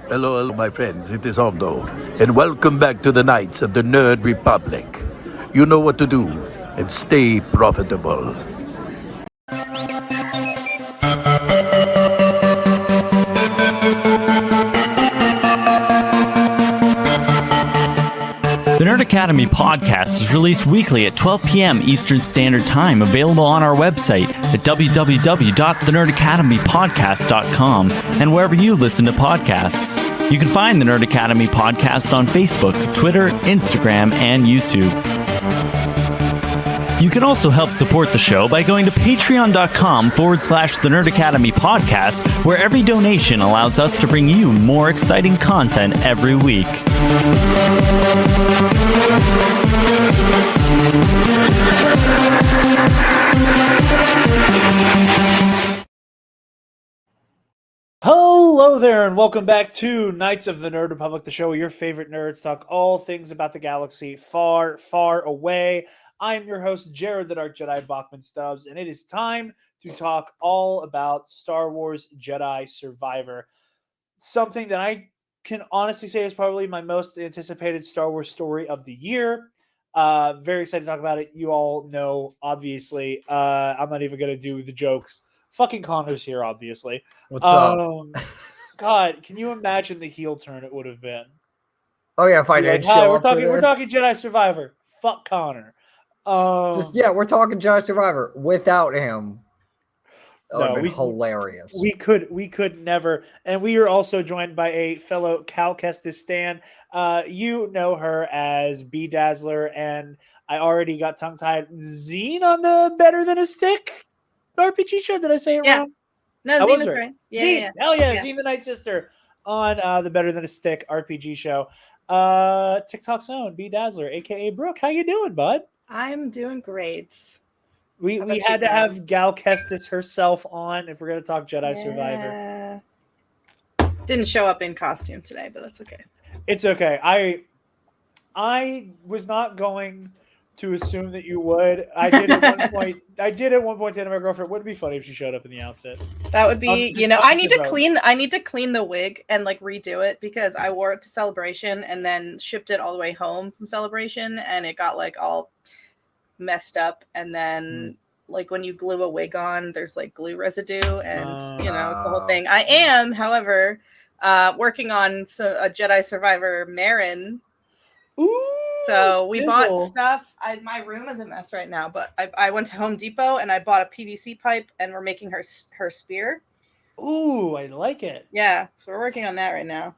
Hello, my friends. It is Hondo, and welcome back to the Knights of the Nerd Republic. You know what to do, and stay profitable. The Nerd Academy podcast is released weekly at 12 p.m. Eastern Standard Time, available on our website at www.thenerdacademypodcast.com and wherever you listen to podcasts. You can find the Nerd Academy podcast on Facebook, Twitter, Instagram, and YouTube. You can also help support the show by going to patreon.com/The Nerd Academy podcast, where every donation allows us to bring you more exciting content every week. Hello there, and welcome back to Knights of the Nerd Republic, the show where your favorite nerds talk all things about the galaxy far, far away. I am your host, Jarod the Dark Jedi Bachman Stubbs, and it is time to talk all about Star Wars Jedi Survivor. Something that I can honestly say is probably my most anticipated Star Wars story of the year. Very excited to talk about it. You all know, obviously. I'm not even going to do the jokes. Fucking Connor's here, obviously. What's up? God, can you imagine the heel turn it would have been? Oh yeah, if I didn't show we're up for we're this. talking Jedi Survivor. Fuck Connor. We're talking Jedi Survivor without him. That would No, have been hilarious. We could never. And we are also joined by a fellow Cal Kestis stan. You know her as B-Dazzler, and I already got tongue-tied. Zine on the Better Than a Stick RPG show. Did I say it wrong? No, I Zine was was right. right. Yeah, Zine, yeah. hell yeah, Yeah. Zine the Night Sister on the Better Than a Stick RPG show. TikTok's own B-Dazzler, aka Brooke. How you doing, bud? I'm doing great. We How about had you, to Cal? have Gal Kestis herself on if we're going to talk Jedi Survivor. Yeah. Didn't show up in costume today, but that's okay. It's okay. I was not going to assume that you would. I did at one point. I did at one point say to my girlfriend, "Wouldn't it be funny if she showed up in the outfit?" That would be, Just I need to about- clean. I need to clean the wig and like redo it because I wore it to Celebration and then shipped it all the way home from Celebration, and it got like all messed up. And then like when you glue a wig on, there's like glue residue, and it's a whole thing. I am, however, working on a Jedi Survivor Marin. Ooh, So we sizzle. bought stuff. My room is a mess right now, but I went to Home Depot and I bought a PVC pipe, and we're making her spear. Ooh, I like it. Yeah, so we're working on that right now.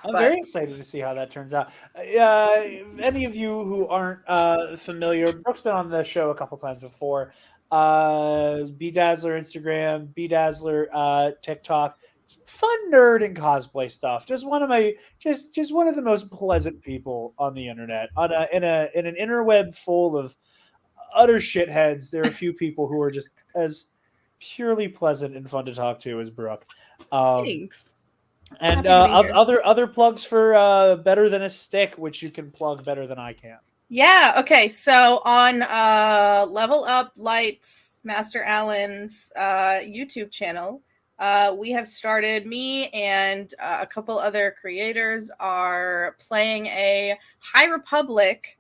I'm very excited to see how that turns out. Any of you who aren't familiar, Brooke's been on the show a couple times before. B-Dazzler Instagram, B-Dazzler TikTok. Fun nerd and cosplay stuff. Just one of my just one of the most pleasant people on the internet. In an interweb full of utter shitheads, there are a few people who are just as purely pleasant and fun to talk to as Brooke. Thanks. And Happy to be here. other plugs for Better Than a Stick, which you can plug better than I can. Yeah, okay. So on Level Up Lights, Master Allen's YouTube channel, we have started, me and a couple other creators are playing a High Republic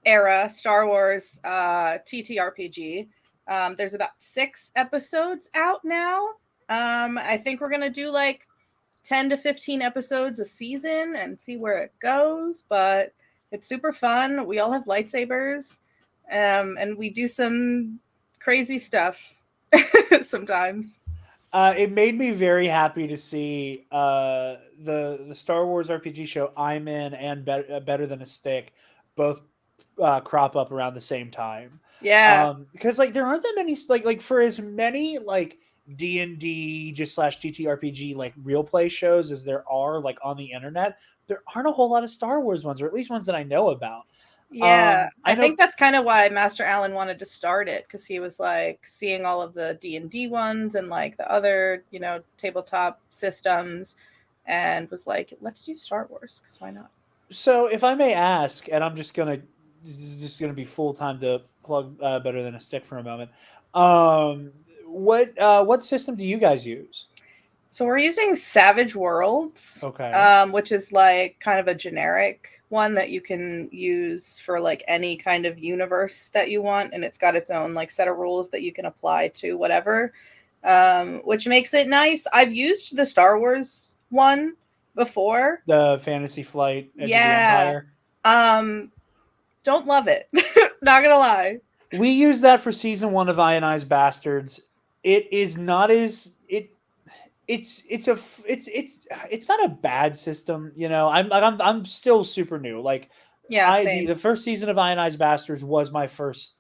era Star Wars TTRPG. There's about 6 episodes out now. I think we're going to do like 10 to 15 episodes a season and see where it goes, but it's super fun. We all have lightsabers, and we do some crazy stuff sometimes. It made me very happy to see the Star Wars RPG show I'm in and Better Than a Stick both crop up around the same time. Yeah. Because like there aren't that many like for as many like D&D just / TTRPG like real play shows as there are like on the internet, there aren't a whole lot of Star Wars ones, or at least ones that I know about. Yeah, I I know- think that's kind of why Master Allen wanted to start it, because he was like seeing all of the D&D ones and like the other, tabletop systems, and was like, let's do Star Wars, because why not? So if I may ask, and this is just gonna be full time to plug Better Than a Stick for a moment. What system do you guys use? So we're using Savage Worlds, Okay. which is like kind of a generic one that you can use for like any kind of universe that you want, and it's got its own like set of rules that you can apply to whatever, which makes it nice. I've used the Star Wars one before. The Fantasy Flight Edge of the Yeah. Empire. Don't love it. Not gonna lie. We used that for season 1 of Ionized Bastards. It is not as it's not a bad system, you know. I'm still super new. Like Yeah, the same. first season of Ionized Bastards was my first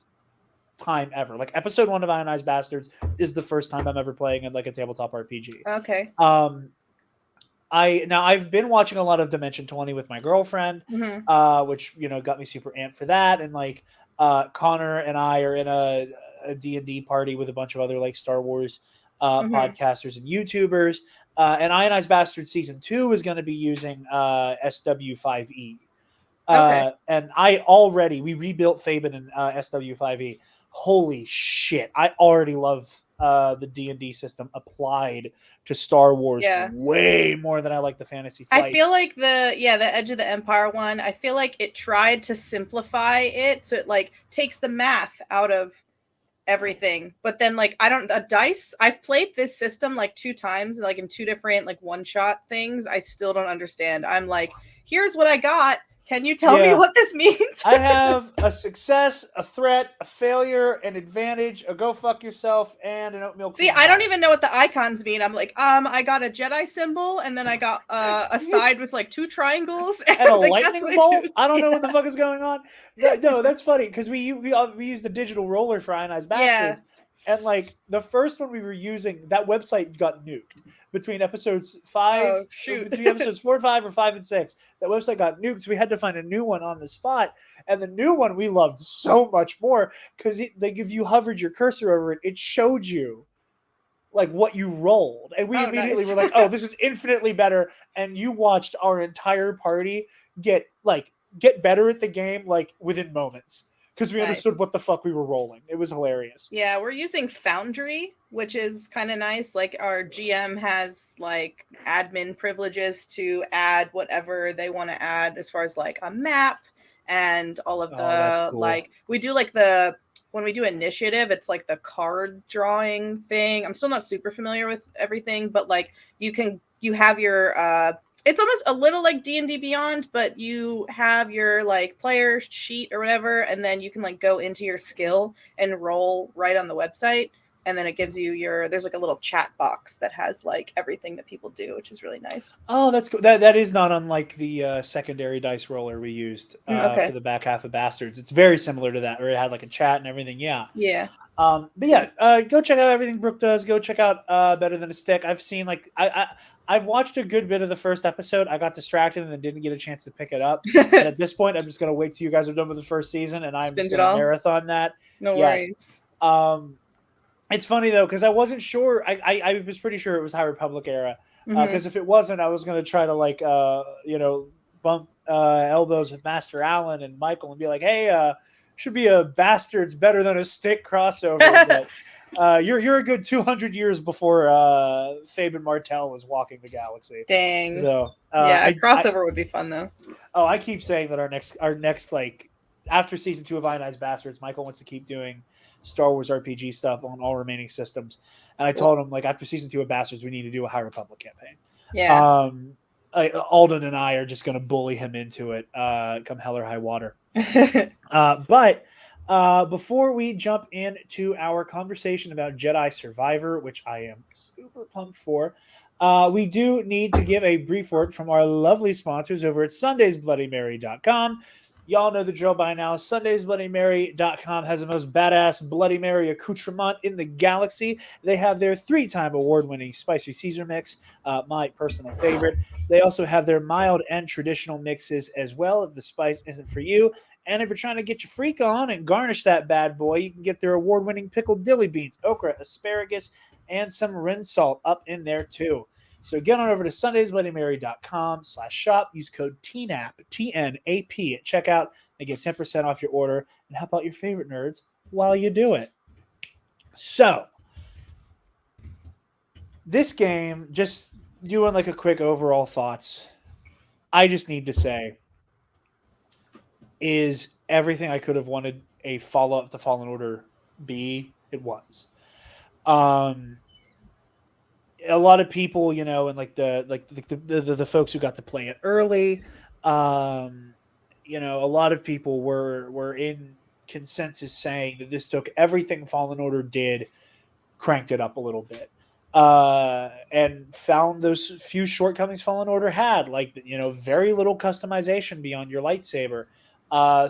time ever. Like episode 1 of Ionized Bastards is the first time I'm ever playing in like a tabletop RPG. Okay. I've been watching a lot of Dimension 20 with my girlfriend, which got me super amped for that. And like Connor and I are in a D&D party with a bunch of other like Star Wars podcasters and YouTubers. And Ionized Bastards season 2 is going to be using SW5E. Okay. And we rebuilt Fabian in SW5E. Holy shit! I already love the D&D system applied to Star Wars way more than I like the Fantasy Flight. I feel like the Edge of the Empire one, I feel like it tried to simplify it, so it like takes the math out of everything. But then like I've played this system like 2 times, like in 2 different like one-shot things. I still don't understand. I'm like, here's what I got. Can you tell me what this means? I have a success, a threat, a failure, an advantage, a go fuck yourself, and an oatmeal. See, I don't even know what the icons mean. I'm like, I got a Jedi symbol, and then I got a side with like 2 triangles and a like, lightning bolt. I don't know what the fuck is going on. No, that's funny because we use the digital roller for Ionized Bastards. And like the first one we were using, that website got nuked between episodes 5, between episodes 4 and 5 or 5 and 6. That website got nuked, so we had to find a new one on the spot. And the new one we loved so much more because like if you hovered your cursor over it, it showed you like what you rolled, and we immediately were like, "Oh, this is infinitely better." And you watched our entire party get better at the game like within moments. Because we understood what the fuck we were rolling. It was hilarious. Yeah, we're using Foundry, which is kind of nice. Like our GM has like admin privileges to add whatever they want to add as far as like a map and all of the like we do like when we do initiative, it's like the card drawing thing. I'm still not super familiar with everything, but like you have your it's almost a little like D&D Beyond, but you have your like player sheet or whatever, and then you can like go into your skill and roll right on the website, and then it gives you there's like a little chat box that has like everything that people do, which is really nice. Oh, that's cool. That is not unlike the secondary dice roller we used for the back half of Bastards. It's very similar to that, where it had like a chat and everything. Yeah. Yeah. But yeah, go check out everything Brooke does. Go check out Better Than a Stick. I've seen like I've watched a good bit of the first episode. I got distracted and then didn't get a chance to pick it up. And at this point, I'm just gonna wait till you guys are done with the first season, and I'm just gonna marathon that. No worries. It's funny though because I wasn't sure. I was pretty sure it was High Republic era. Because if it wasn't, I was gonna try to like bump elbows with Master Allen and Michael and be like, hey, should be a Bastards Better Than a Stick crossover. But you're a good 200 years before Fabian Martel was walking the galaxy. Dang. So crossover would be fun though. Oh, I keep saying that our next like after season 2 of Ionized Bastards, Michael wants to keep doing Star Wars RPG stuff on all remaining systems. And I told him like after season 2 of Bastards, we need to do a High Republic campaign. Yeah. Alden and I are just going to bully him into it come hell or high water. But before we jump into our conversation about Jedi Survivor, which I am super pumped for, we do need to give a brief word from our lovely sponsors over at SundaysBloodyMary.com. Y'all know the drill by now. SundaysBloodyMary.com has the most badass Bloody Mary accoutrement in the galaxy. They have their 3-time award-winning spicy Caesar mix, my personal favorite. They also have their mild and traditional mixes as well if the spice isn't for you. And if you're trying to get your freak on and garnish that bad boy, you can get their award-winning pickled dilly beans, okra, asparagus, and some rin salt up in there too. So get on over to sundaysbloodymary.com/shop. Use code TNAP, TNAP at checkout and get 10% off your order and help out your favorite nerds while you do it. So This game, just doing like a quick overall thoughts, I just need to say, is everything I could have wanted a follow up to Fallen Order be. It was. Um, a lot of people, and like the folks who got to play it early, a lot of people were in consensus saying that this took everything Fallen Order did, cranked it up a little bit, and found those few shortcomings Fallen Order had, like very little customization beyond your lightsaber.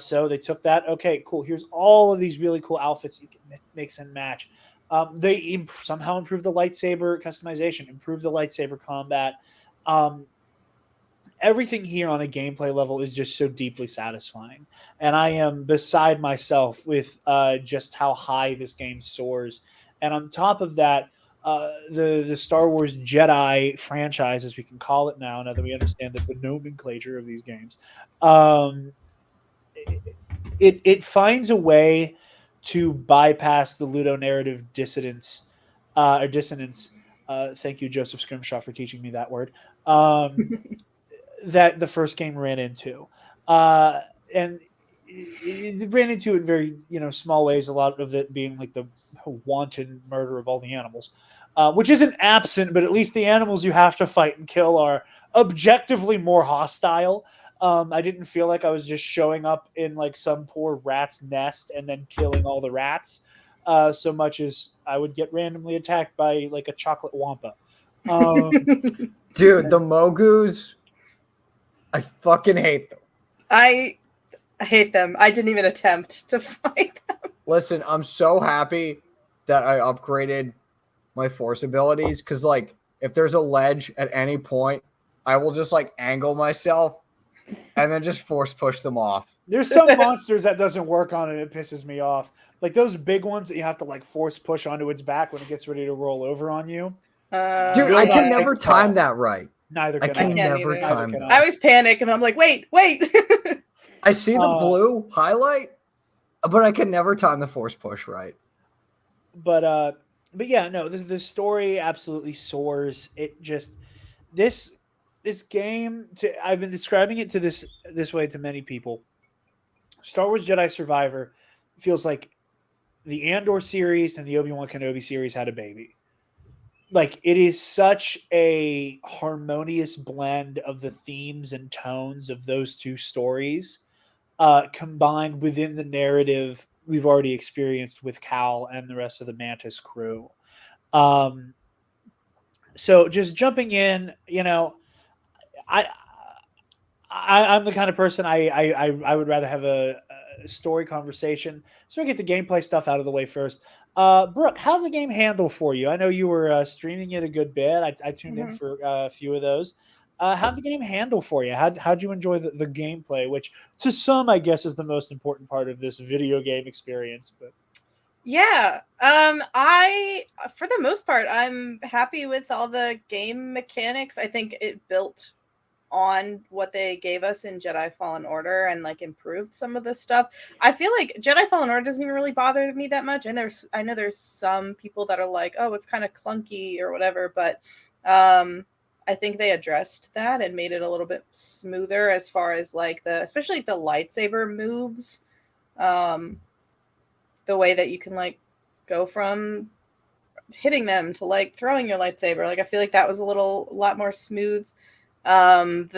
So they took that. Okay, cool. Here's all of these really cool outfits you can mix and match. They somehow improved the lightsaber customization, improved the lightsaber combat. Um, Everything here on a gameplay level is just so deeply satisfying, and I am beside myself with just how high this game soars. And on top of that, the Star Wars Jedi franchise, as we can call it now that we understand that the nomenclature of these games, um, it finds a way to bypass the ludonarrative dissidence or dissonance. Thank you, Joseph Scrimshaw, for teaching me that word. That the first game ran into, and it ran into it in very small ways. A lot of it being like the wanton murder of all the animals, which isn't absent, but at least the animals you have to fight and kill are objectively more hostile. I didn't feel like I was just showing up in like some poor rat's nest and then killing all the rats, so much as I would get randomly attacked by like a chocolate wampa. Dude, the Mogus, I fucking hate them. I hate them. I didn't even attempt to fight them. Listen, I'm so happy that I upgraded my force abilities, because like if there's a ledge at any point, I will just like angle myself and then just force push them off. There's some monsters that doesn't work on it. It pisses me off. Like those big ones that you have to like force push onto its back when it gets ready to roll over on you. Dude, I can never time that right. Neither I can can never time that. I always panic and I'm like, wait. I see the blue highlight, but I can never time the force push right. But yeah, no, the story absolutely soars. It just this game, I've been describing it to this way to many people. Star Wars Jedi Survivor feels like the Andor series and the Obi-Wan Kenobi series had a baby. Like, it is such a harmonious blend of the themes and tones of those two stories, combined within the narrative we've already experienced with Cal and the rest of the Mantis crew. So just jumping in, I'm the kind of person I would rather have a story conversation. So we get the gameplay stuff out of the way first. Brooke, how's the game handle for you? I know you were streaming it a good bit. I tuned in for a few of those. How'd the game handle for you? How'd you enjoy the gameplay, which to some, I guess, is the most important part of this video game experience? But yeah, for the most part, I'm happy with all the game mechanics. I think it built on what they gave us in Jedi Fallen Order and like improved some of the stuff. I feel like Jedi Fallen Order doesn't even really bother me that much. And I know there's some people that are like, oh, it's kind of clunky or whatever, but I think they addressed that and made it a little bit smoother as far as like especially the lightsaber moves. The way that you can like go from hitting them to like throwing your lightsaber. Like I feel like that was a lot more smooth. Maybe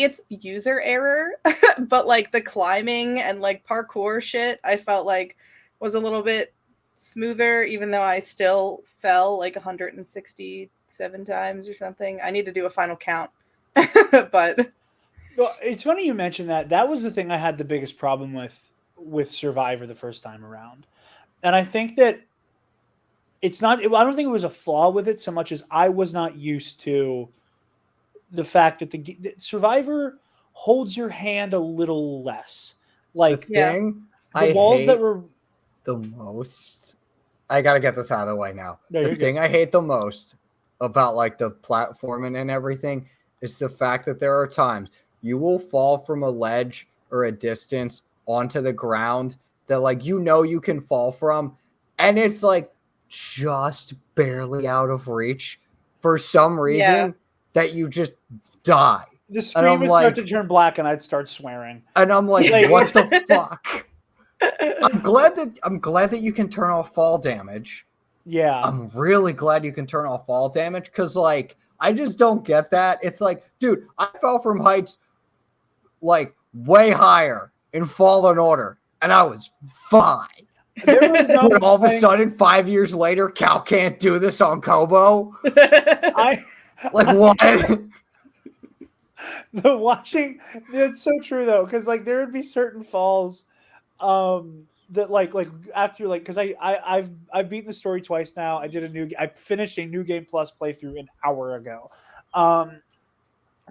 it's user error, but like the climbing and like parkour shit, I felt like was a little bit smoother, even though I still fell like 167 times or something. I need to do a final count. But well, it's funny you mentioned that. That was the thing I had the biggest problem with Survivor the first time around. And I think that I don't think it was a flaw with it so much as I was not used to the fact that the Survivor holds your hand a little less. Like the walls that were the most. I gotta get this out of the way now. No, the thing I hate the most about like the platforming and everything is the fact that there are times you will fall from a ledge or a distance onto the ground that like you can fall from, and it's like just barely out of reach for some reason Yeah. that you just die. The screen would start to turn black, and I'd start swearing. And I'm like, Like- what the fuck? I'm glad that you can turn off fall damage. Yeah. I'm really glad you can turn off fall damage because, like, I just don't get that. It's like, dude, I fell from heights like way higher in Fallen Order, and I was fine. But all of a sudden, 5 years later, Cal can't do this on Kobo. I Like, what? the watching it's so true though, because like there would be certain falls that like after like because I've beaten the story twice now. I finished a New Game Plus playthrough an hour ago,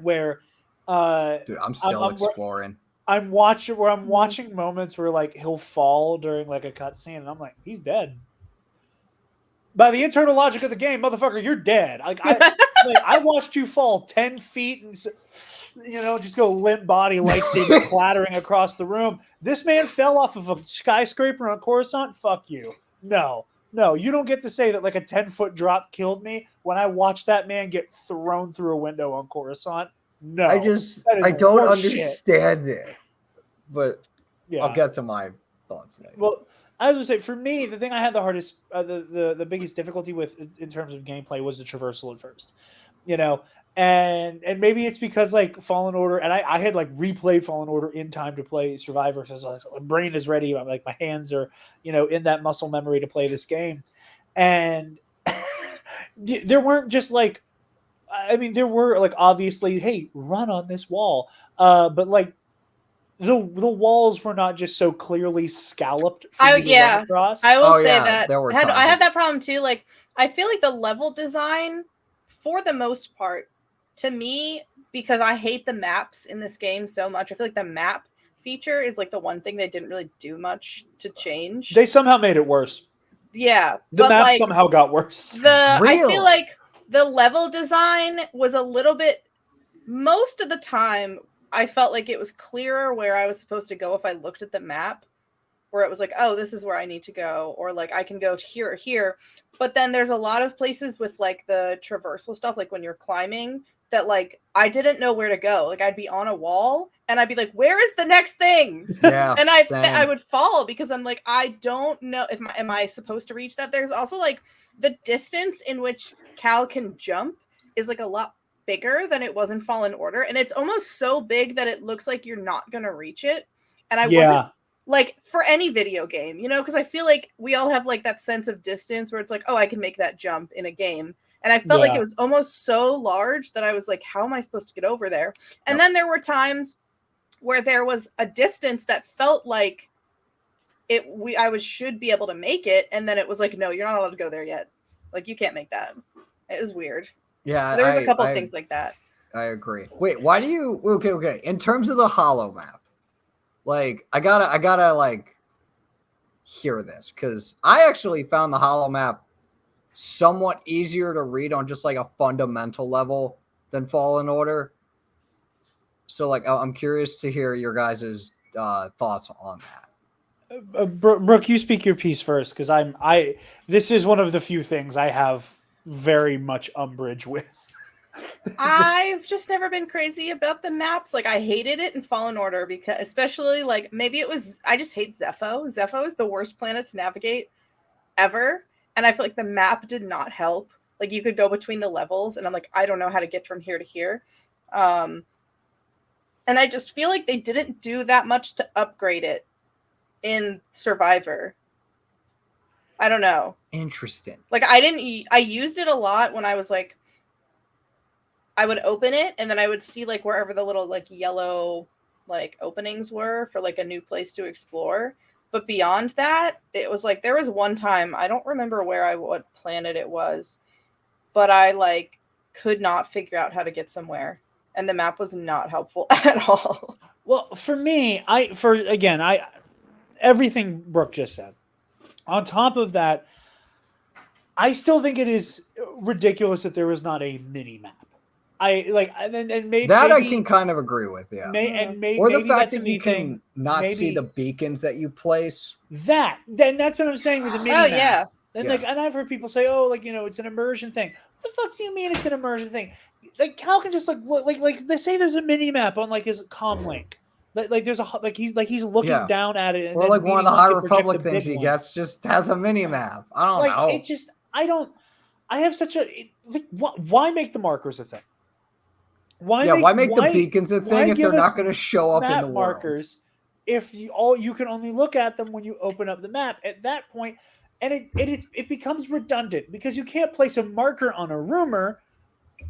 where Dude, I'm still exploring. I'm watching moments where like he'll fall during like a cutscene, and I'm like, he's dead. By the internal logic of the game, motherfucker, you're dead. Like I watched you fall 10 feet and just go limp body lightsaber clattering across the room. This man fell off of a skyscraper on Coruscant. Fuck you. No, you don't get to say that like a 10-foot drop killed me when I watched that man get thrown through a window on Coruscant. No, I don't understand it, but yeah. I'll get to my thoughts later. Well, I was gonna say, for me, the thing I had the hardest, the biggest difficulty with in terms of gameplay was the traversal at first, and maybe it's because like Fallen Order, and I had like replayed Fallen Order in time to play Survivor, because my brain is ready, like my hands are, in that muscle memory to play this game, and there weren't just like, I mean, there were like obviously, hey, run on this wall, but like. The walls were not just so clearly scalloped for you to run across. I will say that I had that problem too. Like, I feel like the level design, for the most part, to me, because I hate the maps in this game so much, I feel like the map feature is like the one thing they didn't really do much to change. They somehow made it worse. Yeah, the map somehow got worse. I feel like the level design was a little bit, most of the time, I felt like it was clearer where I was supposed to go if I looked at the map, where it was like, oh, this is where I need to go, or like I can go here or here. But then there's a lot of places with like the traversal stuff, like when you're climbing, that like I didn't know where to go. Like I'd be on a wall and I'd be like, where is the next thing? Yeah, and I would fall because I'm like, I don't know if am I supposed to reach that. There's also like the distance in which Cal can jump is like a lot bigger than it was in Fallen Order, and it's almost so big that it looks like you're not gonna reach it. And I wasn't like, for any video game, because I feel like we all have like that sense of distance where it's like, oh, I can make that jump in a game, and I felt like it was almost so large that I was like, how am I supposed to get over there? And then there were times where there was a distance that felt like I should be able to make it, and then it was like, no, you're not allowed to go there yet. Like, you can't make that. It was weird. Yeah, so there was a couple things like that. I agree. Wait, why do you? Okay. In terms of the hollow map, like I gotta like hear this, because I actually found the hollow map somewhat easier to read on just like a fundamental level than Fallen Order. So like, I'm curious to hear your guys' thoughts on that. Brooke, you speak your piece first, because this is one of the few things I have very much umbrage with. I've just never been crazy about the maps. Like, I hated it in Fallen Order, because especially like, maybe it was, I just hate Zepho. Zepho is the worst planet to navigate ever, and I feel like the map did not help. Like, you could go between the levels, and I'm like, I don't know how to get from here to here. And I just feel like they didn't do that much to upgrade it in Survivor. I don't know. Interesting. Like, I used it a lot when I was like, I would open it and then I would see like wherever the little like yellow like openings were for like a new place to explore. But beyond that, it was like, there was one time, I don't remember what planet it was, but I like could not figure out how to get somewhere, and the map was not helpful at all. Well, for me, everything Brooke just said. On top of that, I still think it is ridiculous that there was not a mini map. Maybe I can kind of agree with, yeah. Or the fact that you can not see the beacons that you place. Then that's what I'm saying with the mini map. Yeah. And Yeah. and I've heard people say, "Oh, like it's an immersion thing." What the fuck do you mean it's an immersion thing? Like Cal can just look like they say there's a mini map on his comm link. Like there's he's looking Yeah. down at it, and Or then like one of the medium High can project the Republic things big he one. gets just has a mini map. I don't Like know. it just I don't. I have such a why make the markers a thing? Why make the beacons a thing if they're give us not going to show up in the map world? markers if you can only look at them when you open up the map at that point, and it becomes redundant because you can't place a marker on a rumor,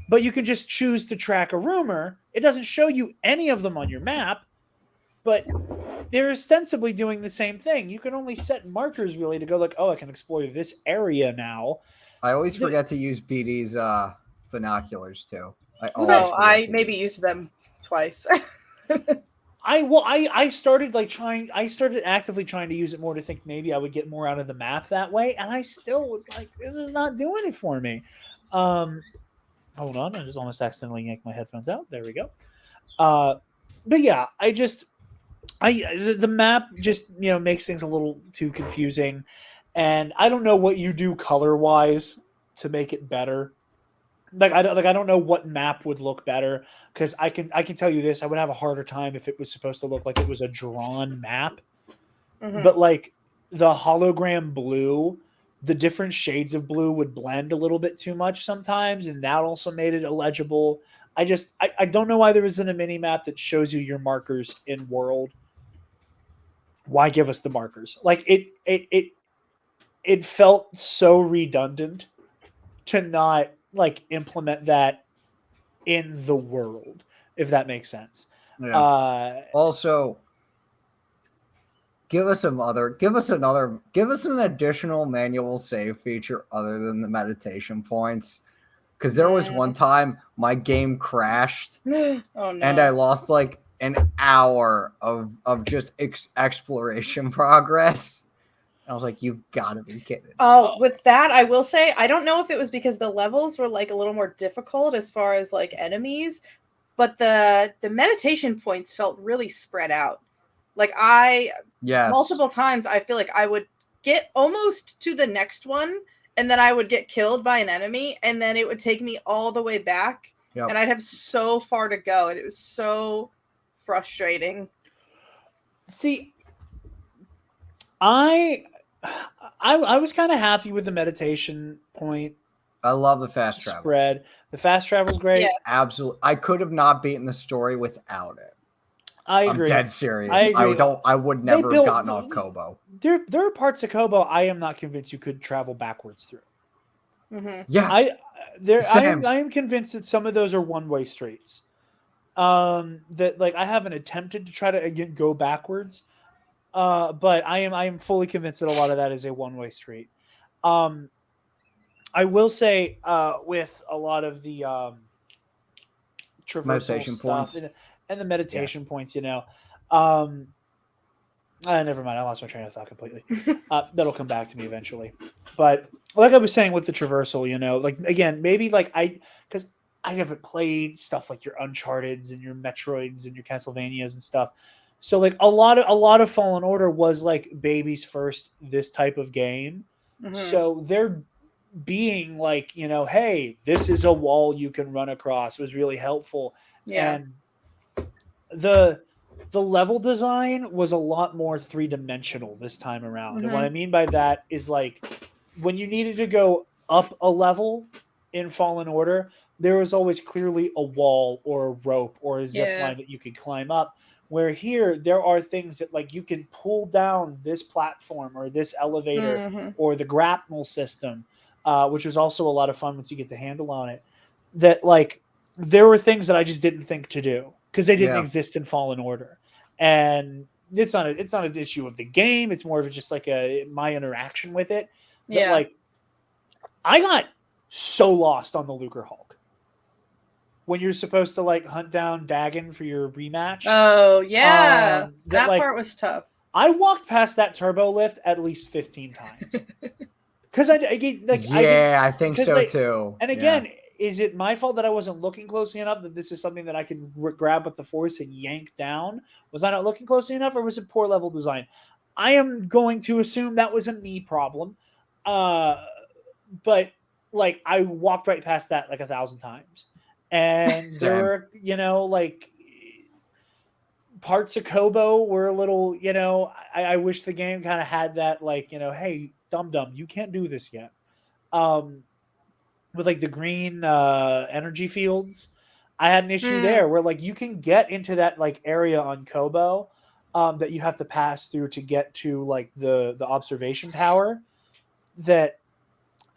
but you can just choose to track a rumor. It doesn't show you any of them on your map, but they're ostensibly doing the same thing. You can only set markers really to go like, oh, I can explore this area now. I always forget to use BD's binoculars too. I maybe used them twice. I started actively trying to use it more to think maybe I would get more out of the map that way, and I still was like, this is not doing it for me. Hold on, I just almost accidentally yanked my headphones out. There we go. But yeah, the map just makes things a little too confusing, and I don't know what you do color wise to make it better. I don't know what map would look better, because I can tell you this: I would have a harder time if it was supposed to look like it was a drawn map. Mhm. But like the hologram blue, the different shades of blue would blend a little bit too much sometimes, and that also made it illegible. I don't know why there isn't a mini map that shows you your markers in world. Why give us the markers? Like it felt so redundant to not like implement that in the world, if that makes sense. Yeah. Also, give us an additional manual save feature other than the meditation points. Because there was one time my game crashed Oh no. and I lost like an hour of just exploration progress. I was like, you've got to be kidding. Oh, with that, I will say, I don't know if it was because the levels were like a little more difficult as far as like enemies, but the meditation points felt really spread out. Like multiple times, I feel like I would get almost to the next one, and then I would get killed by an enemy, and then it would take me all the way back, and I'd have so far to go, and it was so frustrating. See, I was kind of happy with the meditation point. I love the fast travel spread. The fast travel's great. Yeah. Absolutely. I could have not beaten the story without it. I agree. I'm dead serious. I agree. I would never have gotten off Kobo. There are parts of Kobo I am not convinced you could travel backwards through. Mm-hmm. Yeah. I am convinced that some of those are one-way streets. That like I haven't attempted to try to again go backwards. But I am fully convinced that a lot of that is a one-way street. I will say with a lot of the traversal stuff and the meditation points, never mind. I lost my train of thought completely. That'll come back to me eventually. But like I was saying with the traversal, like again, maybe like because I haven't played stuff like your Uncharted's and your Metroids and your Castlevanias and stuff. So like a lot of Fallen Order was like baby's first this type of game. Mm-hmm. So they're being like, hey, this is a wall you can run across was really helpful. Yeah. And the level design was a lot more three-dimensional this time around. Mm-hmm. And what I mean by that is like when you needed to go up a level in Fallen Order, there was always clearly a wall or a rope or a zip line that you could climb up. Where here there are things that like you can pull down this platform or this elevator or the grapnel system, which is also a lot of fun once you get the handle on it. That like there were things that I just didn't think to do because they didn't exist in Fallen Order, and it's not an issue of the game. It's more of just like my interaction with it. That like I got so lost on the Lucre Hulk. When you're supposed to like hunt down Dagon for your rematch. Oh yeah, that part was tough. I walked past that turbo lift at least 15 times. Because I think so too. And again, is it my fault that I wasn't looking closely enough that this is something that I can grab with the force and yank down? Was I not looking closely enough, or was it poor level design? I am going to assume that was a me problem. But like I walked right past that like 1,000 times, and there Same. were like parts of Kobo were a little I wish the game kind of had that like hey dum dum you can't do this yet. With like the green energy fields, I had an issue there where like you can get into that like area on Kobo that you have to pass through to get to like the observation tower. That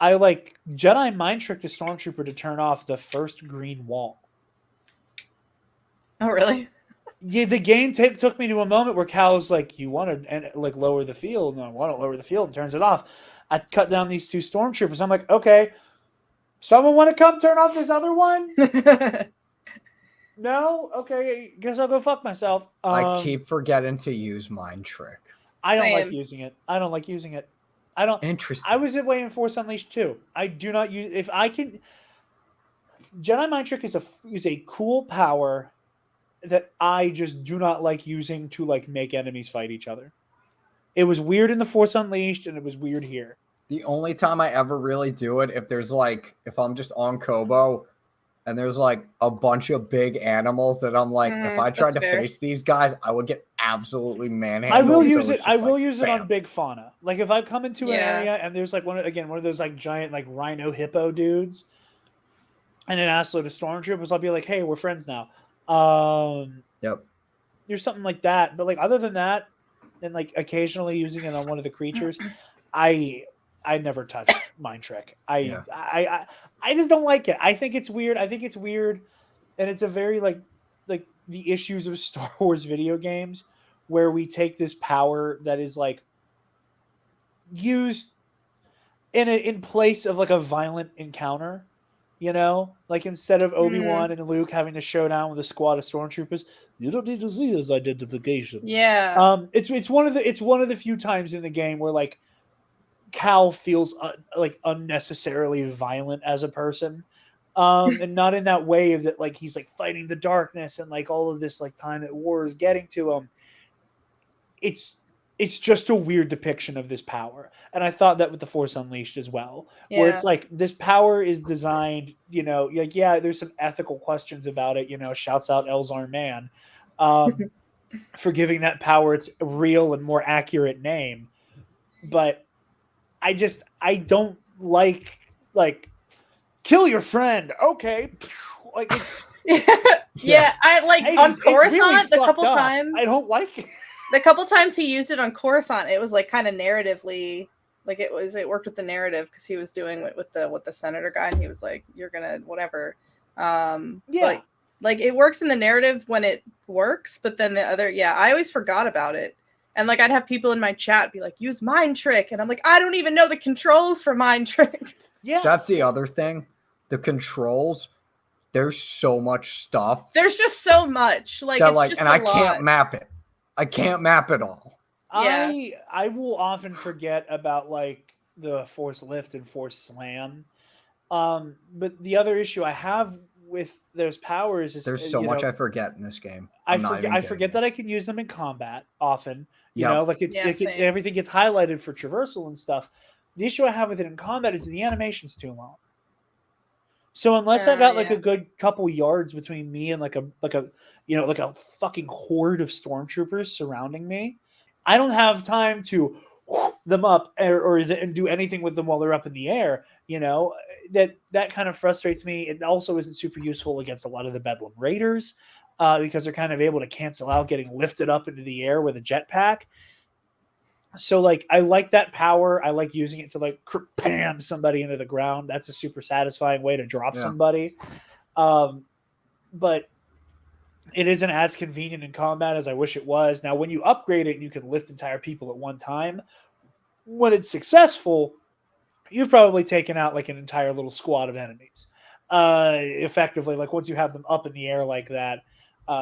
I like Jedi mind tricked the stormtrooper to turn off the first green wall. Oh, really? Yeah, the game took me to a moment where Cal's like, "You want to and like lower the field?" And I want to lower the field, and turns it off. I cut down these two stormtroopers. I'm like, okay, someone want to come turn off this other one? No, okay, guess I'll go fuck myself. I keep forgetting to use Mind Trick. I don't like Same. using it. I don't like using it. I don't. Interesting. I was that way in Force Unleashed too. I do not use if I can. Jedi Mind Trick is a cool power that I just do not like using to like make enemies fight each other. It was weird in the Force Unleashed, and it was weird here. The only time I ever really do it if I'm just on Kobo and there's like a bunch of big animals that I'm like, if I tried to face these guys, I would get absolutely manhandled. I will use it. I will like, use it on big fauna. Like if I come into an Yeah. area and there's like one of those like giant like rhino hippo dudes, and an assload of stormtroopers, I'll be like, hey, we're friends now. Yep. There's something like that, but like other than that, and like occasionally using it on one of the creatures, I never touch Mind Trick. I just don't like it. I think it's weird. And it's a very like the issues of Star Wars video games where we take this power that is like used in place of like a violent encounter. Like instead of Obi-Wan and Luke having to show down with a squad of stormtroopers, you don't need to see his identification. Yeah. It's one of the few times in the game where like Cal feels like unnecessarily violent as a person, and not in that way of that like he's like fighting the darkness and like all of this like time that war is getting to him. It's just a weird depiction of this power. And I thought that with the Force Unleashed as well, where it's like this power is designed, like, yeah, there's some ethical questions about it, shouts out Elzar Man, for giving that power its real and more accurate name. But I don't like kill your friend. Okay. Like it's yeah, I like on Coruscant really the couple up. times. I don't like it. The couple times he used it on Coruscant, it was like kind of narratively, like it worked with the narrative because he was doing it with the senator guy, and he was like, "You're gonna whatever." Yeah, like it works in the narrative when it works, but then the other, I always forgot about it, and like I'd have people in my chat be like, "Use Mind Trick," and I'm like, I don't even know the controls for Mind Trick. Yeah, that's the other thing. The controls. There's so much stuff. There's just so much. Like that, it's like, just and a I lot. can't map it. I can't map it all. Yeah. I will often forget about like the Force Lift and Force Slam. But the other issue I have with those powers is there's so much I forget in this game. I forget that I can use them in combat often. Like Same. everything gets highlighted for traversal and stuff. The issue I have with it in combat is the animation's too long. So unless I got like a good couple yards between me and like a fucking horde of stormtroopers surrounding me, I don't have time to them up and do anything with them while they're up in the air. That kind of frustrates me. It also isn't super useful against a lot of the Bedlam Raiders because they're kind of able to cancel out getting lifted up into the air with a jetpack. So like I like that power. I like using it to like bam somebody into the ground. That's a super satisfying way to drop somebody. But it isn't as convenient in combat as I wish it was. Now, when you upgrade it and you can lift entire people at one time, when it's successful, you've probably taken out like an entire little squad of enemies. Effectively, like once you have them up in the air like that,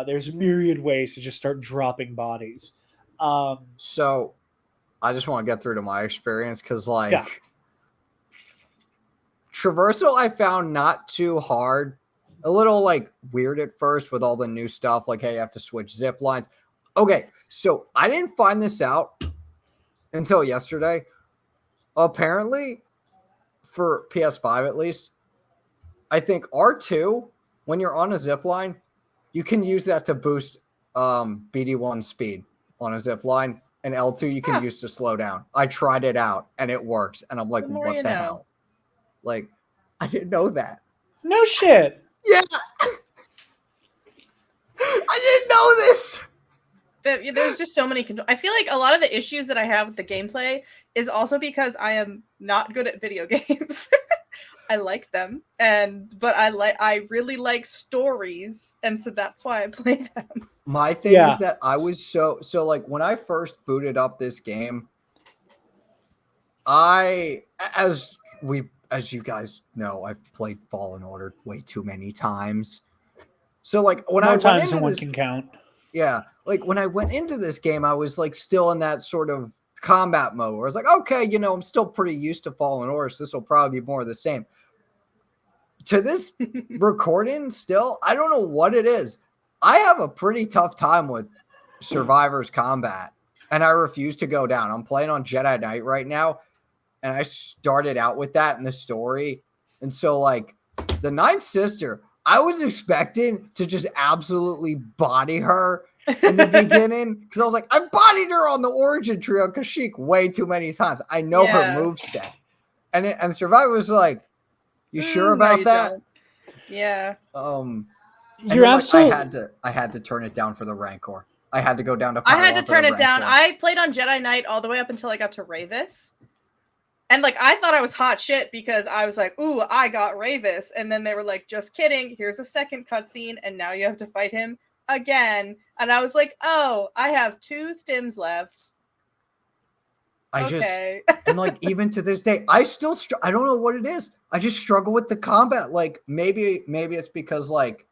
there's myriad ways to just start dropping bodies. So I just want to get through to my experience because traversal I found not too hard. A little like weird at first with all the new stuff, like, hey, you have to switch zip lines. Okay, so I didn't find this out until yesterday. apparently for PS5 at least, I think R2, when you're on a zip line, you can use that to boost BD1 speed on a zip line, and L2 you can Huh. use to slow down. I tried it out and it works, and I'm like, The more what you the know. hell? Like, I didn't know that. No shit. Yeah. I didn't know this. But there's just so many I feel like a lot of the issues that I have with the gameplay is also because I am not good at video games. I like them, but I really like stories, and so that's why I play them. My thing Yeah. is that I was so like when I first booted up this game, as you guys know, I've played Fallen Order way too many times. So like when I More went times into than one this, can count. yeah, like when I went into this game, I was like still in that sort of combat mode where I was like, okay, I'm still pretty used to Fallen Order, so this will probably be more of the same. To this recording, still, I don't know what it is. I have a pretty tough time with Survivor's combat, and I refuse to go down. I'm playing on Jedi Knight right now, and I started out with that in the story. And so, like, the Ninth Sister, I was expecting to just absolutely body her in the beginning because I was like, I bodied her on the Origin Trio Kashyyyk way too many times. I know her moveset. And Survivor was like, you sure about you that? Don't. Yeah. You're absolutely. I had to turn it down for the Rancor. I had to go down to I had to Padawan turn for the it down. Rancor. I played on Jedi Knight all the way up until I got to Ravis. And like I thought I was hot shit because I was like, ooh, I got Ravis. And then they were like, just kidding, here's a second cutscene, and now you have to fight him again. And I was like, oh, I have 2 stims left. And like even to this day, I still I don't know what it is. I just struggle with the combat. Like maybe it's because like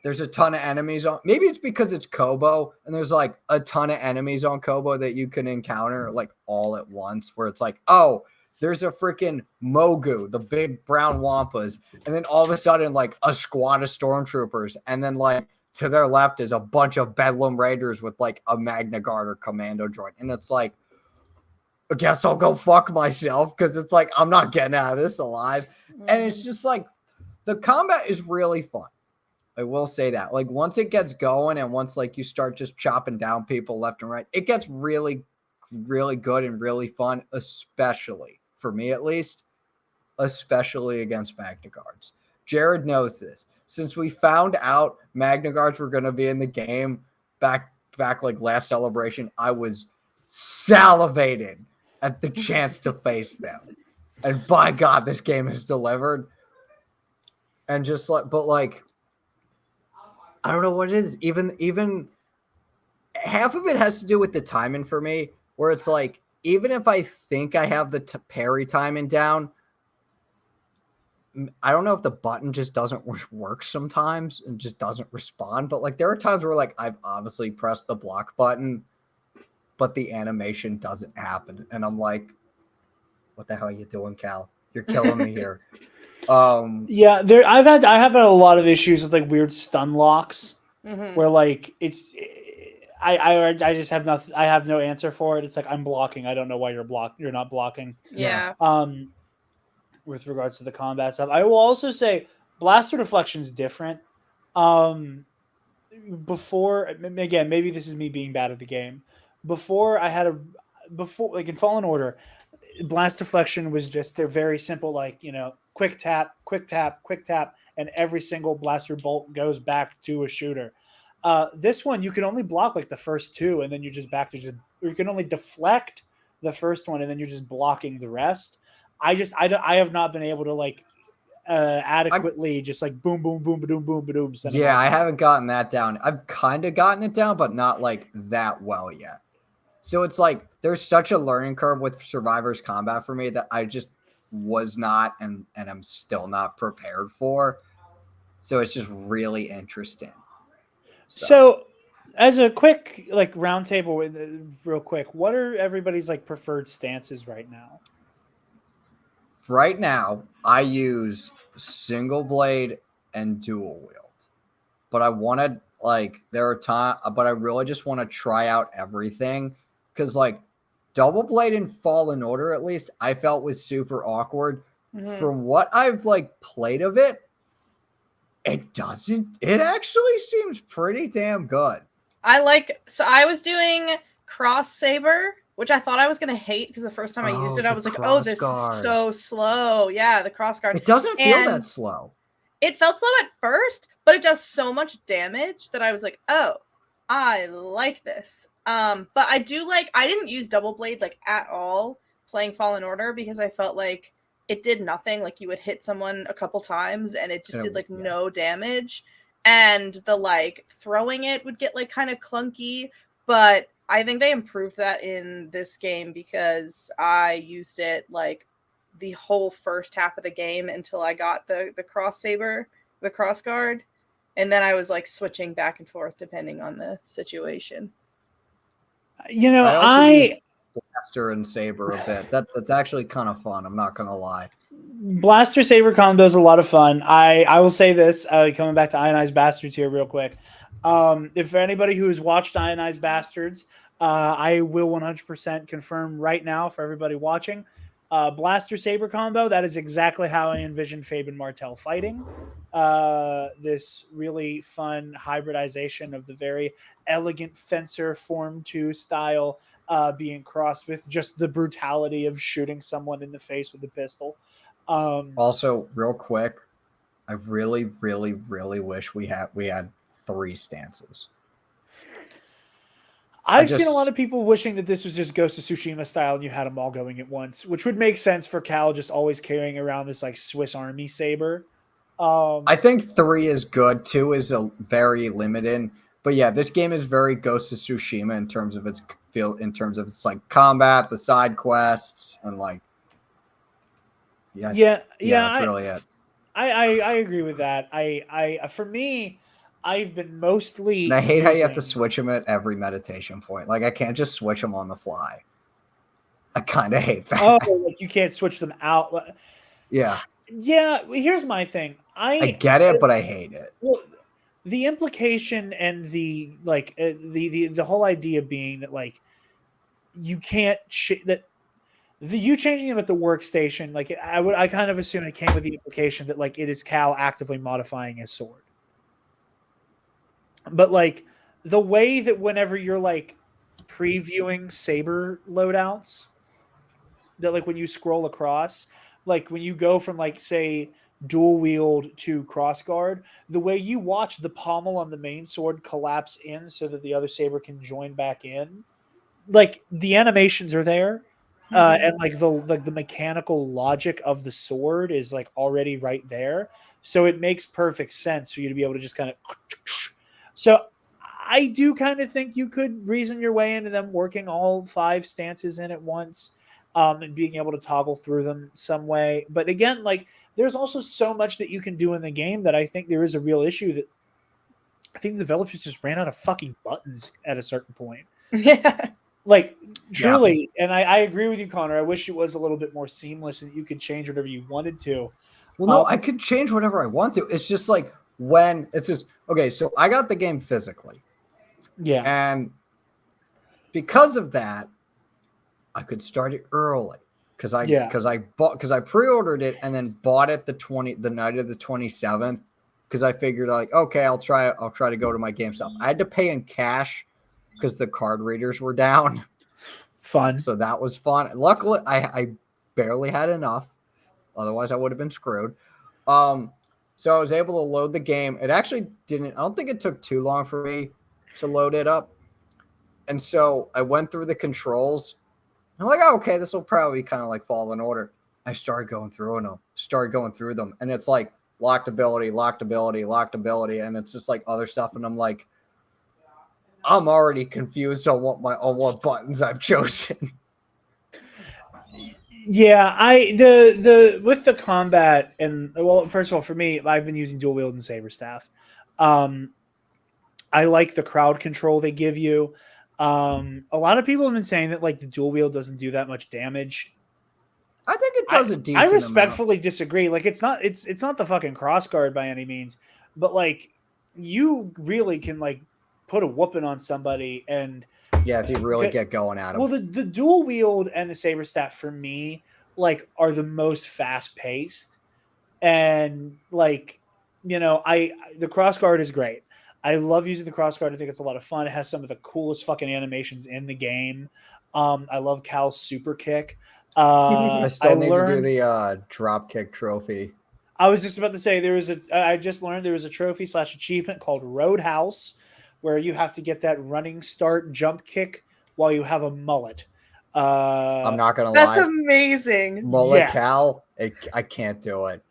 there's a ton of enemies on. Maybe it's because it's Kobo and there's like a ton of enemies on Kobo that you can encounter like all at once. Where it's like, oh, there's a freaking Mogu, the big brown wampas, and then all of a sudden like a squad of stormtroopers, and then like to their left is a bunch of Bedlam Raiders with like a Magna Guard or commando droid, and it's like, I guess I'll go fuck myself because it's like I'm not getting out of this alive. And it's just like the combat is really fun. I will say that. Like once it gets going and once like you start just chopping down people left and right, it gets really, really good and really fun, especially for me at least, especially against Magna Guards. Jarod knows this. Since we found out Magna Guards were going to be in the game back like last celebration, I was salivating at the chance to face them. And by God, this game has delivered. And just like, but like, I don't know what it is. Even half of it has to do with the timing for me, where it's like, even if I think I have the parry timing down, I don't know if the button just doesn't work sometimes and just doesn't respond. But like, there are times where like I've obviously pressed the block button, but the animation doesn't happen. And I'm like, what the hell are you doing, Cal? You're killing me here. Yeah, I have had a lot of issues with like weird stun locks where like I just have nothing. I have no answer for it. It's like I'm blocking. I don't know why you're not blocking. Yeah. With regards to the combat stuff, I will also say blaster deflection is different. Before, again, maybe this is me being bad at the game. Before like in Fallen Order, blast deflection was just a very simple, like, quick tap, quick tap, quick tap, and every single blaster bolt goes back to a shooter. This one, you can only block like the first 2, and then you're just back to you can only deflect the first one, and then you're just blocking the rest. I have not been able to like adequately just like boom, boom, boom, boom, boom, boom. Yeah, I haven't gotten that down. I've kind of gotten it down, but not like that well yet. So it's like there's such a learning curve with Survivor's combat for me that I just was not and I'm still not prepared for. So it's just really interesting. So as a quick like roundtable, real quick, what are everybody's like preferred stances right now? Right now, I use single blade and dual wield, but I wanted like there are times, but I really just want to try out everything because like Double Blade in Fallen Order, at least, I felt was super awkward. Mhm. From what I've like played of it, it doesn't. It actually seems pretty damn good. I was doing Cross Saber, which I thought I was gonna hate because the first time I used it, I the was like, "Oh, this is crossguard. so slow." Yeah, the cross guard. It doesn't feel And that slow. it felt slow at first, but it does so much damage that I was like, "Oh, I like this." But I didn't use Double Blade like at all playing Fallen Order because I felt like it did nothing. Like you would hit someone a couple times and it just did like no damage. And the like throwing it would get like kind of clunky, but I think they improved that in this game because I used it like the whole first half of the game until I got the cross saber, the cross guard, and then I was like switching back and forth depending on the situation. You know, I also I used Blaster and Saber a bit. That's actually kind of fun. I'm not gonna lie. Blaster Saber combo is a lot of fun. I will say this, coming back to Ionized Bastards here real quick. If anybody who has watched Ionized Bastards, I will 100% confirm right now for everybody watching. Blaster Saber combo, that is exactly how I envision Fabe and Martel fighting. This really fun hybridization of the very elegant fencer Form 2 style being crossed with just the brutality of shooting someone in the face with a pistol. Also, real quick, I really, really, really wish we had 3 stances. I've seen a lot of people wishing that this was just Ghost of Tsushima style and you had them all going at once, which would make sense for Cal just always carrying around this like Swiss Army saber. I think 3 is good. 2 is a very limited. But yeah, this game is very Ghost of Tsushima in terms of its feel, in terms of its like combat, the side quests, and like that's really it. I agree with that. I for me, I've been mostly. And I hate how you have to switch them at every meditation point. Like I can't just switch them on the fly. I kind of hate that. Oh, like you can't switch them out. Yeah. Yeah. Here's my thing. I get it, but I hate it. Well, the implication and the like, the whole idea being that like you can't you changing them at the workstation, like I kind of assume it came with the implication that like it is Cal actively modifying his sword. But like the way that whenever you're like previewing saber loadouts, that like when you scroll across, like when you go from like say dual wield to cross guard, the way you watch the pommel on the main sword collapse in so that the other saber can join back in, like the animations are there. And like the mechanical logic of the sword is like already right there. So it makes perfect sense for you to be able to just kind of. So I do kind of think you could reason your way into them working all 5 stances in at once, and being able to toggle through them some way. But again, like there's also so much that you can do in the game that I think there is a real issue that I think the developers just ran out of fucking buttons at a certain point. Yeah. Like truly, and I agree with you, Connor. I wish it was a little bit more seamless and you could change whatever you wanted to. Well, no, I could change whatever I want to. It's just like when it's just okay. So I got the game physically, yeah, and because of that, I could start it early because I pre-ordered it and then bought it the night of the 27th because I figured like okay, I'll try to go to my GameStop. I had to pay in cash because the card readers were down. Fun. So that was fun. Luckily, I barely had enough. Otherwise, I would have been screwed. So I was able to load the game. It actually didn't. I don't think it took too long for me to load it up. And so I went through the controls. I'm like, oh, okay, this will probably kind of like fall in order. I started going through them. And it's like locked ability. And it's just like other stuff. And I'm like, I'm already confused on what buttons I've chosen. Yeah, the with the combat and well, first of all, for me, I've been using dual wield and saber staff. I like the crowd control they give you. A lot of people have been saying that like the dual wield doesn't do that much damage. I think it does a decent I respectfully disagree. Like it's not the fucking cross guard by any means, but like you really can like put a whooping on somebody. And Yeah, if you really get going at them. well, the dual wield and the saber staff for me like are the most fast paced, and like the cross guard is great. I love using the cross guard. I think it's a lot of fun. It has some of the coolest fucking animations in the game. I love Cal's super kick. I still need to do learned- the drop kick trophy. I was just about to say I just learned there was a trophy / achievement called Roadhouse where you have to get that running start jump kick while you have a mullet. I'm not gonna That's lie. amazing. Mullet Yes. Cal, I can't do it.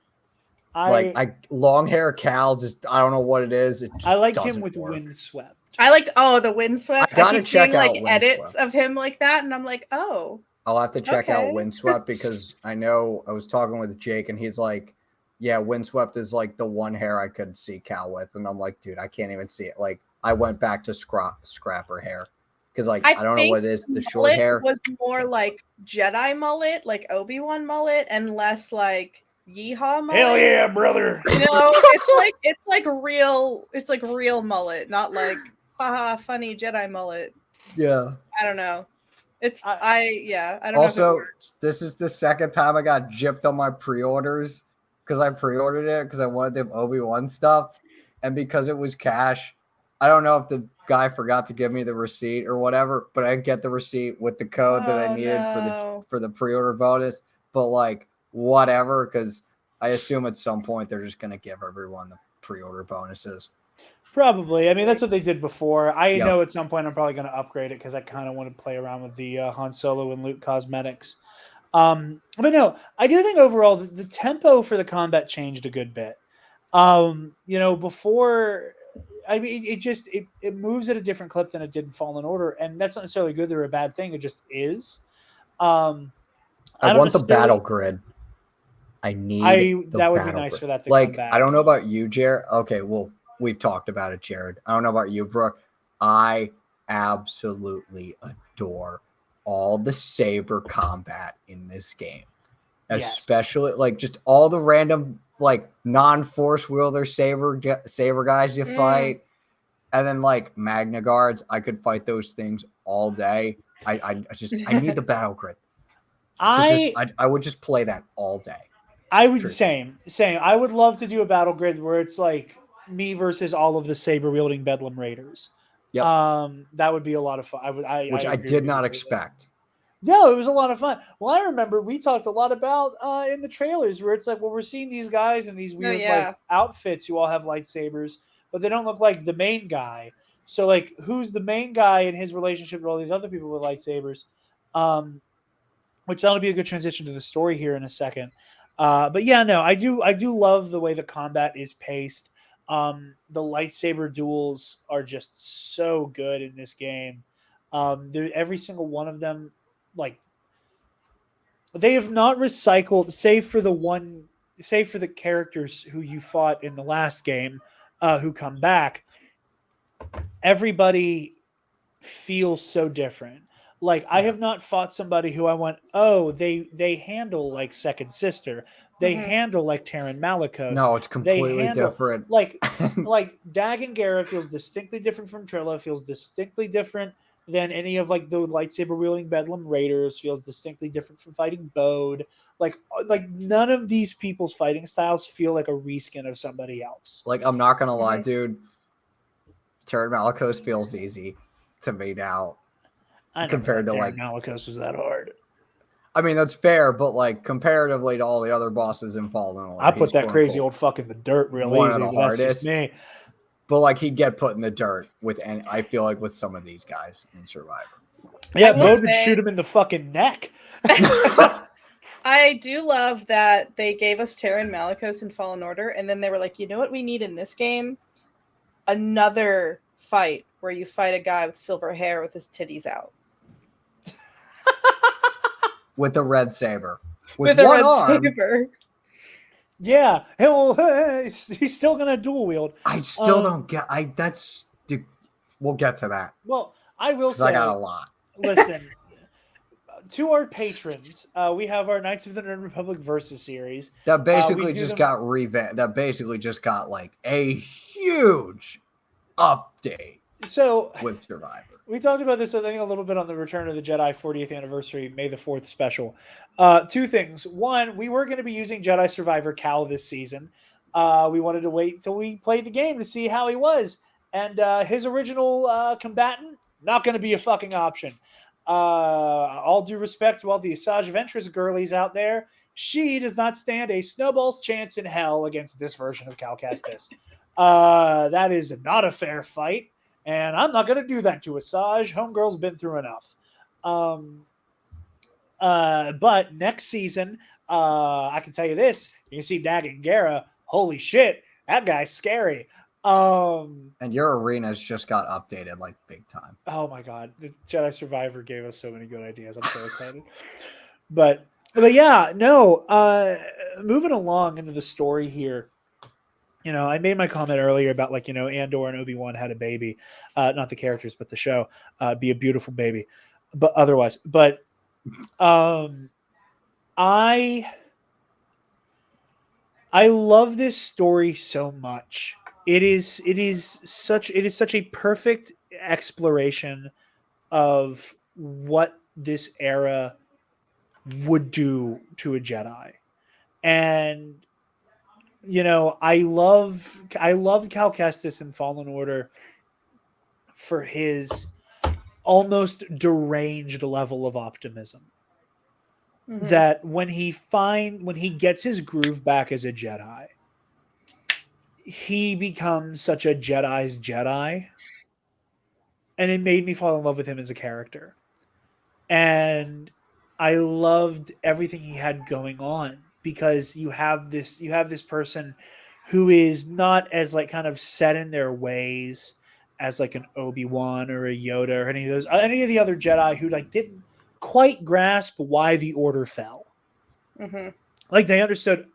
Long hair Cal, just I don't know what it is. I like him doesn't with work. Windswept. I like the windswept. I gotta keep check seeing like out edits Windswept. of him like that, and I'm like, oh. I'll have to check out Okay. Windswept because I know I was talking with Jake and he's like, yeah, Windswept is like the one hair I could see Cal with. And I'm like, dude, I can't even see it. Like I went back to scrapper hair because like I don't know what it is. The short mullet hair was more like Jedi mullet, like Obi-Wan mullet, and less like Yeehaw mullet. Hell yeah, brother. It's like real mullet, not like haha funny Jedi mullet. Yeah. I don't know. I don't know. Also, this is the second time I got gypped on my pre-orders because I pre-ordered it because I wanted the Obi-Wan stuff, and because it was cash. I don't know if the guy forgot to give me the receipt or whatever, but I get the receipt with the code that I needed for the pre-order bonus. But like whatever, because I assume at some point they're just gonna give everyone the pre-order bonuses. Probably. I mean, that's what they did before. I Yep. know at some point I'm probably going to upgrade it because I kind of want to play around with the Han Solo and Luke cosmetics. But no, I do think overall the tempo for the combat changed a good bit. Before, I mean, it moves at a different clip than it did in Fallen Order, and that's not necessarily good or a bad thing. It just is. I want the battle grid. I need that would be battle nice grid. for that to come back. I don't know about you, Jared. Okay, well, we've talked about it, Jared. I don't know about you, Brooke. I absolutely adore all the saber combat in this game. Yes. Especially like just all the random like non-force wielder saber guys you fight. And then like Magna Guards, I could fight those things all day. I need the battle grid. I would just play that all day. I would same. I would love to do a battle grid where it's like me versus all of the saber wielding Bedlam Raiders. Yep. That would be a lot of fun. I did not expect. No, it was a lot of fun. Well, I remember we talked a lot about in the trailers where it's like, well, we're seeing these guys in these weird like outfits who all have lightsabers, but they don't look like the main guy. So like, who's the main guy in his relationship with all these other people with lightsabers? Which that'll be a good transition to the story here in a second. But yeah, no, I do love the way the combat is paced. The lightsaber duels are just so good in this game. Every single one of them, like they have not recycled, save for the characters who you fought in the last game, who come back. Everybody feels so different. Like I have not fought somebody who I went, oh, they handle like Second Sister. They handle like Taron Malicos. No, it's completely different. Like Dagan Gera feels distinctly different from Trilla, feels distinctly different than any of like the lightsaber wielding Bedlam Raiders, feels distinctly different from fighting Bode. Like none of these people's fighting styles feel like a reskin of somebody else. Like I'm not gonna lie, dude. Taron Malicos feels easy to me now. Compared to like Malicos was that hard. I mean, that's fair, but like comparatively to all the other bosses in Fallen Order, I put that crazy old fuck in the dirt real easy. That's just me. But like he'd get put in the dirt I feel like with some of these guys in Survivor. Yeah, Bode would shoot him in the fucking neck. I do love that they gave us Taron Malicos in Fallen Order, and then they were like, you know what we need in this game? Another fight where you fight a guy with silver hair with his titties out. With a red saber. With one arm. Saber. Yeah. He's still going to dual wield. I still don't get... We'll get to that. Well, I will say... I got a lot. Listen, to our patrons, we have our Knights of the Nerd Republic Versus series. That basically got revamped. That basically just got like a huge update. So with Survivor. we talked about this, I think, a little bit on the Return of the Jedi 40th anniversary, May the 4th special. Two things. One, we were going to be using Jedi Survivor Cal this season. We wanted to wait till we played the game to see how he was. And his original combatant, not going to be a fucking option. All due respect to all the Asajj Ventress girlies out there, she does not stand a snowball's chance in hell against this version of Cal Kestis. That is not a fair fight. And I'm not going to do that to Asajj. Homegirl's been through enough. But next season, I can tell you this: you see Dagan Gera. Holy shit, that guy's scary. And your arenas just got updated like big time. Oh my god, the Jedi Survivor gave us so many good ideas. I'm so excited. But yeah, no. Moving along into the story here. I made my comment earlier about Andor and Obi-Wan had a baby, not the characters, but the show, be a beautiful baby, but otherwise, I love this story so much. It is such a perfect exploration of what this era would do to a Jedi. And I love Cal Kestis in Fallen Order for his almost deranged level of optimism. Mm-hmm. That when he gets his groove back as a Jedi, he becomes such a Jedi's Jedi. And it made me fall in love with him as a character. And I loved everything he had going on, because you have this person who is not as kind of set in their ways as an Obi-Wan or a Yoda or any of the other Jedi who didn't quite grasp why the Order fell. Mm-hmm. They understood,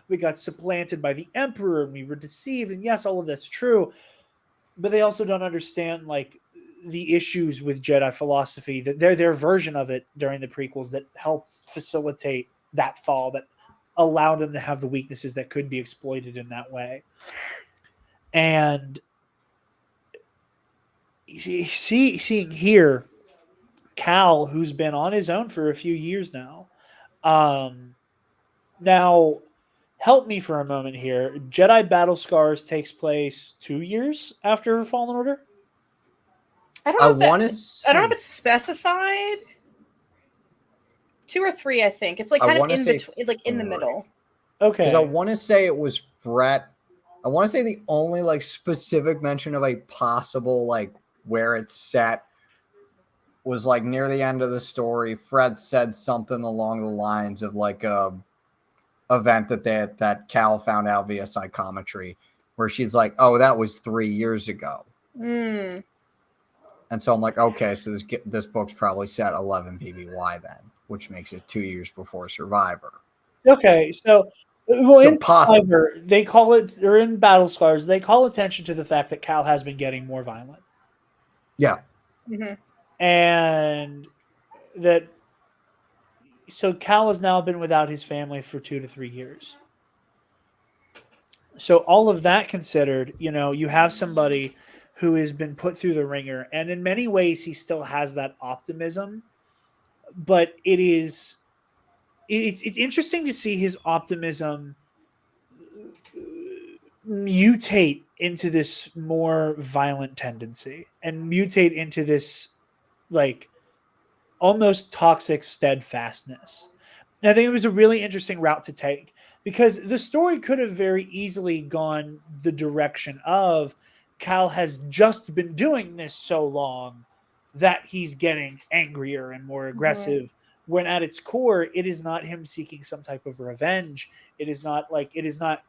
we got supplanted by the Emperor and we were deceived, and yes, all of that's true, but they also don't understand the issues with Jedi philosophy, that their version of it during the prequels that helped facilitate that fall, that allowed them to have the weaknesses that could be exploited in that way. And seeing here Cal, who's been on his own for a few years now. Now, help me for a moment here. Jedi Battle Scars takes place 2 years after Fallen Order? I don't know if it's specified. 2 or 3, I think. It's kind of in between, in the middle. Okay. Because I want to say it was Fret. I want to say the only specific mention of a possible where it's set was near the end of the story. Fred said something along the lines of a event that Cal found out via psychometry, where she's like, "Oh, that was 3 years ago." Mm. And so I'm like, okay, so this book's probably set 11 PBY then, which makes it 2 years before Survivor. Okay, so in Survivor, they call it, or in Battle Scars, they call attention to the fact that Cal has been getting more violent. Yeah. Mm-hmm. And so Cal has now been without his family for 2 to 3 years. So all of that considered, you have somebody who has been put through the ringer, and in many ways he still has that optimism, but it's interesting to see his optimism mutate into this more violent tendency and mutate into this almost toxic steadfastness. And I think it was a really interesting route to take, because the story could have very easily gone the direction of Cal has just been doing this so long that he's getting angrier and more aggressive. Mm-hmm. When at its core, it is not him seeking some type of revenge. It is not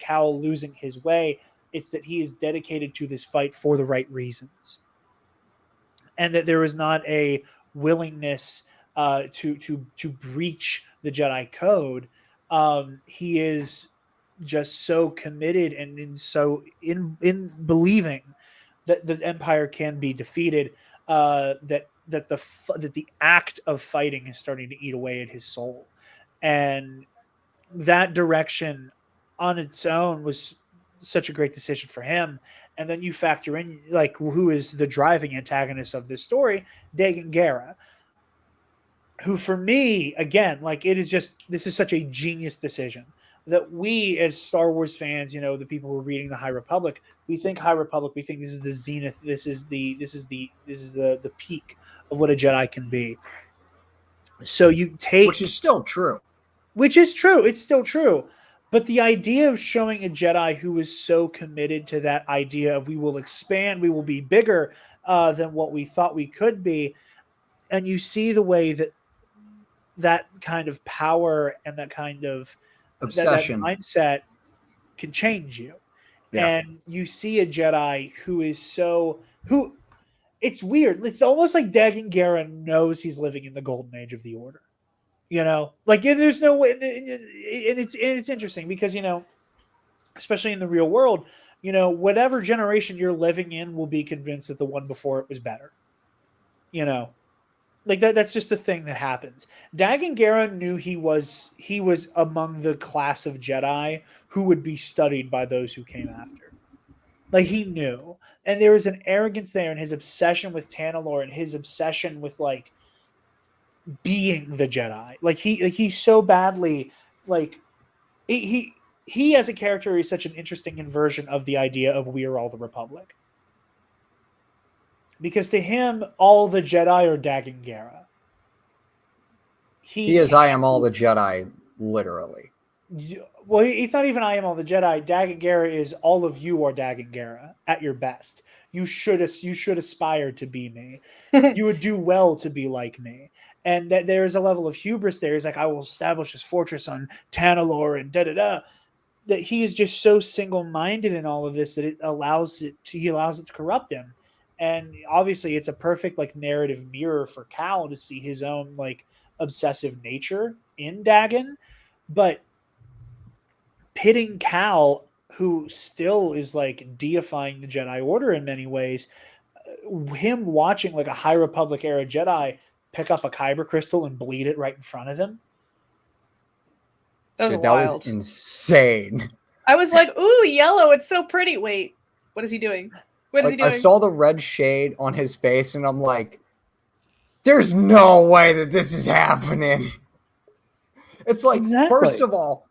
Cal losing his way. It's that he is dedicated to this fight for the right reasons. And that there is not a willingness to breach the Jedi code. He is just so committed and in believing that the Empire can be defeated, that the act of fighting is starting to eat away at his soul. And that direction on its own was such a great decision for him. And then you factor in like who is the driving antagonist of this story, Dagan Gera, who for me, again, like this is such a genius decision that we as Star Wars fans, the people who are reading the High Republic, we think High Republic, we think this is the zenith, this is the peak of what a Jedi can be. So you take, which is still true. Which is true. It's still true. But the idea of showing a Jedi who is so committed to that idea of we will expand, we will be bigger than what we thought we could be, and you see the way that kind of power and that kind of obsession, that mindset can change you. Yeah. And you see a Jedi who is who it's weird. It's almost like Dagan Gera knows he's living in the golden age of the Order. Like there's no way, and it's interesting because especially in the real world, whatever generation you're living in will be convinced that the one before it was better. Like that's just the thing that happens. Dagan Gera knew he was among the class of Jedi who would be studied by those who came after. Like he knew, and there was an arrogance there in his obsession with Tanalorr and his obsession with like being the Jedi. Like he so badly like he as a character is such an interesting inversion of the idea of we are all the Republic. Because to him, all the Jedi are Dagan Gera. He is I am all the Jedi, literally. Well, it's not even I am all the Jedi. Dagan Gera is all of you are Dagan Gera at your best. You should aspire to be me. You would do well to be like me. And that there is a level of hubris there. He's like, I will establish this fortress on Tanalorr and da-da-da. That he is just so single-minded in all of this that he allows it to corrupt him. And obviously it's a perfect like narrative mirror for Cal to see his own like obsessive nature in Dagan. But pitting Cal, who still is like deifying the Jedi Order in many ways, him watching like a High Republic era Jedi pick up a kyber crystal and bleed it right in front of him. That was wild. That was insane. I was like, ooh, yellow, it's so pretty. Wait, what is he doing? What is he doing? I saw the red shade on his face and I'm like, there's no way that this is happening. It's like, First of all,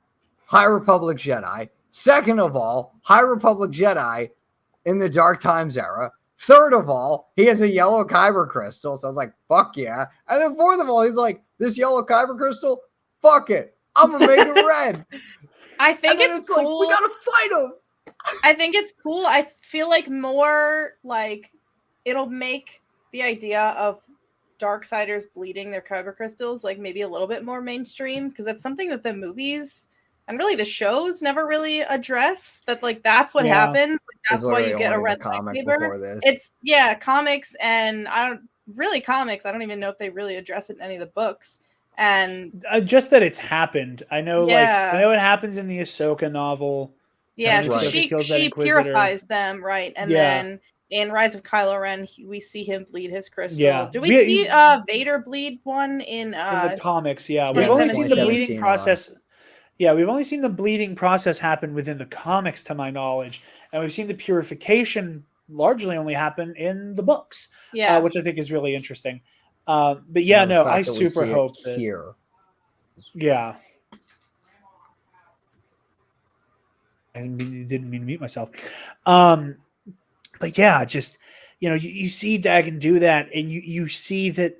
High Republic Jedi. Second of all, High Republic Jedi in the Dark Times era. Third of all, he has a yellow kyber crystal. So I was like, fuck yeah. And then fourth of all, he's like, this yellow kyber crystal, fuck it. I'm going to make it red. I think it's cool. Like, we got to fight him. I think it's cool. I feel like more like it'll make the idea of Darksiders bleeding their kyber crystals like maybe a little bit more mainstream, because that's something that the movies and really the shows never really address. That like that's what happens. Like, that's why you get a red lightsaber. It's comics, and comics. I don't even know if they really address it in any of the books. And just that it's happened. I know it happens in the Ahsoka novel. Yeah, she purifies them, right? And then in Rise of Kylo Ren, we see him bleed his crystal. Yeah. Do we see Vader bleed one in the comics? Yeah, we've only seen the bleeding process. Yeah, we've only seen the bleeding process happen within the comics, to my knowledge, and we've seen the purification largely only happen in the books. Yeah, which I think is really interesting. But yeah, no, I super hope that here. Yeah. I didn't mean to mute myself. But yeah, just, you see Dagan do that, and you see that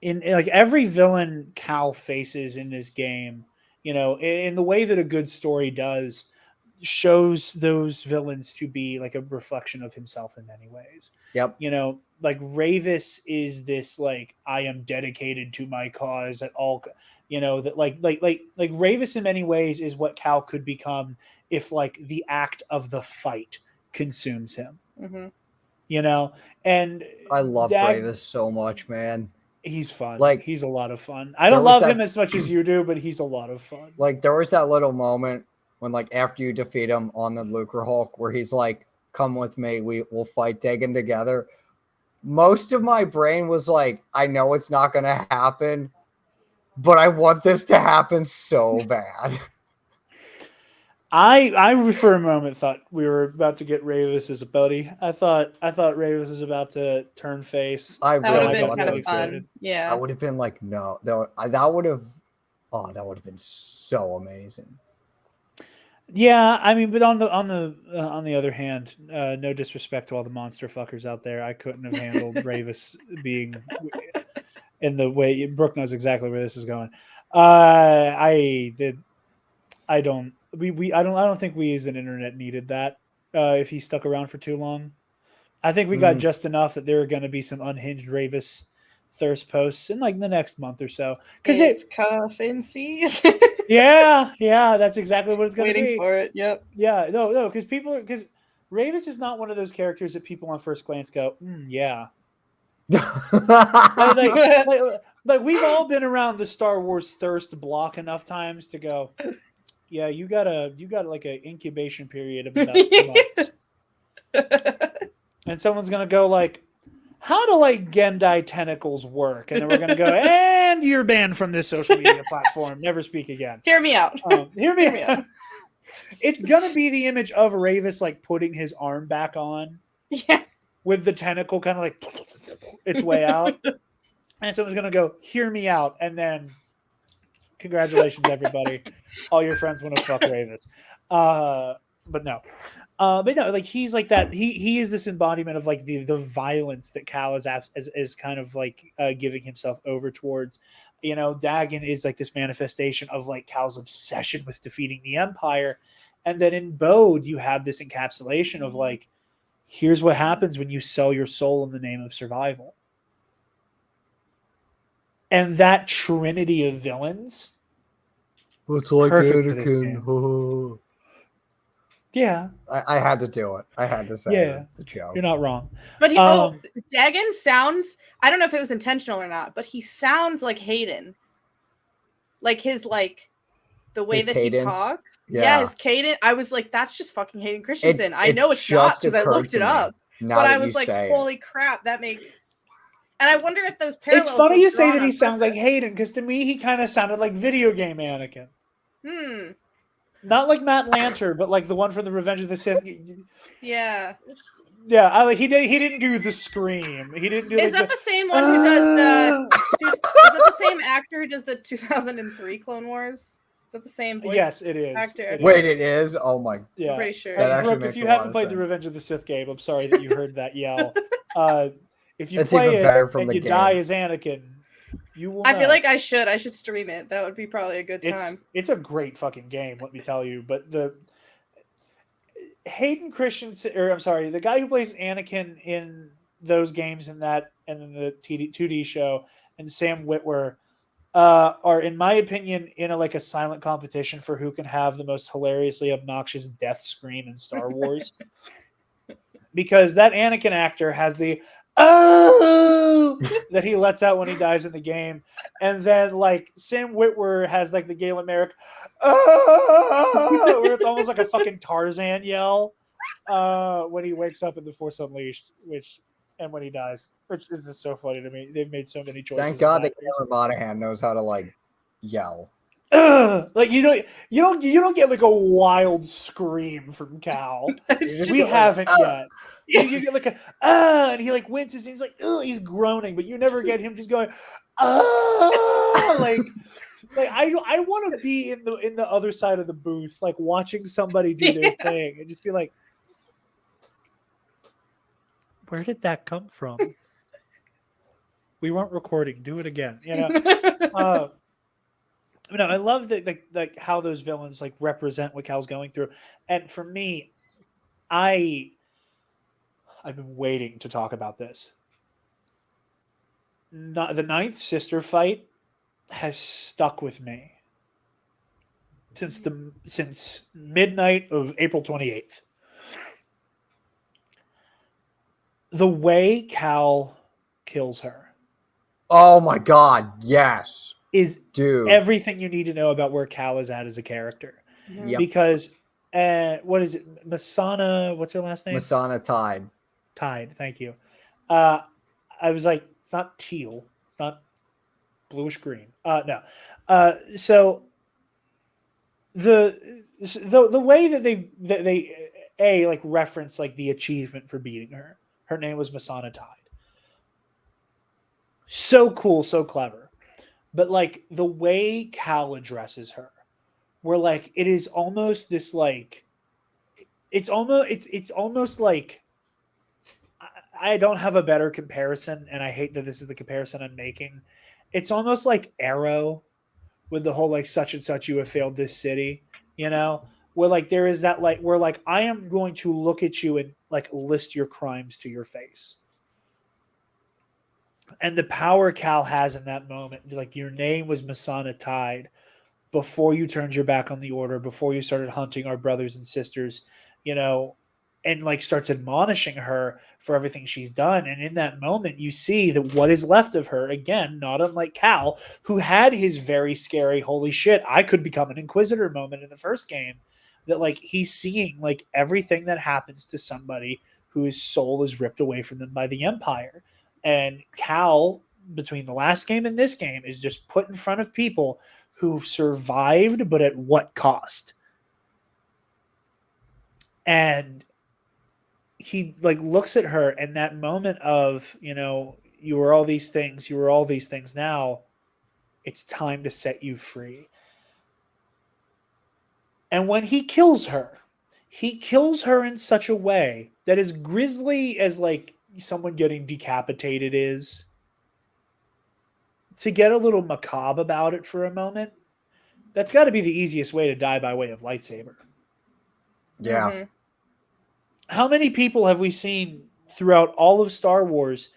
in like every villain Cal faces in this game, in the way that a good story does, shows those villains to be like a reflection of himself in many ways. Yep. Like Ravis is this like, I am dedicated to my cause at all, that like Ravis in many ways is what Cal could become if like the act of the fight consumes him. Mm-hmm. And I love Ravis so much, man. He's fun. Like, he's a lot of fun. I don't love him as much as you do, but he's a lot of fun. Like, there was that little moment when, like, after you defeat him on the Lucre Hulk, where he's like, come with me, we'll fight Dagan together. Most of my brain was like, I know it's not going to happen, but I want this to happen so bad. I for a moment thought we were about to get Ravis as a buddy. I thought Ravis was about to turn face. I That would have really been thought kind so of too. fun. I Yeah. would have been like, no, that would have, oh, that would have been so amazing. Yeah, I mean, but on the other hand, no disrespect to all the monster fuckers out there, I couldn't have handled Ravis being in the way Brooke knows exactly where this is going. I did. I don't. I don't think we as an internet needed that. If he stuck around for too long, I think we got Mm. just enough that there are going to be some unhinged Ravis thirst posts in like the next month or so. Because It's cuffing season. yeah, that's exactly what it's going to Waiting be. for it. Yep. Yeah, no, because Ravis is not one of those characters that people on first glance go, yeah. Like we've all been around the Star Wars thirst block enough times to go, yeah, you got like an incubation period of about 2 months, and someone's gonna go like, how do like Gendai tentacles work? And then we're gonna go, and you're banned from this social media platform. Never speak again. Hear me out. Hear me out. It's gonna be the image of Ravis like putting his arm back on Yeah. with the tentacle kind of like its way out, and someone's gonna go, hear me out, and then congratulations everybody, all your friends want to fuck Ravis. But no, like he's like that. He is this embodiment of like the violence that Cal is kind of like giving himself over towards. You know, Dagon is like this manifestation of like Cal's obsession with defeating the Empire, and then in Bode you have this encapsulation of like, here's what happens when you sell your soul in the name of survival. And that trinity of villains, It's like perfect for this Anakin. yeah, I had to do it. I had to say Yeah. the joke. you're not wrong. But Um, Dagon sounds, I don't know if it was intentional or not, but he sounds like Hayden. Like his the way His that cadence? he talks. Yeah. His cadence. I was like, that's just fucking Hayden Christensen. I It know it's not just because I occurred looked to it me up. now But that I you was like, say holy crap, that makes. And I wonder if those parallels. it's funny were you say drawn that he on sounds like purpose. Hayden, because to me he kind of sounded like video game Anakin. Hmm. Not like Matt Lanter, but like the one from the Revenge of the Sith. Yeah. Yeah, I like he didn't do the scream. He didn't do Is like that the same one who does the? Is that the same actor who does the 2003 Clone Wars? Is that the same voice? Yes, it is. Actor. It Wait, it is? Oh my. Yeah, I'm pretty sure. That actually Brooke, makes if you a lot haven't of played the sense. Revenge of the Sith game, I'm sorry that you heard that yell. If you It's play even it better from and the you game. die as Anakin, you will. I feel know. like I should stream it. That would be probably a good time. It's a great fucking game, let me tell you. But the Hayden Christensen, or I'm sorry, the guy who plays Anakin in those games and in the 2D show, and Sam Witwer are, in my opinion, in a silent competition for who can have the most hilariously obnoxious death scream in Star Wars. Because that Anakin actor has the oh that he lets out when he dies in the game, and then like Sam Witwer has like the Galen Merrick oh, where it's almost like a fucking Tarzan yell when he wakes up in The Force Unleashed, and when he dies, which is just so funny to me. They've made so many choices. Thank God that Cameron Monaghan knows how to like yell. Like you don't get like a wild scream from Cal. We haven't yet. You get like a and he like winces and he's like he's groaning, but you never get him just going like I want to be in the other side of the booth, like watching somebody do their thing and just be like, where did that come from? We weren't recording. Do it again. You know. No, I love that like how those villains like represent what Cal's going through, and for me, I've been waiting to talk about this. The ninth sister fight has stuck with me since midnight of April 28th. The way Cal kills her. Oh my God! Yes, is dude. Everything you need to know about where Cal is at as a character. Mhm. Yep. Because what is it? Masana, what's her last name? Masana Tide. Tide, thank you. I was like, it's not teal. It's not bluish green. No. So the way that they like reference like the achievement for beating her. Her name was Masana Tide. So cool, so clever. But like the way Cal addresses her, where like it is almost this like it's almost like I don't have a better comparison, and I hate that this is the comparison I'm making. It's almost like Arrow with the whole like such and such you have failed this city, you know, where like there is that like where like I am going to look at you and like list your crimes to your face. And the power Cal has in that moment, like your name was Masana Tide before you turned your back on the order, before you started hunting our brothers and sisters, you know, and like starts admonishing her for everything she's done. And in that moment, you see that what is left of her, again, not unlike Cal, who had his very scary, holy shit, I could become an Inquisitor moment in the first game, that like he's seeing like everything that happens to somebody whose soul is ripped away from them by the Empire. And Cal, between the last game and this game, is just put in front of people who survived, but at what cost? And he like looks at her, and that moment of, you know, you were all these things, you were all these things, now it's time to set you free. And when he kills her in such a way that, as grisly as like someone getting decapitated is, to get a little macabre about it for a moment, that's got to be the easiest way to die by way of lightsaber. Yeah. Mm-hmm. How many people have we seen throughout all of Star Wars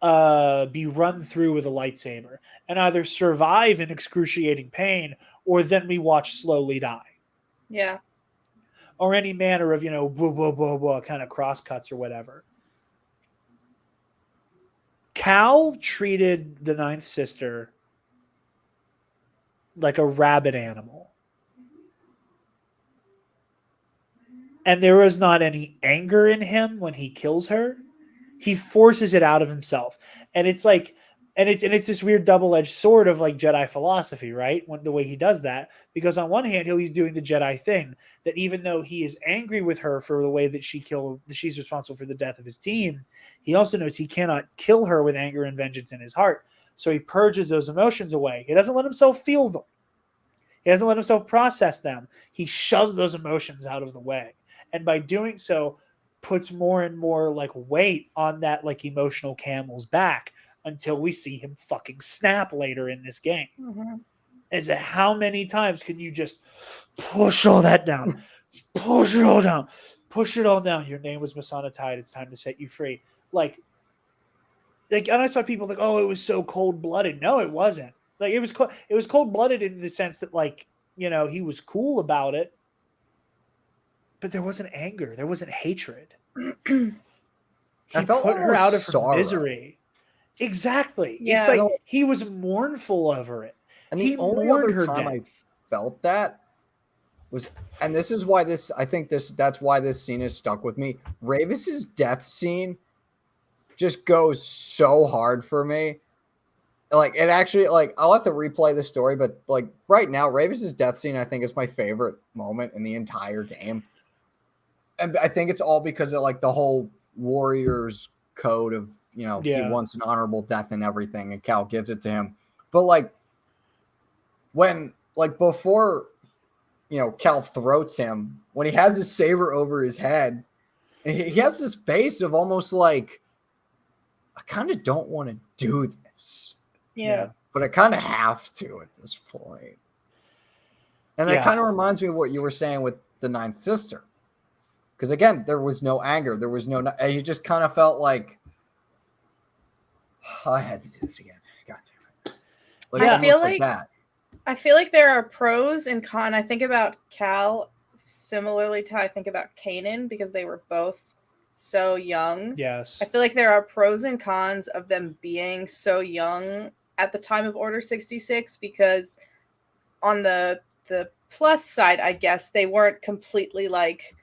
be run through with a lightsaber and either survive in excruciating pain, or then we watch slowly die? Yeah. Or any manner of, you know, blah, blah, blah, blah, kind of crosscuts or whatever. Cal treated the Ninth Sister like a rabid animal. And there was not any anger in him when he kills her. He forces it out of himself. And it's like, and it's this weird double-edged sword of like Jedi philosophy, right? When the way he does that, because on one hand, he's doing the Jedi thing, that even though he is angry with her for the way that she's responsible for the death of his team, he also knows he cannot kill her with anger and vengeance in his heart. So he purges those emotions away. He doesn't let himself feel them. He doesn't let himself process them. He shoves those emotions out of the way. And by doing so, puts more and more like weight on that like emotional camel's back, until we see him fucking snap later in this game. Mm-hmm. Is it how many times can you just push all that down? Push it all down. Push it all down. Your name was Masana Tide. It's time to set you free. Like, and I saw people like, oh, it was so cold-blooded. No, it wasn't. Like, it was cold-blooded in the sense that, like, you know, he was cool about it, but there wasn't anger. There wasn't hatred. He put her out of her misery. Exactly. Yeah. It's like he was mournful over it. And the only other time I felt that was, and this is why that's why this scene is stuck with me. Ravis's death scene just goes so hard for me. Like, it actually, like, I'll have to replay the story, but like right now, Ravis's death scene, I think, is my favorite moment in the entire game. And I think it's all because of like the whole Warriors code of, you know, he wants an honorable death and everything, and Cal gives it to him. But like, when, like, before, you know, Cal throats him, when he has his saber over his head, and he has this face of almost like, I kind of don't want to do this. Yeah. But I kind of have to at this point. And that kind of reminds me of what you were saying with the Ninth Sister. Because again, there was no anger. There was no, you just kind of felt like, I had to do this again. God damn it. Like, I feel like there are pros and cons. I think about Cal similarly to how I think about Kanan, because they were both so young. Yes. I feel like there are pros and cons of them being so young at the time of Order 66, because on the plus side, I guess, they weren't completely like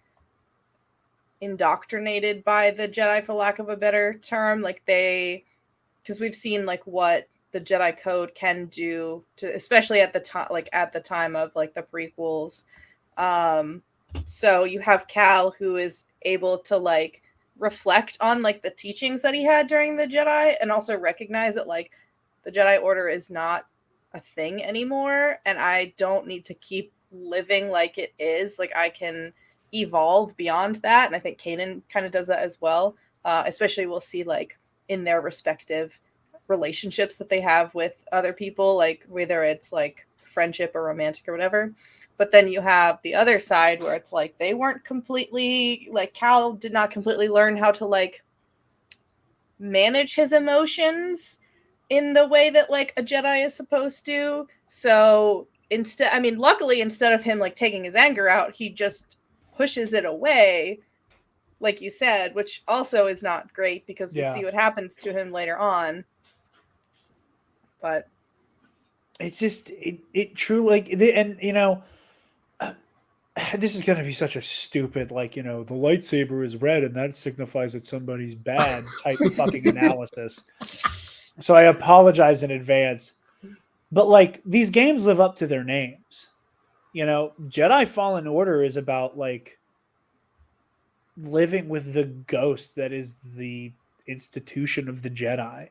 indoctrinated by the Jedi, for lack of a better term. Like, because we've seen like what the Jedi Code can do to, especially at the time, like at the time of like the prequels. So you have Cal, who is able to like reflect on like the teachings that he had during the Jedi, and also recognize that like the Jedi Order is not a thing anymore, and I don't need to keep living like it is. Like I can evolve beyond that, and I think Kanan kind of does that as well. Especially we'll see like in their respective relationships that they have with other people, like whether it's like friendship or romantic or whatever. But then you have the other side where it's like they weren't completely, like Cal did not completely learn how to like manage his emotions in the way that like a Jedi is supposed to. So instead, I mean, luckily, instead of him like taking his anger out, he just pushes it away, like you said, which also is not great because we see what happens to him later on. But it's just it truly like, and you know, this is going to be such a stupid, like, you know, the lightsaber is red and that signifies that somebody's bad type fucking analysis. So I apologize in advance. But like, these games live up to their names. You know, Jedi Fallen Order is about like living with the ghost that is the institution of the Jedi.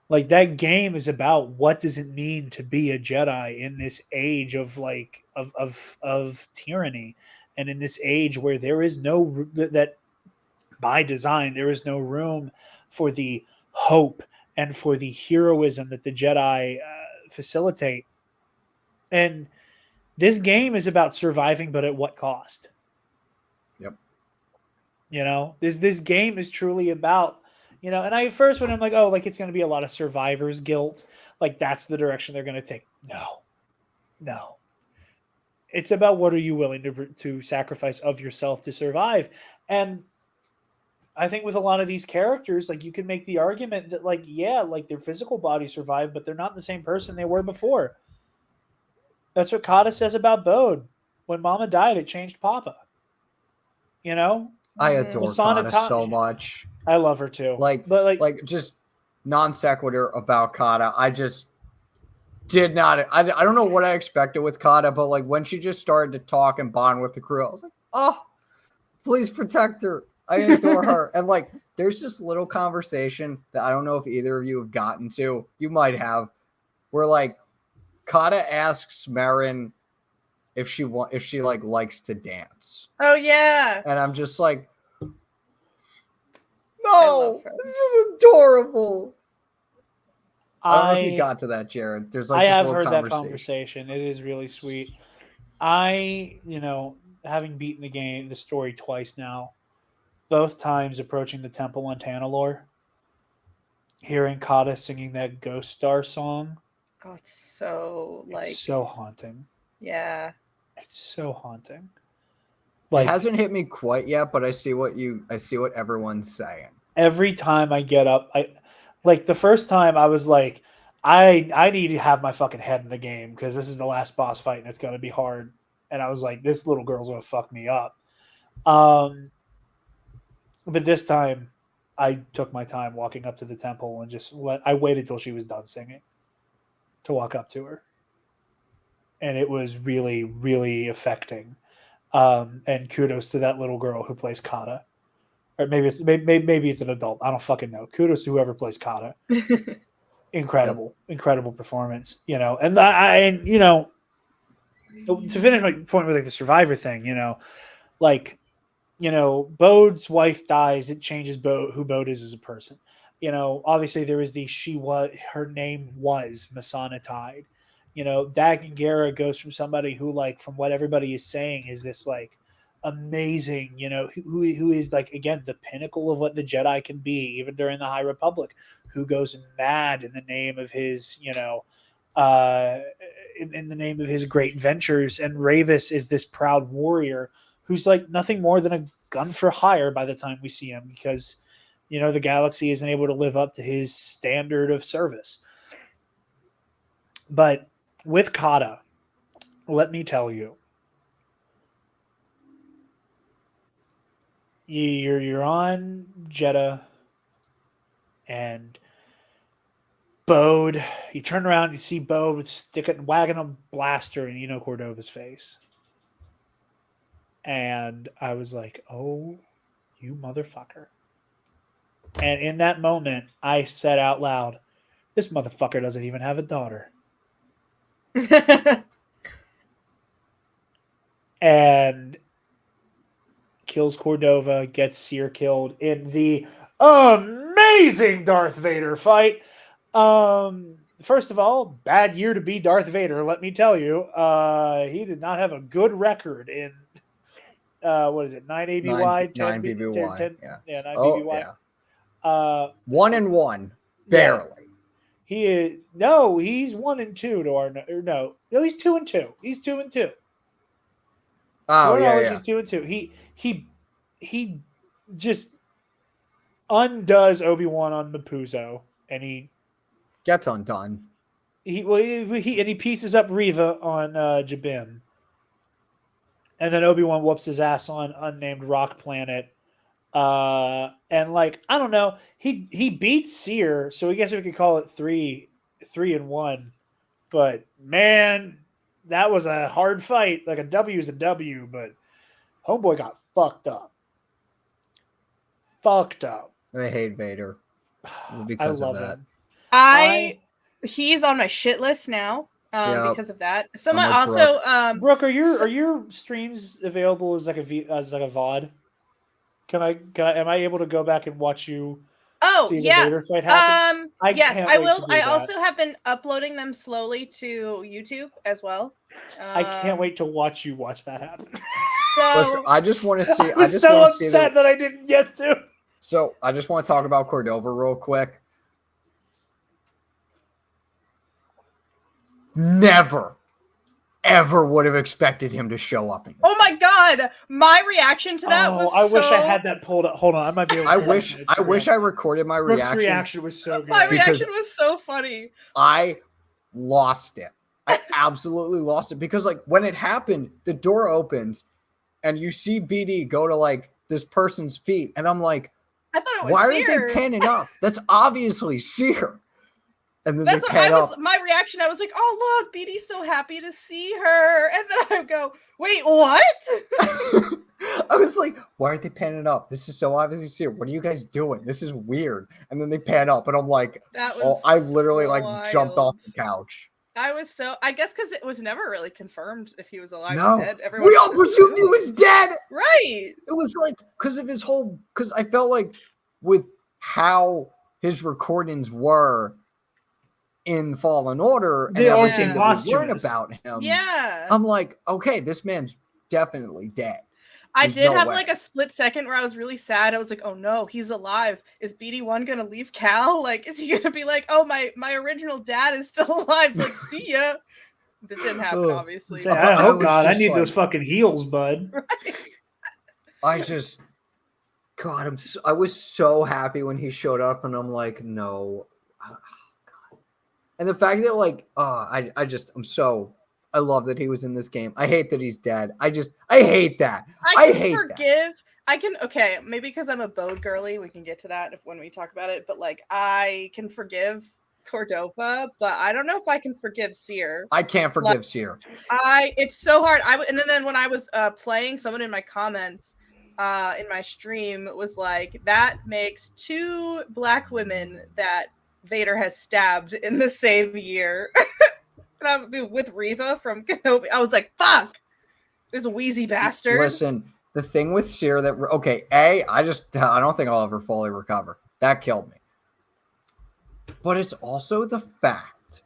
Like, that game is about what does it mean to be a Jedi in this age of like of tyranny, and in this age where there is no, that by design there is no room for the hope and for the heroism that the Jedi facilitate. And this game is about surviving, but at what cost? Yep. You know, this game is truly about, you know, and I first when I'm like, oh, like it's going to be a lot of survivor's guilt, like that's the direction they're going to take. No. It's about what are you willing to sacrifice of yourself to survive. And I think with a lot of these characters, like you can make the argument that like, yeah, like their physical body survived, but they're not the same person they were before. That's what Kata says about Bode. When Mama died, it changed Papa. You know, I adore Kata so much. I love her too. Like, but like just non sequitur about Kata. I just did not. I don't know what I expected with Kata, but like when she just started to talk and bond with the crew, I was like, oh, please protect her. I adore her. And like, there's this little conversation that I don't know if either of you have gotten to. You might have, where like Kata asks Marin if she like likes to dance. oh yeah, And I'm just like, no, this is adorable. I don't know if you got to that, Jarod. There's like I this have little heard that conversation. It is really sweet. I, you know, having beaten the story twice now, both times approaching the temple on Tanalorr, hearing Kata singing that Ghost Star song. Oh, it's so like, it's so haunting. Yeah. It's so haunting. Like, it hasn't hit me quite yet, but I see what everyone's saying. Every time I get up, like the first time I was like, I need to have my fucking head in the game because this is the last boss fight and it's gonna be hard. And I was like, this little girl's gonna fuck me up. But this time I took my time walking up to the temple and I waited till she was done singing to walk up to her. And it was really, really affecting. And kudos to that little girl who plays Kata. Or maybe it's an adult. I don't fucking know. Kudos to whoever plays Kata. Incredible performance. You know, and you know, to finish my point with like the survivor thing, you know, like, you know, Bode's wife dies, it changes who Bode is as a person. You know, obviously there is her name was Masana Tide. You know, Dagan Gera goes from somebody who, like, from what everybody is saying, is this like amazing, you know, who is like, again, the pinnacle of what the Jedi can be, even during the High Republic, who goes mad in the name of his, you know, in the name of his great ventures. And Ravis is this proud warrior who's like nothing more than a gun for hire by the time we see him, because, you know, the galaxy isn't able to live up to his standard of service. But with Kata, let me tell you, you're on Jeddah, and Bode. You turn around, you see Bode with wagging a blaster in Eno Cordova's face. And I was like, oh, you motherfucker. And in that moment, I said out loud, this motherfucker doesn't even have a daughter. And kills Cordova, gets Seer killed in the amazing Darth Vader fight. First of all, bad year to be Darth Vader, let me tell you. He did not have a good record in what is it, 9 ABY, 9 BBY. 10, Yeah, 9 oh, BBY. Yeah. 1-1, barely. Yeah. He is he's 1-2 to our no, he's 2-2. He's 2-2. Oh yeah. He's 2-2. He just undoes Obi-Wan on Mapuzo, and he gets undone. He pieces up Reva on Jabim, and then Obi-Wan whoops his ass on unnamed rock planet. And like, I don't know, he beats Seer, so I guess we could call it 3-1. But man, that was a hard fight. Like, a W is a W, but homeboy got fucked up. I hate Vader because I love of that. him. He's on my shit list now because of that. Someone like also Brooke, are your streams available as like a VOD? Am I able to go back and watch you see the Vader fight happen? Yes, I will. I also have been uploading them slowly to YouTube as well. I can't wait to watch you watch that happen. So listen, I just want to see. I was so upset that I didn't get to. So I just want to talk about Cordova real quick. Never, ever would have expected him to show up. Oh my god, my reaction to that was I wish I had that pulled up. Hold on, I might be able to. I wish I recorded my Brooke's reaction. reaction was so good. My reaction was so funny. I lost it. I absolutely lost it because, like, when it happened, the door opens and you see BD go to like this person's feet, and I'm like, I thought it was why Seer. are they panning up? That's obviously Seer. And then that's they what pan up. My reaction. I was like, "Oh look, BD's so happy to see her," and then I go, "Wait, what?" I was like, "Why aren't they panning up? This is so obviously Seer. What are you guys doing? This is weird." And then they pan up, and I'm like, I literally like jumped off the couch. I guess because it was never really confirmed if he was alive or dead. We all presumed he was dead. Right. It was like because of his whole. Because I felt like with how his recordings were in Fallen Order and everything that we learned about him. Yeah. I'm like, okay, this man's definitely dead. I did have like a split second where I was really sad. I was like, oh no, he's alive. Is BD1 gonna leave Cal? Like, is he gonna be like, oh, my original dad is still alive? It's like, see ya. That didn't happen, obviously. Oh God, I need those fucking heels, bud. Right. I was so happy when he showed up, and I'm like, no. God. And the fact that like, I love that he was in this game. I hate that he's dead. I hate that. I hate okay, maybe because I'm a Bode girly, we can get to that when we talk about it, but like I can forgive Cordova, but I don't know if I can forgive Seer. I can't forgive Seer. It's so hard. And then when I was playing, someone in my comments in my stream was like, that makes 2 black women that Vader has stabbed in the same year. With Reva from Kenobi. I was like, fuck, this wheezy bastard. Listen, the thing with Seer I don't think I'll ever fully recover. That killed me. But it's also the fact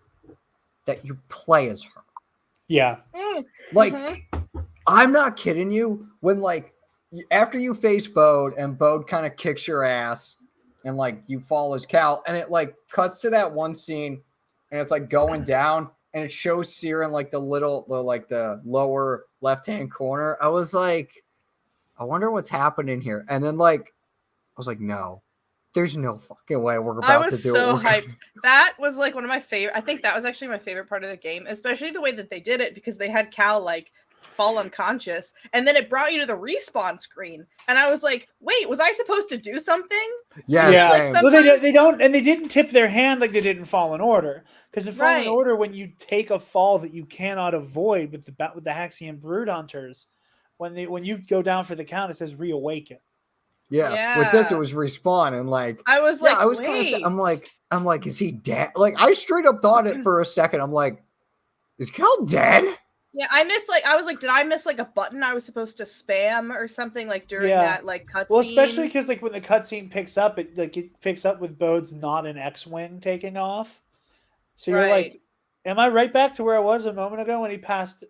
that you play as her. Yeah. Like, I'm not kidding you. When like after you face Bode and Bode kind of kicks your ass and like you fall as Cal, and it like cuts to that one scene and it's like going down. And it shows Seer in like the lower left-hand corner. I was like, I wonder what's happening here. And then like, I was like, no, there's no fucking way we're about to do it. I was so hyped. That was like one of my favorite. I think that was actually my favorite part of the game, especially the way that they did it because they had Cal like fall unconscious, and then it brought you to the respawn screen, and I was like, wait, was I supposed to do something? Yeah, Like, same. Well, they don't, and they didn't tip their hand like they did in Fallen Order. Because in Fallen Right. Order, when you take a fall that you cannot avoid with the Haxian Brood Hunters, when you go down for the count, it says reawaken. Yeah. With this, it Yeah. was respawn, and like I was yeah, like, I was wait. kind of I'm like, is he dead? Like I straight up thought it for a second. I'm like, is Cal dead? Yeah, I was like, did I miss like a button I was supposed to spam or something like during that like cutscene? Well, especially because like when the cutscene picks up, it picks up with Bode's not an X-wing taking off. So you're like, am I right back to where I was a moment ago when he passed?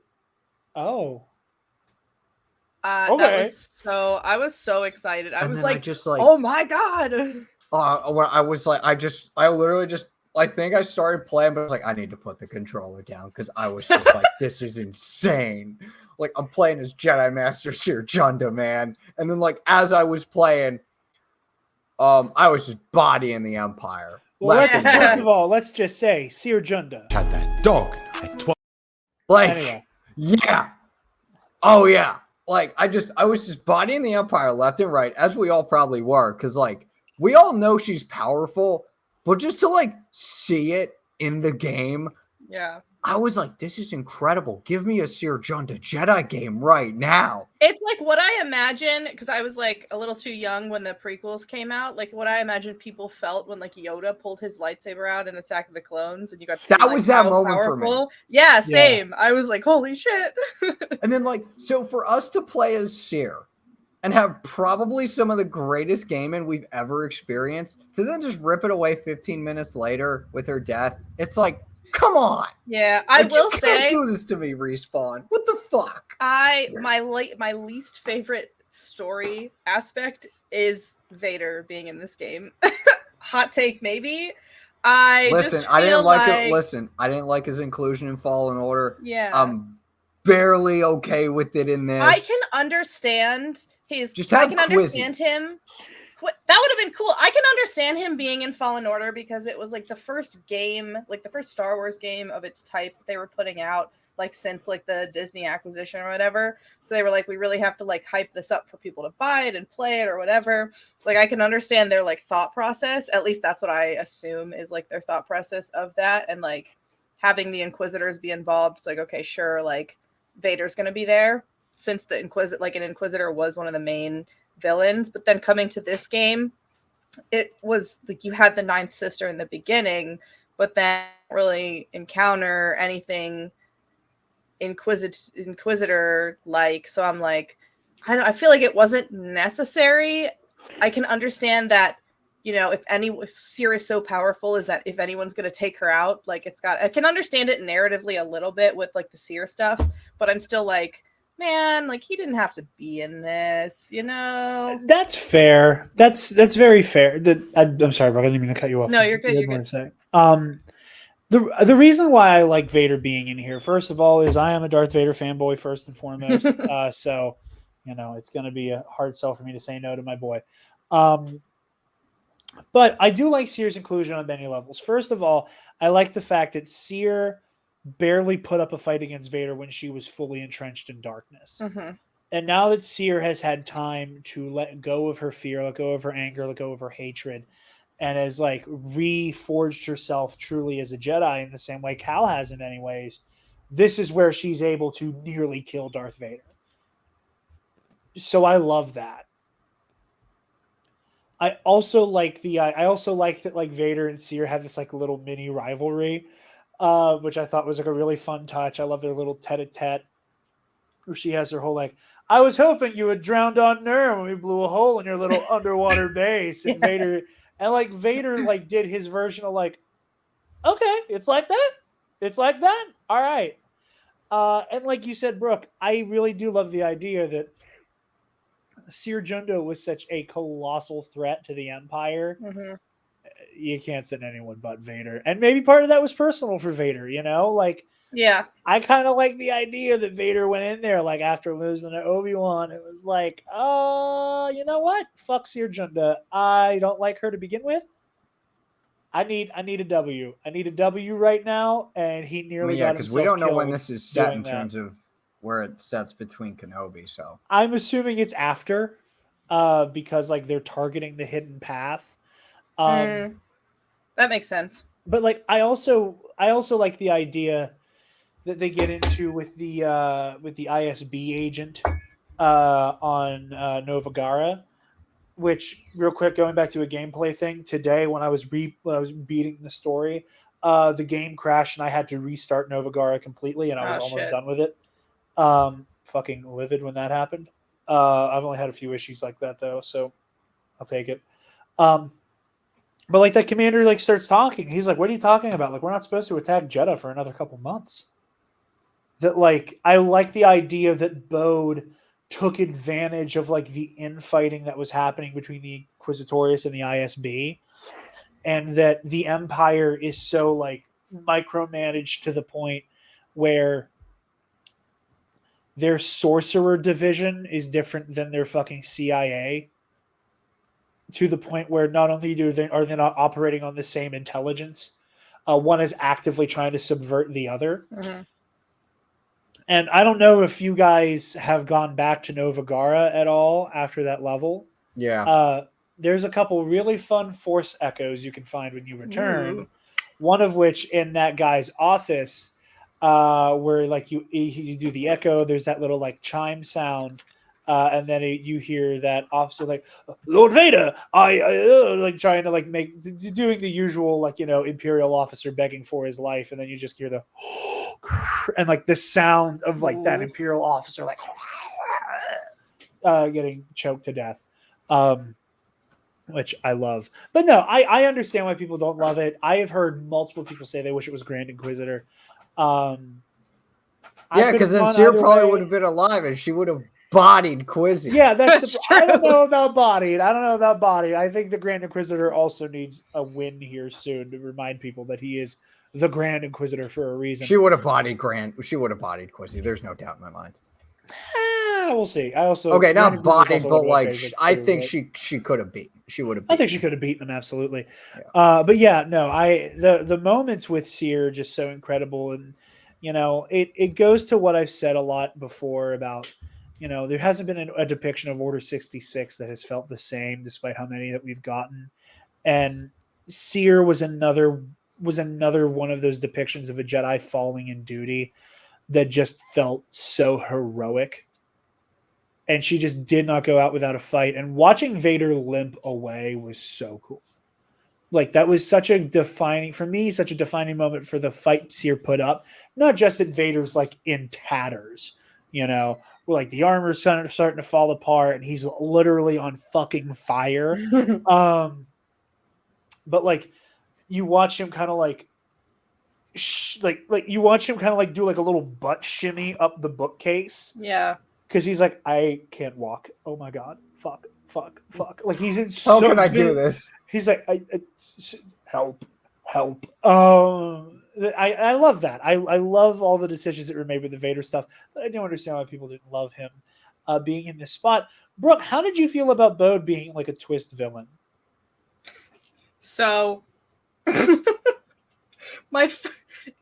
Oh, that okay. was so. I was so excited. I And was then like, just like, oh my god. when I was like, I literally just, I think I started playing, but I was like, I need to put the controller down because I was just like, this is insane. Like I'm playing as Jedi Master Seer Junda, man. And then like as I was playing, I was just bodying the Empire. Well, Yeah. first of all, let's just say Seer Junda. Had that dog at 12. Like, Anyway. yeah. Oh yeah. Like I was just bodying the Empire left and right, as we all probably were, because like we all know she's powerful, but just to like see it in the game, Yeah. I was like, this is incredible. Give me a Seer Junda Jedi game right now. It's like what I imagine, because I was like a little too young when the prequels came out, like what I imagine people felt when like Yoda pulled his lightsaber out in Attack of the Clones and you got to see, That like, was that how moment for powerful. me. Yeah, same. I was like, holy shit. And then like, so for us to play as Seer and have probably some of the greatest gaming we've ever experienced, to then just rip it away 15 minutes later with her death, it's like, come on. Yeah, I Like, will you can't say do this to me, Respawn. What the fuck? my least favorite story aspect is Vader being in this game. Hot take, maybe. I didn't like it. Listen, I didn't like his inclusion in Fallen Order. Yeah, I'm barely okay with it in this. I can understand his. Just have I can understand him. That would have been cool. I can understand him being in Fallen Order because it was like the first game, like the first Star Wars game of its type that they were putting out, like since like the Disney acquisition or whatever. So they were like, we really have to like hype this up for people to buy it and play it or whatever. Like I can understand their like thought process. At least that's what I assume is like their thought process of that. And like having the Inquisitors be involved, it's like, okay, sure, like Vader's gonna be there since the Inquisitor was one of the main villains. But then coming to this game, it was like you had the Ninth Sister in the beginning, but then really encounter anything Inquisitor like. So I'm like, I feel like it wasn't necessary. I can understand that, you know, if Seer is so powerful, is that if anyone's going to take her out, like I can understand it narratively a little bit with like the Seer stuff, but I'm still like, man, like he didn't have to be in this, you know. That's fair. That's very fair. I'm sorry, bro. I didn't mean to cut you off. No, you're good. You You're had good. more to say. The reason why I like Vader being in here, first of all, is I am a Darth Vader fanboy first and foremost. So, you know, it's going to be a hard sell for me to say no to my boy. But I do like Seer's inclusion on many levels. First of all, I like the fact that Seer barely put up a fight against Vader when she was fully entrenched in darkness. Mm-hmm. And now that Seer has had time to let go of her fear, let go of her anger, let go of her hatred, and has like reforged herself truly as a Jedi in the same way Cal has in many ways, this is where she's able to nearly kill Darth Vader. So I love that. I also like that like Vader and Seer have this like little mini rivalry, which I thought was like a really fun touch. I love their little tete-a-tete where she has her whole like, I was hoping you had drowned on Nur when we blew a hole in your little underwater base. And Vader like did his version of like, okay, it's like that. It's like that. All right. And like you said, Brooke, I really do love the idea that Seer Junda was such a colossal threat to the Empire. Mm-hmm. You can't send anyone but Vader. And maybe part of that was personal for Vader, you know? Like, Yeah. I kind of like the idea that Vader went in there, like, after losing to Obi-Wan. It was like, you know what? Fuck Seer Junda. I don't like her to begin with. I need a W. I need a W right now, and he nearly got himself because we don't know when killed this is set in doing that. terms of where it sets between Kenobi. So I'm assuming it's after, because like they're targeting the hidden path. That makes sense. But like I also like the idea that they get into with the ISB agent on Nova Gara, which real quick going back to a gameplay thing today when I was beating the story, the game crashed and I had to restart Nova Gara completely and I was almost Shit. done with it. Fucking livid when that happened. I've only had a few issues like that though, so I'll take it. But like that commander like starts talking. He's like, "What are you talking about? Like we're not supposed to attack Jeddah for another couple months." That like I like the idea that Bode took advantage of like the infighting that was happening between the Inquisitorius and the ISB, and that the Empire is so like micromanaged to the point where their sorcerer division is different than their fucking CIA, to the point where not only are they not operating on the same intelligence, one is actively trying to subvert the other. Mm-hmm. And I don't know if you guys have gone back to Nova Gara at all after that level. yeah, There's a couple really fun Force echoes you can find when you return. Ooh. One of which in that guy's office, where like you do the echo. There's that little like chime sound. And then you hear that officer like, Lord Vader, I like trying to like doing the usual like, you know, Imperial officer begging for his life, and then you just hear the and like the sound of like that Imperial officer like getting choked to death, which I love. But no, I understand why people don't love it. I have heard multiple people say they wish it was Grand Inquisitor. yeah, because then Seer probably would have been alive and she would have bodied Quizzy. Yeah, That's true. I don't know about bodied. I think the Grand Inquisitor also needs a win here soon to remind people that he is the Grand Inquisitor for a reason. She would have bodied She would have bodied Quizzy. There's no doubt in my mind. We'll see. I also not bodied, but like I think she could have beaten. She would have. I think she could have beaten him absolutely. Yeah. But yeah, no. The moments with Seer are just so incredible, and you know it goes to what I've said a lot before about. You know, there hasn't been a depiction of Order 66 that has felt the same, despite how many that we've gotten. And Seer was another one of those depictions of a Jedi falling in duty that just felt so heroic. And she just did not go out without a fight. And watching Vader limp away was so cool. Like that was such a defining moment for the fight Seer put up. Not just that Vader's like in tatters, you know, like the armor's starting to fall apart and he's literally on fucking fire. But like you watch him kind of like you watch him kind of like do like a little butt shimmy up the bookcase. Yeah. Cause he's like, I can't walk. Oh my God. Fuck. Like he's in How can I do this? He's like, help. I love that. I love all the decisions that were made with the Vader stuff, but I don't understand why people didn't love him being in this spot. Brooke, how did you feel about Bode being like a twist villain? So, when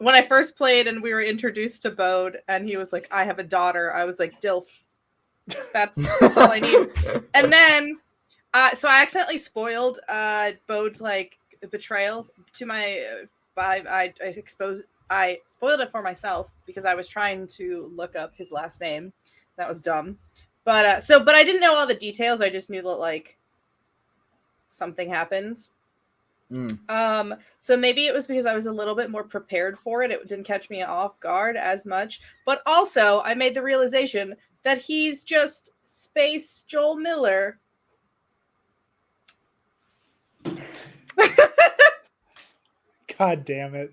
I first played and we were introduced to Bode, and he was like, "I have a daughter," I was like, "Dilf." That's all I need. And then, so I accidentally spoiled Bode's like betrayal to my. I spoiled it for myself because I was trying to look up his last name. That was dumb. But I didn't know all the details. I just knew that like something happened. So maybe it was because I was a little bit more prepared for it. It didn't catch me off guard as much. But also I made the realization that he's just Space Joel Miller. God damn it.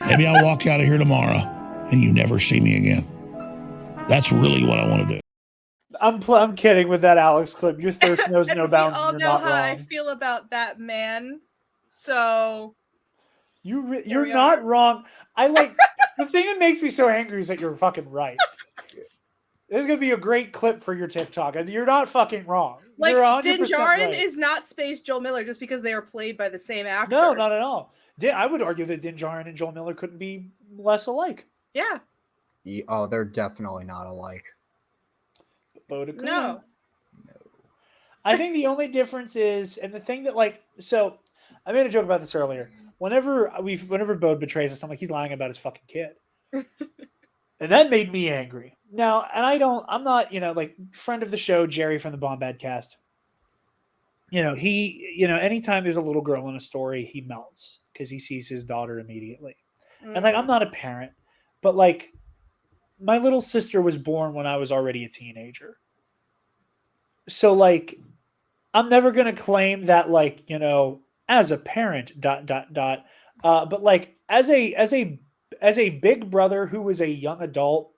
Maybe I'll walk out of here tomorrow and you never see me again. That's really what I want to do. I'm kidding with that Alex clip. Your thirst knows no bounds. We all and you're know not how I wrong. feel about that man. So you're not wrong. I like the thing that makes me so angry is that you're fucking right. This is gonna be a great clip for your TikTok, and you're not fucking wrong. Like you're 100% Din Djarin right. is not Space Joel Miller just because they are played by the same actor. No, not at all. I would argue that Din Djarin and Joel Miller couldn't be less alike. Yeah. Oh, they're definitely not alike. Bode Akuna. No. I think the only difference is, and the thing that so I made a joke about this earlier. Whenever Bode betrays us, I'm like, he's lying about his fucking kid. And that made me angry. Now, and I'm not, like friend of the show, Jerry from the Bombad cast. Anytime there's a little girl in a story, he melts because he sees his daughter immediately. And I'm not a parent, but like my little sister was born when I was already a teenager. So like I'm never gonna claim that as a parent but like as a big brother who was a young adult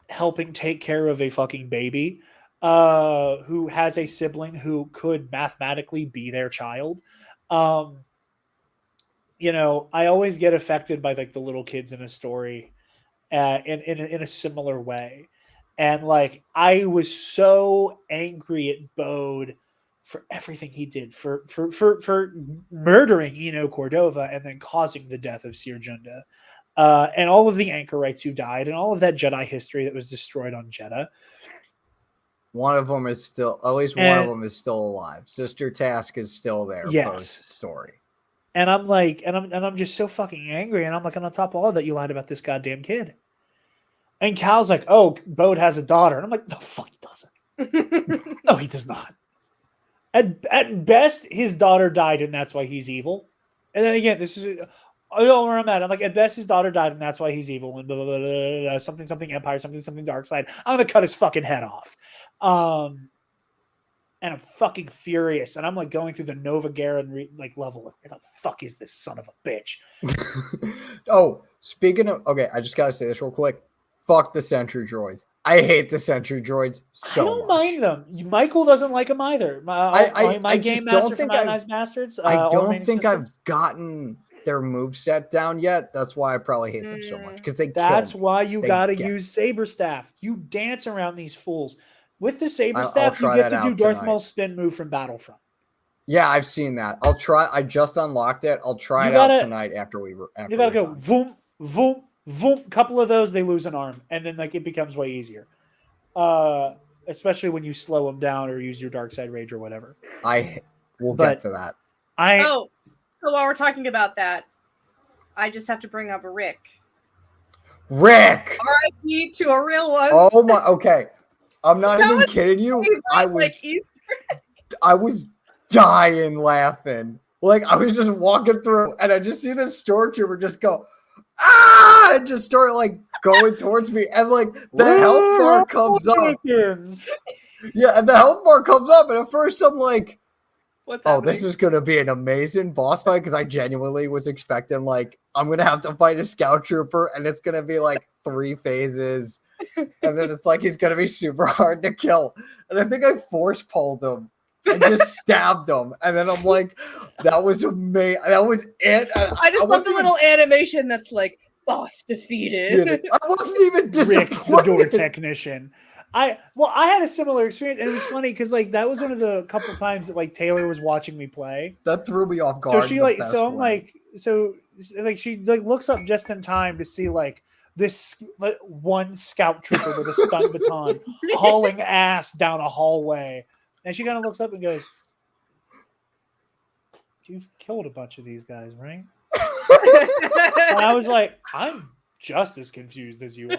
helping take care of a fucking baby who has a sibling who could mathematically be their child. I always get affected by like the little kids in a story in a similar way. And like I was so angry at Bode for everything he did for murdering Eno Cordova and then causing the death of Sir Junda. And all of the anchorites who died and all of that Jedi history that was destroyed on Jeddah. One of them is still, at least one of them is still alive. Sister Task is still there post story. And I'm like, and I'm just so fucking angry. And I'm like, and on top of all that, you lied about this goddamn kid. And Cal's like, oh, Bode has a daughter. And I'm like, no, fuck, he doesn't. No, he does not. At best, his daughter died, and that's why he's evil. And then again, this is where I'm at. I'm like, at best, his daughter died, and that's why he's evil. And blah, blah, blah, blah, blah, something, something Empire, something, something Dark Side. I'm gonna cut his fucking head off. And I'm fucking furious. And I'm like going through the Nova Garen level. Like, what the fuck is this son of a bitch? Oh, speaking of, okay, I just gotta say this real quick. Fuck the sentry droids. I hate the sentry droids so I don't much. mind them. Michael doesn't like them either. My game master from Ionized Bastards. I don't think I've gotten their moveset down yet. That's why I probably hate them so much. Because that's why you gotta use Saber Staff. You dance around these fools. With the Saber Staff, you get to do Darth Maul's spin move from Battlefront. Yeah, I've seen that. I'll try. I just unlocked it. I'll try it out tonight after we. You gotta go voom, voom, voom. Couple of those, they lose an arm, and then it becomes way easier. Especially when you slow them down or use your dark side rage or whatever. We'll get to that. So while we're talking about that, I just have to bring up Rick. R.I.P. to a real one. Oh my. Okay, I'm not even kidding you. I was dying laughing. Like I was just walking through, and I just see this stormtrooper just go, ah, and just start going towards me, and the health bar comes up. Yeah, and the health bar comes up, and at first I'm like, what's happening? This is gonna be an amazing boss fight, because I genuinely was expecting I'm gonna have to fight a scout trooper, and it's gonna be 3 phases, and then it's he's gonna be super hard to kill. And I think I force pulled him and just stabbed him, and then I'm like, that was amazing. That was it. I just love the little animation that's boss defeated. I wasn't even disappointed. Rick, the door technician. I had a similar experience, and it was funny because that was one of the couple times that Taylor was watching me play. That threw me off guard. So she she looks up just in time to see this one scout trooper with a stun baton hauling ass down a hallway, and she kind of looks up and goes, "You've killed a bunch of these guys, right?" And I was like, "I'm just as confused as you are.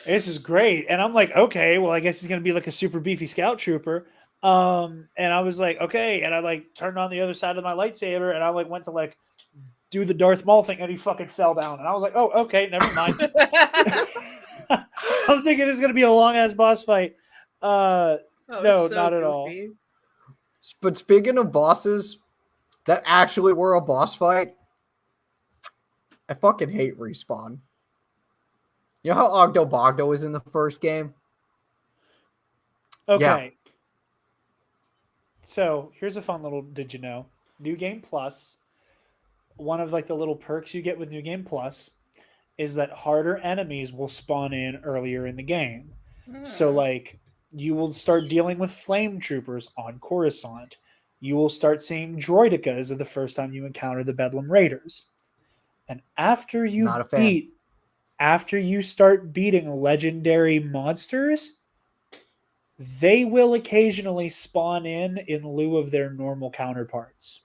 This is great." And I'm like, okay, well, I guess he's gonna be a super beefy scout trooper. And I was like, okay, and I turned on the other side of my lightsaber, and I went to do the Darth Maul thing, and he fucking fell down, and I was like, oh, okay, never mind. I'm thinking this is gonna be a long ass boss fight. No, so not at all. But speaking of bosses that actually were a boss fight, I fucking hate Respawn. You know how Ogdo Bogdo was in the first game? Okay. Yeah. So here's a fun little, did you know? New Game Plus, one of the little perks you get with New Game Plus is that harder enemies will spawn in earlier in the game. So you will start dealing with flame troopers on Coruscant. You will start seeing droidicas the first time you encounter the Bedlam Raiders. And after you beat after you start beating legendary monsters, they will occasionally spawn in lieu of their normal counterparts.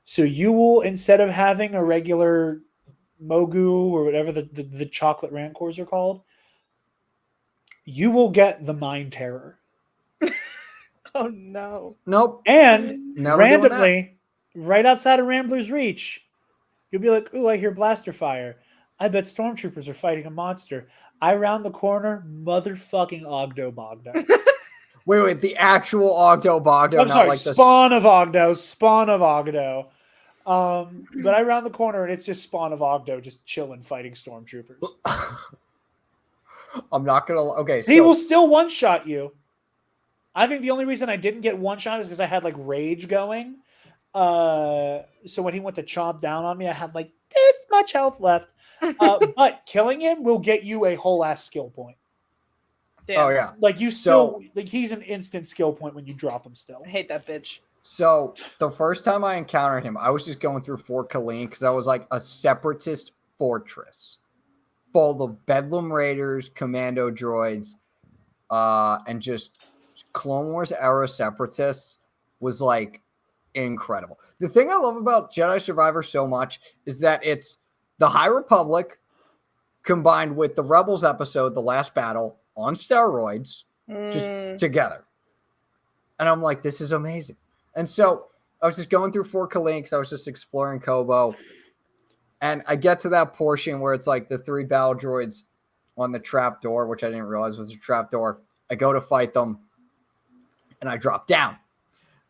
So you will, instead of having a regular Mogu or whatever the chocolate Rancors are called, you will get the Mind Terror. Oh no. Nope. And Never doing that. randomly, right outside of Rambler's Reach, you'll be like, ooh, I hear blaster fire. I bet stormtroopers are fighting a monster. I round the corner, motherfucking Ogdo Bogdo. Wait, the actual Ogdo Bogdo, I'm not sorry, like the Spawn of Ogdo. But I round the corner and it's just Spawn of Ogdo just chilling fighting stormtroopers. I'm not gonna. Okay, He so will still one-shot you. I think the only reason I didn't get one-shot is because I had like rage going. So when he went to chomp down on me, I had like this much health left. But killing him will get you a whole ass skill point. Damn. oh yeah. Like you still like he's an instant skill point when you drop him still. I hate that bitch. So the first time I encountered him, I was just going through Fort Killeen because I was like a separatist fortress full of Bedlam Raiders, commando droids, and just Clone Wars era separatists was like incredible. The thing I love about Jedi Survivor so much is that it's the High Republic combined with the Rebels episode, The Last Battle, on steroids, just together. And I'm like, this is amazing. And so I was just going through Fort Killeen because I was just exploring Kobo. And I get to that portion where it's like the 3 battle droids on the trap door, which I didn't realize was a trap door. I go to fight them and I drop down.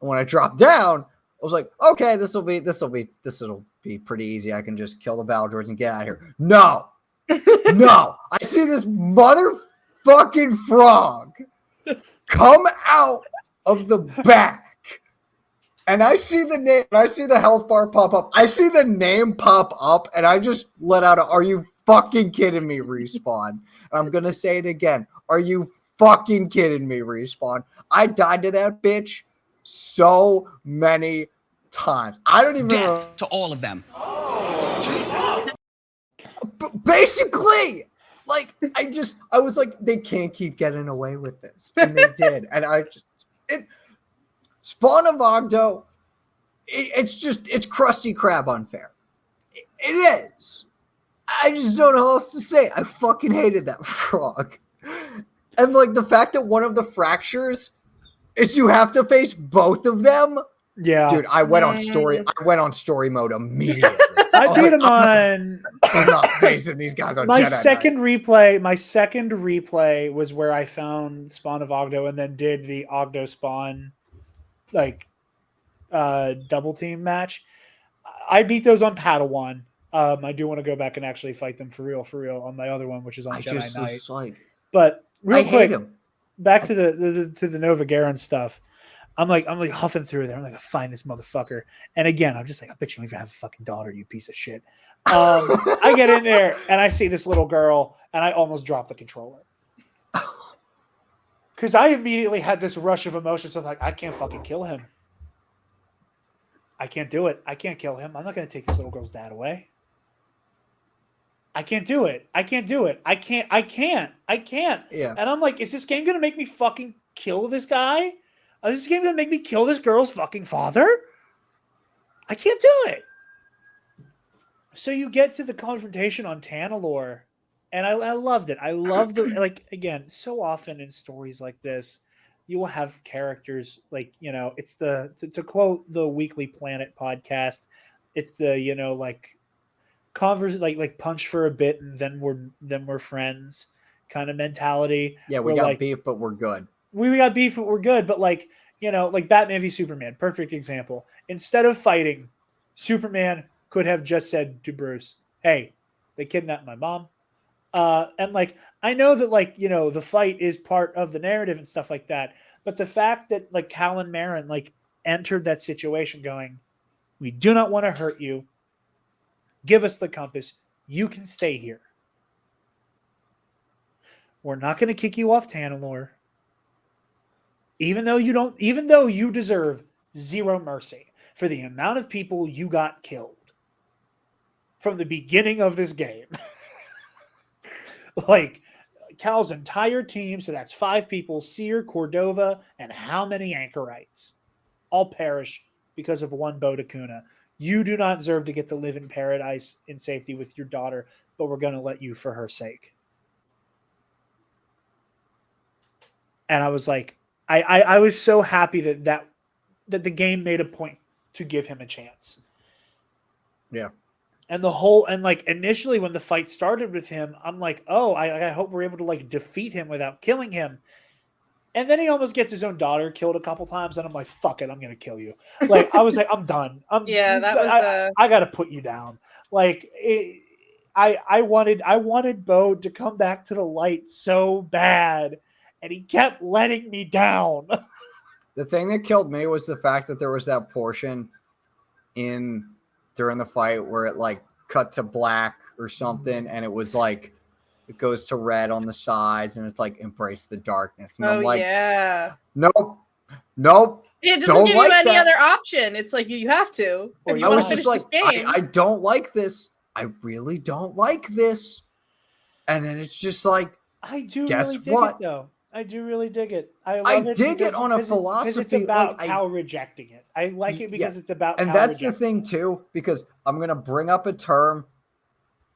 And when I drop down, I was like, okay, this will be pretty easy. I can just kill the battle droids and get out of here. No. No. I see this motherfucking frog come out of the back. And I see the name, and I see the health bar pop up. I see the name pop up, and I just let out are you fucking kidding me, Respawn? And I'm going to say it again. Are you fucking kidding me, Respawn? I died to that bitch so many times. I don't even Death to all of them. Basically, like, I was like, they can't keep getting away with this. And they did. And Spawn of Ogdo, it's Krusty Krab unfair. It is. I just don't know how else to say. I fucking hated that frog. And like the fact that one of the fractures is you have to face both of them. Yeah. Dude, I went on story mode immediately. I beat him on. I'm not facing these guys on my Jedi second Knight. replay. My second replay was where I found Spawn of Ogdo and then did the Ogdo Spawn like double team match. I beat those on Padawan. I do want to go back and actually fight them for real on my other one, which is on Jedi Knight. Like, but real quick, hate him. Back to the Nova Garen stuff. I'm like huffing through there. I'm like, I find this motherfucker. And again, I'm just like, I bet you don't even have a fucking daughter, you piece of shit. I get in there and I see this little girl and I almost drop the controller. Because I immediately had this rush of emotions. I'm like, I can't fucking kill him. I can't do it. I can't kill him. I'm not going to take this little girl's dad away. I can't do it. I can't. Yeah. And I'm like, is this game going to make me fucking kill this guy? Is this game going to make me kill this girl's fucking father? I can't do it. So you get to the confrontation on Tanalorr, and I loved it. I love the, like, again, so often in stories like this, you will have characters like, you know, it's the, to quote the Weekly Planet podcast, it's the, you know, like, like punch for a bit and then we're friends kind of mentality. Yeah, we got beef, but we're good. We got beef, but we're good. But like, you know, like Batman v Superman, perfect example. Instead of fighting, Superman could have just said to Bruce, "Hey, they kidnapped my mom." And like, I know that, like, you know, the fight is part of the narrative and stuff like that. But the fact that like Callan Marin like entered that situation going, "We do not want to hurt you. Give us the compass. You can stay here. We're not going to kick you off Tanalorr. Even though you deserve zero mercy for the amount of people you got killed from the beginning of this game." Like Cal's entire team, so that's 5 people, Seer, Cordova, and how many anchorites? All perish because of one Bode Akuna. You do not deserve to get to live in paradise in safety with your daughter, but we're going to let you for her sake. And I was like, I was so happy that the game made a point to give him a chance. Yeah. And like initially when the fight started with him, I'm like, oh, I hope we're able to like defeat him without killing him. And then he almost gets his own daughter killed a couple times, and I'm like, fuck it, I'm gonna kill you. Like I was like, I'm done. I gotta put you down. Like I wanted Bo to come back to the light so bad, and he kept letting me down. The thing that killed me was the fact that there was that portion during the fight where it like cut to black or something, and it was like it goes to red on the sides, and it's like embrace the darkness. And I'm like, yeah, nope. It doesn't give you any other option. It's like you have to. Or I was just like, I don't like this. I really don't like this. And then it's just like, I do guess really dig what? it though. I do really dig it. I dig it on a philosophy. It's about Cal rejecting it. I like it because it's about and Cal that's the thing too, because I'm gonna bring up a term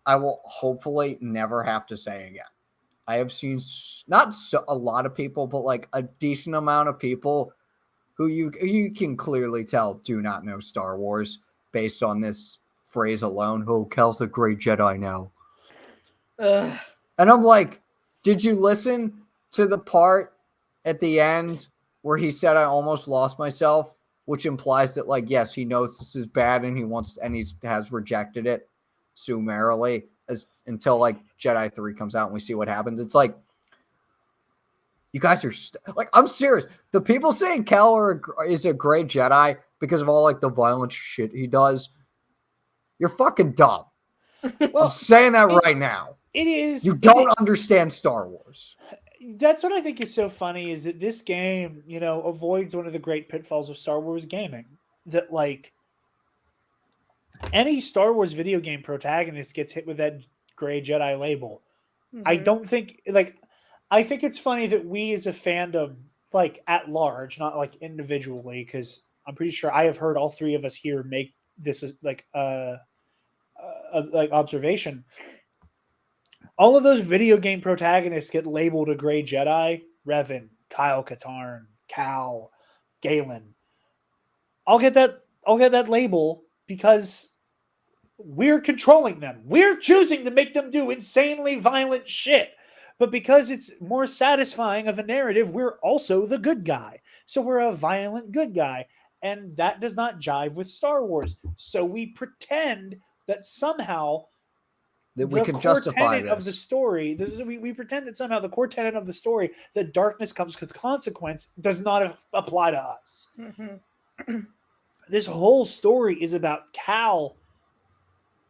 I will hopefully never have to say again. I have seen not a lot of people, but like a decent amount of people who you can clearly tell do not know Star Wars based on this phrase alone. Oh, Cal's a great Jedi now. Ugh. And I'm like, did you listen to the part at the end where he said, I almost lost myself, which implies that, like, yes, he knows this is bad and he has rejected it summarily until like Jedi 3 comes out and we see what happens. It's like, you guys are like, I'm serious. The people saying Cal is a great Jedi because of all like the violent shit he does, you're fucking dumb. Well, I'm saying that right now. It is. You don't understand Star Wars. That's what I think is so funny is that this game, avoids one of the great pitfalls of Star Wars gaming. That like any Star Wars video game protagonist gets hit with that gray Jedi label. Mm-hmm. I think it's funny that we as a fandom, like at large, not like individually, because I'm pretty sure I have heard all 3 of us here make this as like like observation. All of those video game protagonists get labeled a gray Jedi. Revan, Kyle Katarn, Cal, Galen. I'll get that label because we're controlling them. We're choosing to make them do insanely violent shit. But because it's more satisfying of a narrative, we're also the good guy. So we're a violent good guy. And that does not jive with Star Wars. So we pretend that somehow that we can justify this. Of the story, we pretend that somehow the core tenet of the story, that darkness comes with consequence, does not apply to us. Mm-hmm. This whole story is about Cal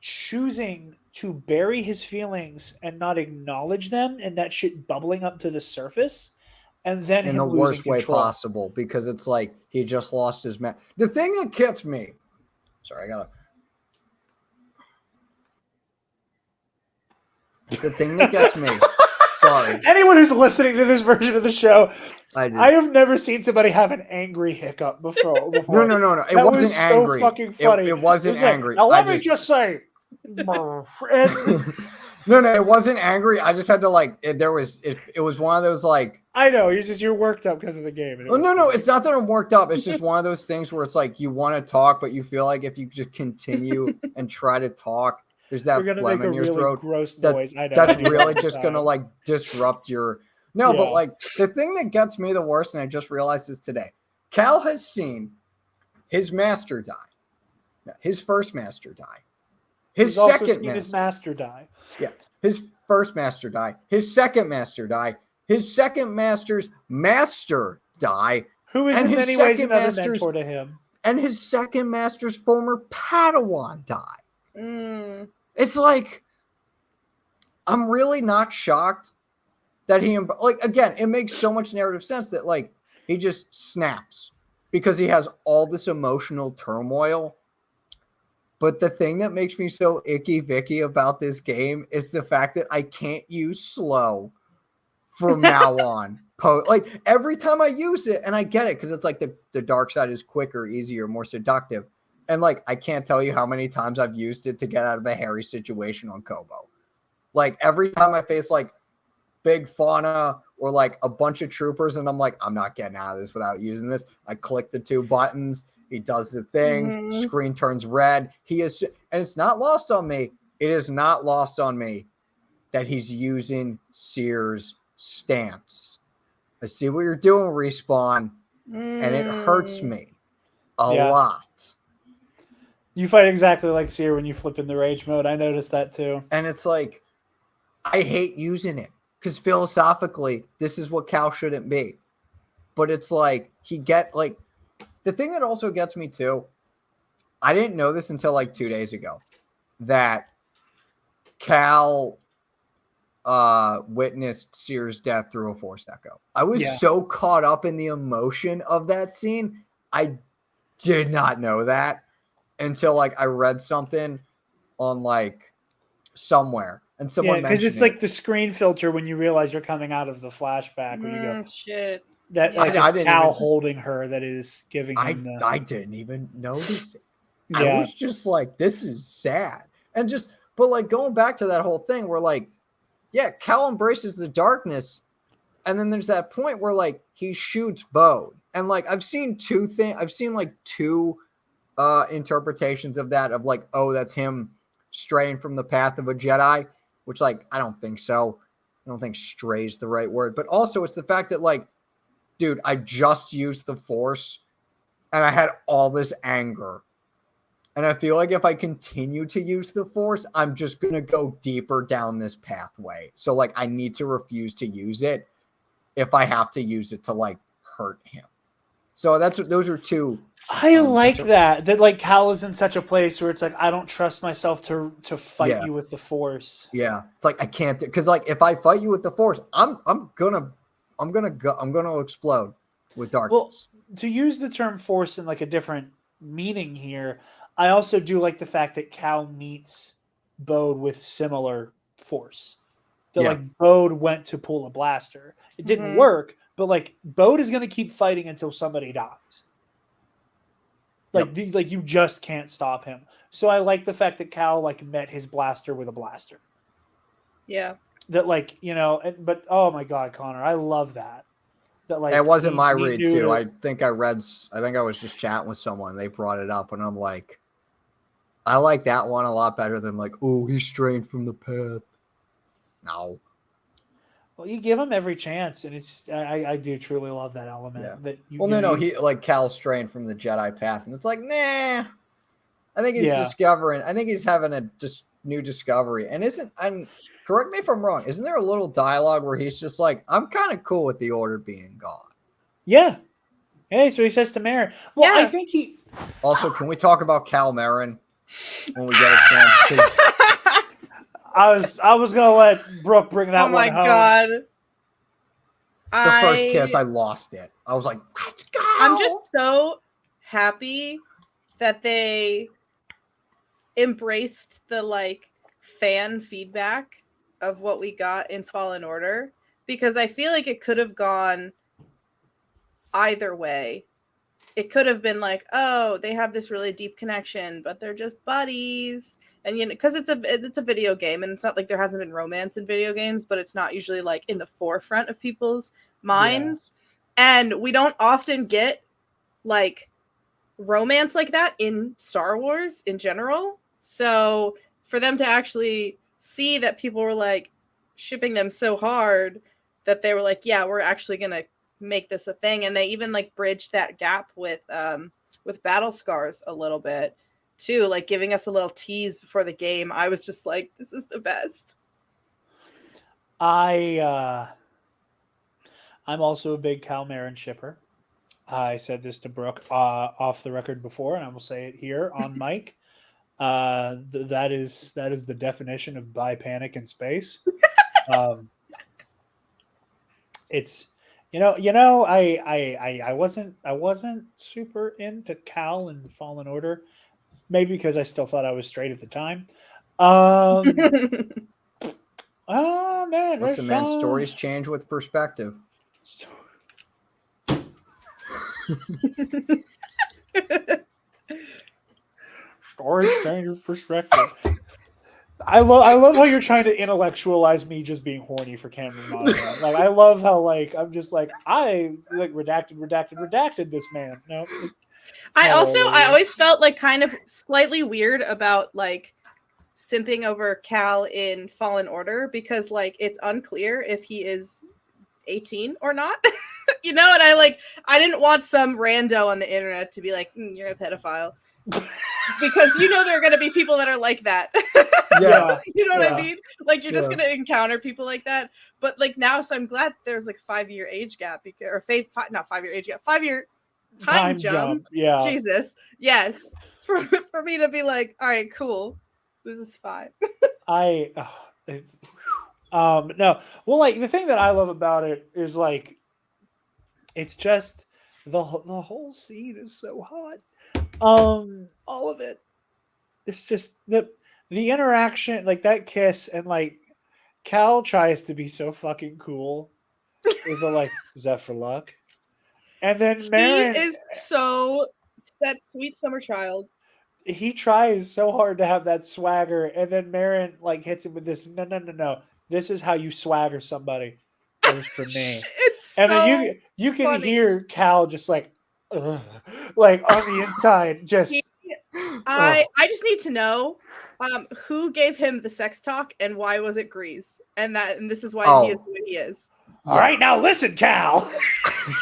choosing to bury his feelings and not acknowledge them, and that shit bubbling up to the surface, and then in the worst way possible, because it's like he just lost his man. The thing that gets me, the thing that gets me, sorry. Anyone who's listening to this version of the show, I have never seen somebody have an angry hiccup before. No. It wasn't angry. So fucking funny. It wasn't angry. Now let me just say. No, it wasn't angry. I just had to like. It was one of those like. I know you're worked up because of the game. No. It's not that I'm worked up. It's just one of those things where it's like you want to talk, but you feel like if you just continue and try to talk, there's that phlegm in your throat. Gross noise. I know. That's really just gonna like disrupt your. No, but like the thing that gets me the worst, and I just realized this today. Cal has seen his master die, his first master die. His master die. Yeah. His first master die. His second master die. His second master's master die. Who is in many ways another mentor to him. And his second master's former Padawan die. Mm. It's like, I'm really not shocked that again, it makes so much narrative sense that like he just snaps because he has all this emotional turmoil. But the thing that makes me so icky Vicky about this game is the fact that I can't use slow from now on. Like every time I use it, and I get it because it's like the dark side is quicker, easier, more seductive. And like I can't tell you how many times I've used it to get out of a hairy situation on Kobo. Like every time I face like big fauna or like a bunch of troopers, and I'm like, I'm not getting out of this without using this. I click the 2 buttons. He does the thing. Screen turns red. And it's not lost on me. It is not lost on me that he's using Sears stance. I see what you're doing, Respawn, and it hurts me a lot. You fight exactly like Seer when you flip in the rage mode. I noticed that too. And it's like, I hate using it because philosophically, this is what Cal shouldn't be. But it's like, the thing that also gets me too, I didn't know this until like 2 days ago, that Cal witnessed Sears' death through a Force Echo. I was so caught up in the emotion of that scene. I did not know that until like I read something on like somewhere. And someone because mentioned it's like the screen filter when you realize you're coming out of the flashback when you go, shit. that like I it's didn't Cal even- holding her that is giving him the. I didn't even notice it. Yeah. I was just like, this is sad. But like going back to that whole thing where like, yeah, Cal embraces the darkness. And then there's that point where like he shoots Bode. And like I've seen two interpretations of that, of like, oh, that's him straying from the path of a Jedi, which like I don't think so. I don't think stray is the right word. But also it's the fact that like, dude, I just used the Force and I had all this anger. And I feel like if I continue to use the Force, I'm just going to go deeper down this pathway. So like I need to refuse to use it if I have to use it to like hurt him. So those are two. I like that like Cal is in such a place where it's like, I don't trust myself to fight you with the Force. Yeah. It's like, I can't because like, if I fight you with the Force, I'm going to explode with darkness. Well, to use the term Force in like a different meaning here, I also do like the fact that Cal meets Bode with similar Force. That like Bode went to pull a blaster. It didn't work, but like Bode is going to keep fighting until somebody dies. Like, like you just can't stop him. So I like the fact that Cal like met his blaster with a blaster. Yeah. That like, you know, but oh my God, Connor, I love that. That like it wasn't my read too. I think I was just chatting with someone. They brought it up and I'm like, I like that one a lot better than like, oh, he's straying from the path. No. Well, you give him every chance, and it's I do truly love that element. Yeah. That you, no, he like Cal's straying from the Jedi path, and it's like, nah. I think he's discovering. I think he's having a just new discovery, and correct me if I'm wrong. Isn't there a little dialogue where he's just like, I'm kind of cool with the Order being gone? Yeah. Hey, so he says to Merrin. Well, I think he. Also, can we talk about Cal Merrin when we get a chance? 'Cause I was gonna let Brooke bring that one home. Oh my God. The first kiss, I lost it. I was like, let's go. I'm just so happy that they embraced the like fan feedback of what we got in Fallen Order, because I feel like it could have gone either way. It could have been like, oh, they have this really deep connection, but they're just buddies. And you know, because it's a video game, and it's not like there hasn't been romance in video games, but it's not usually like in the forefront of people's minds. Yeah. And we don't often get like romance like that in Star Wars in general. So for them to actually see that people were like shipping them so hard that they were like, yeah, we're actually gonna make this a thing. And they even like bridged that gap with Battle Scars a little bit too, like giving us a little tease before the game. I was just like, this is the best. I'm also a big Cal Merrin shipper. I said this to Brooke off the record before, and I will say it here on mic. That is the definition of bi panic in space. It's I wasn't super into Cal in Fallen Order. Maybe because I still thought I was straight at the time. Oh man, Listen, man, stories change with perspective. Stories change with perspective. I love how you're trying to intellectualize me just being horny for Cameron Monaghan. Like I love how like I'm just like I like redacted this man. No. I always felt like kind of slightly weird about like simping over Cal in Fallen Order because like it's unclear if he is 18 or not. You know, and I didn't want some rando on the internet to be like, you're a pedophile. Because you know there are going to be people that are like that. Yeah. You know what I mean? Like you're just going to encounter people like that. But like now, so I'm glad there's like 5-year age gap or not 5-year age gap, 5-year time jump. Yeah. Jesus. Yes. For me to be like, all right, cool. This is fine. No. Well, like the thing that I love about it is like it's just the whole scene is so hot. All of it. It's just the interaction, like that kiss, and like Cal tries to be so fucking cool. Is like, is that for luck? And then Marin is so that sweet summer child. He tries so hard to have that swagger, and then Marin like hits him with this. No. This is how you swagger somebody. First for me. It's and so then you can funny. Hear Cal just like on the inside. Just I just need to know who gave him the sex talk and why was it Grease? And this is why he is the way he is. All right, now listen, Cal.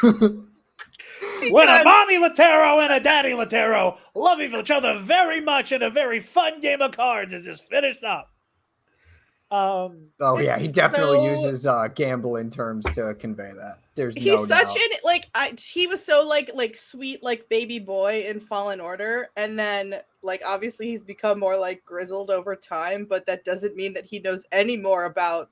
When a mommy Latero and a daddy Latero love each other very much in a very fun game of cards is just finished up. He definitely uses gambling terms to convey that. He's such an he was so like sweet like baby boy in Fallen Order, and then like obviously he's become more like grizzled over time, but that doesn't mean that he knows any more about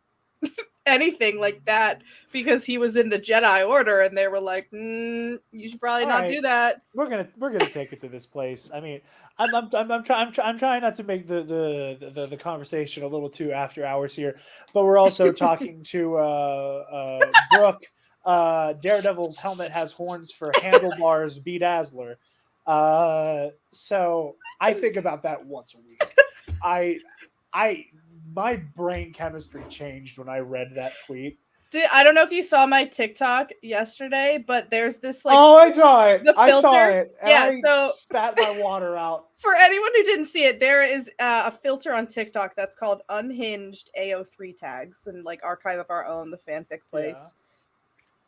anything like that because he was in the Jedi Order and they were like, you should probably not do that. We're gonna take it to this place. I mean, I'm trying not to make the conversation a little too after hours here, but we're also talking to Brooke. Daredevil's helmet has horns for handlebars. B-Dazzler. So I think about that once a week. My brain chemistry changed when I read that tweet. I don't know if you saw my TikTok yesterday, but there's this like. Oh, I saw it. I saw it. And I spat my water out. For anyone who didn't see it, there is a filter on TikTok that's called Unhinged AO3 tags and like Archive of Our Own, the fanfic place. Yeah.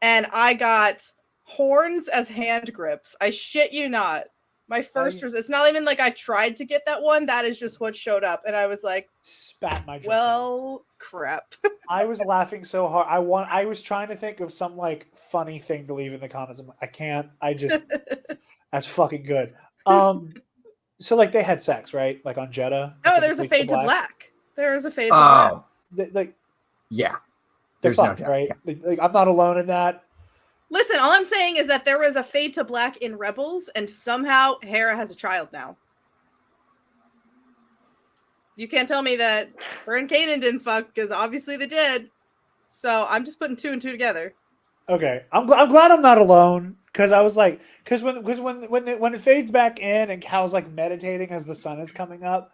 And I got horns as hand grips. I shit you not. My first was, it's not even like I tried to get that one. That is just what showed up. And I was like, spat my drink out. Crap. I was laughing so hard. I was trying to think of some like funny thing to leave in the comments. I can't. That's fucking good. So like they had sex, right? Like on Jeddah. Oh, there's a fade to black. There is a fade to black. They're fucked, right? Yeah. Like I'm not alone in that. Listen, all I'm saying is that there was a fade to black in Rebels, and somehow Hera has a child now. You can't tell me that her and Kanan didn't fuck, because obviously they did. So I'm just putting 2 and 2 together. Okay, I'm glad I'm not alone, because I was like, because when it fades back in and Cal's like meditating as the sun is coming up,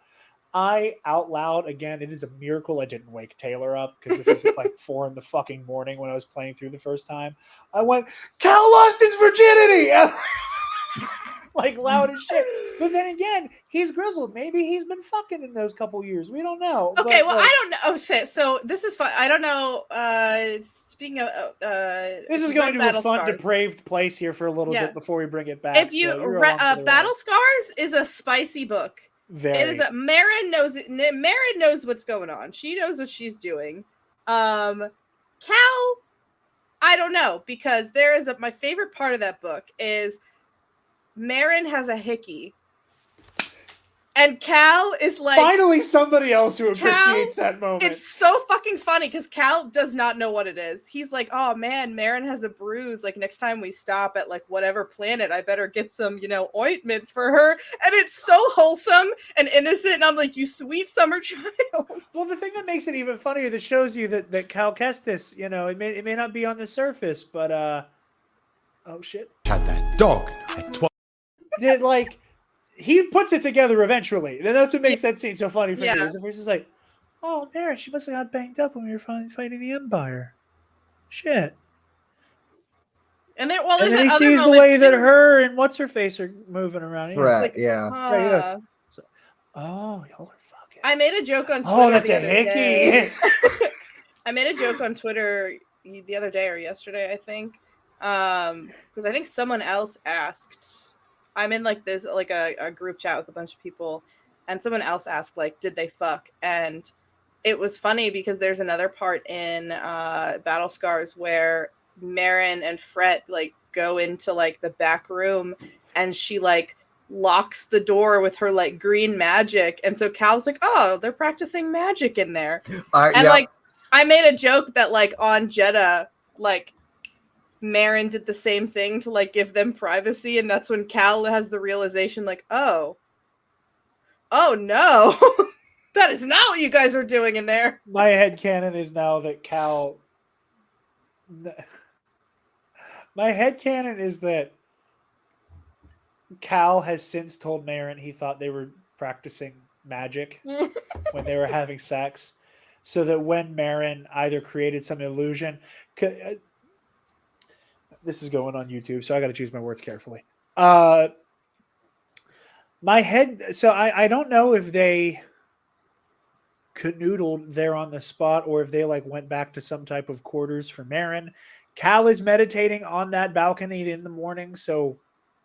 I out loud again. It is a miracle I didn't wake Taylor up because this is like 4 in the fucking morning when I was playing through the first time. I went, Cal lost his virginity, like loud as shit. But then again, he's grizzled. Maybe he's been fucking in those couple years. We don't know. Okay, well, I don't know. Oh shit. So this is fun. I don't know. Speaking of, this is going to a fun, depraved place here for a little bit before we bring it back. If you Battle Scars is a spicy book. Very. It is Marin knows it. Marin knows what's going on. She knows what she's doing. Cal, I don't know, because there is my favorite part of that book is Marin has a hickey. And Cal is like, finally somebody else who Cal, appreciates that moment. it's so fucking funny because Cal does not know what it is. He's like, oh man, Marin has a bruise. Like next time we stop at like whatever planet, I better get some, ointment for her. And it's so wholesome and innocent. And I'm like, you sweet summer child. Well, the thing that makes it even funnier that shows you that Cal Kestis, it may not be on the surface, but oh shit. Had that dog at 12. Did like he puts it together eventually. Then that's what makes that scene so funny for me. Is if we're just like, oh, Marin, she must have got banged up when we were fighting the Empire. Shit. And then, and then he sees the way that her and what's her face are moving around. Right, like, yeah. Right, he goes, oh, y'all are fucking. I made a joke on Twitter. Oh, that's a hickey. I made a joke on Twitter the other day or yesterday, I think. Because I think someone else asked. I'm in like this, like a group chat with a bunch of people, and someone else asked, like, did they fuck? And it was funny because there's another part in Battle Scars where Marin and Fret like go into like the back room, and she like locks the door with her like green magic, and so Cal's like, oh, they're practicing magic in there. And like I made a joke that like on Jeddah, like Marin did the same thing to like give them privacy, and that's when Cal has the realization like, oh no, that is not what you guys are doing in there. My headcanon is now that Cal. My headcanon is that Cal has since told Marin he thought they were practicing magic when they were having sex, so that when Marin either created some illusion. This is going on YouTube, so I got to choose my words carefully. My head. So I don't know if they canoodled there on the spot or if they like went back to some type of quarters for Marin. Cal is meditating on that balcony in the morning, so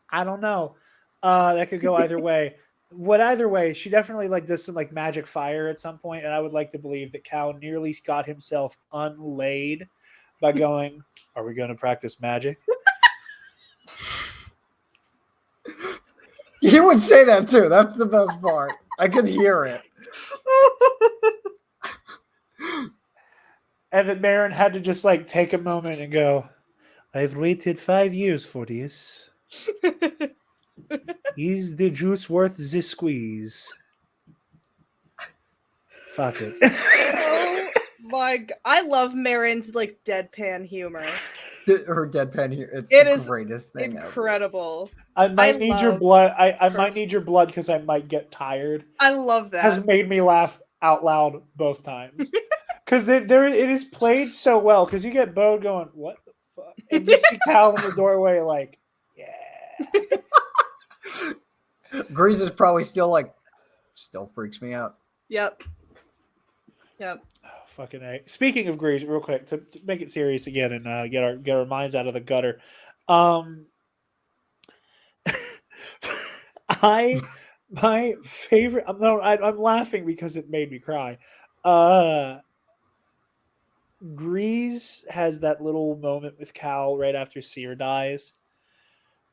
I don't know. That could go either way. Either way, she definitely like does some like magic fire at some point, and I would like to believe that Cal nearly got himself unlaid by going, are we going to practice magic? You would say that too. That's the best part. I could hear it. And then Marin had to just like take a moment and go, I've waited 5 years for this. Is the juice worth the squeeze? Fuck it. Oh my God. I love Marin's like deadpan humor. Her deadpan here. It's It the is greatest thing incredible. I might need your blood. I might need your blood because I might get tired. I love that. Has made me laugh out loud both times. Because it is played so well. Because you get Bo going, what the fuck? And you see Cal in the doorway like, yeah. Grease is probably still freaks me out. Yep. Oh, fucking A. Speaking of Grease, real quick, to make it serious again and get our minds out of the gutter. My favorite. I'm laughing because it made me cry. Grease has that little moment with Cal right after Seer dies,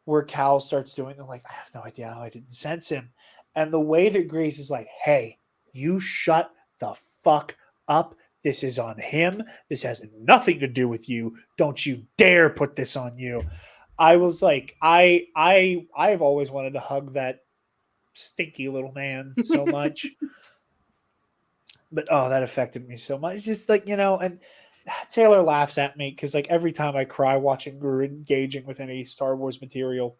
where Cal starts doing the like, I have no idea how I didn't sense him, and the way that Grease is like, hey, you shut the fuck up. This is on him. This has nothing to do with you. Don't you dare put this on you. I was like, I've always wanted to hug that stinky little man so much. But that affected me so much. It's just like, and Taylor laughs at me because like every time I cry watching her engaging with any Star Wars material,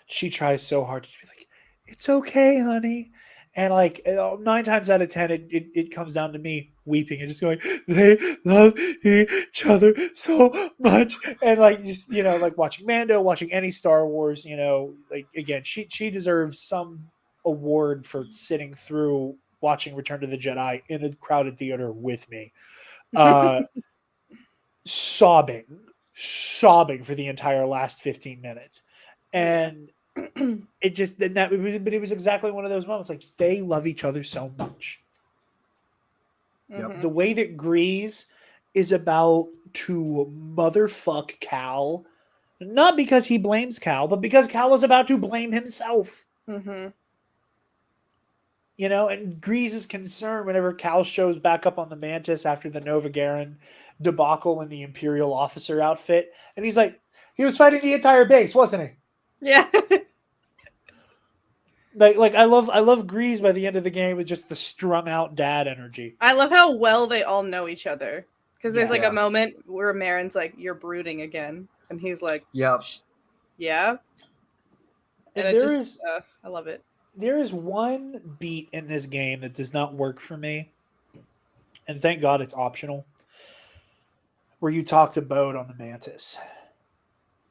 she tries so hard to be like, it's okay, honey. And like 9 times out of 10, it comes down to me weeping and just going, they love each other so much. And like, just, like watching Mando, watching any Star Wars, like again, she deserves some award for sitting through watching Return to the Jedi in a crowded theater with me. Sobbing for the entire last 15 minutes. And it was exactly one of those moments. Like, they love each other so much. Mhm. The way that Grease is about to motherfuck Cal, not because he blames Cal, but because Cal is about to blame himself. Mhm. You know, and Grease is concerned whenever Cal shows back up on the Mantis after the Nova Garen debacle in the Imperial officer outfit. And he's like, he was fighting the entire base, wasn't he? Yeah. Like I love Grease by the end of the game with just the strung out dad energy. I love how well they all know each other. Because there's like Yeah. a moment where Marin's like, "You're brooding again," and he's like, Yep. "Yeah." And And it there just, is I love it. there is one beat in this game that does not work for me, and thank God it's optional. Where you talk to Bode on the Mantis,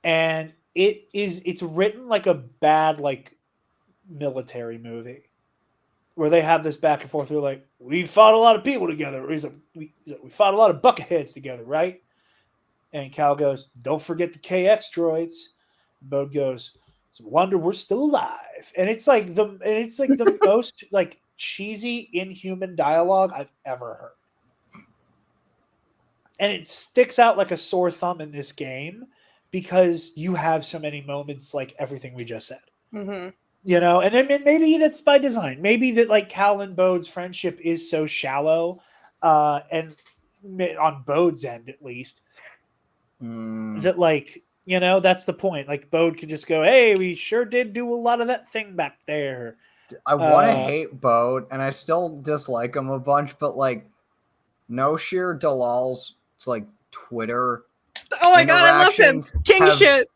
and it's written like a bad like military movie where they have this back and forth. They're like, we fought a lot of people together. He's like, we fought a lot of bucketheads together, right? And Cal goes, don't forget the KX droids. Bode goes, it's a wonder we're still alive. And it's like the most like cheesy, inhuman dialogue I've ever heard. And it sticks out like a sore thumb in this game because you have so many moments like everything we just said. Mm-hmm. You know, and then maybe that's by design. Maybe that like Cal and Bode's friendship is so shallow, and on Bode's end at least, that like, you know, that's the point. Like Bode could just go, "Hey, we sure did do a lot of that thing back there." I want to hate Bode, and I still dislike him a bunch, but like, no sheer Dalal's like Twitter. Oh my god, I love him. interactions King have shit.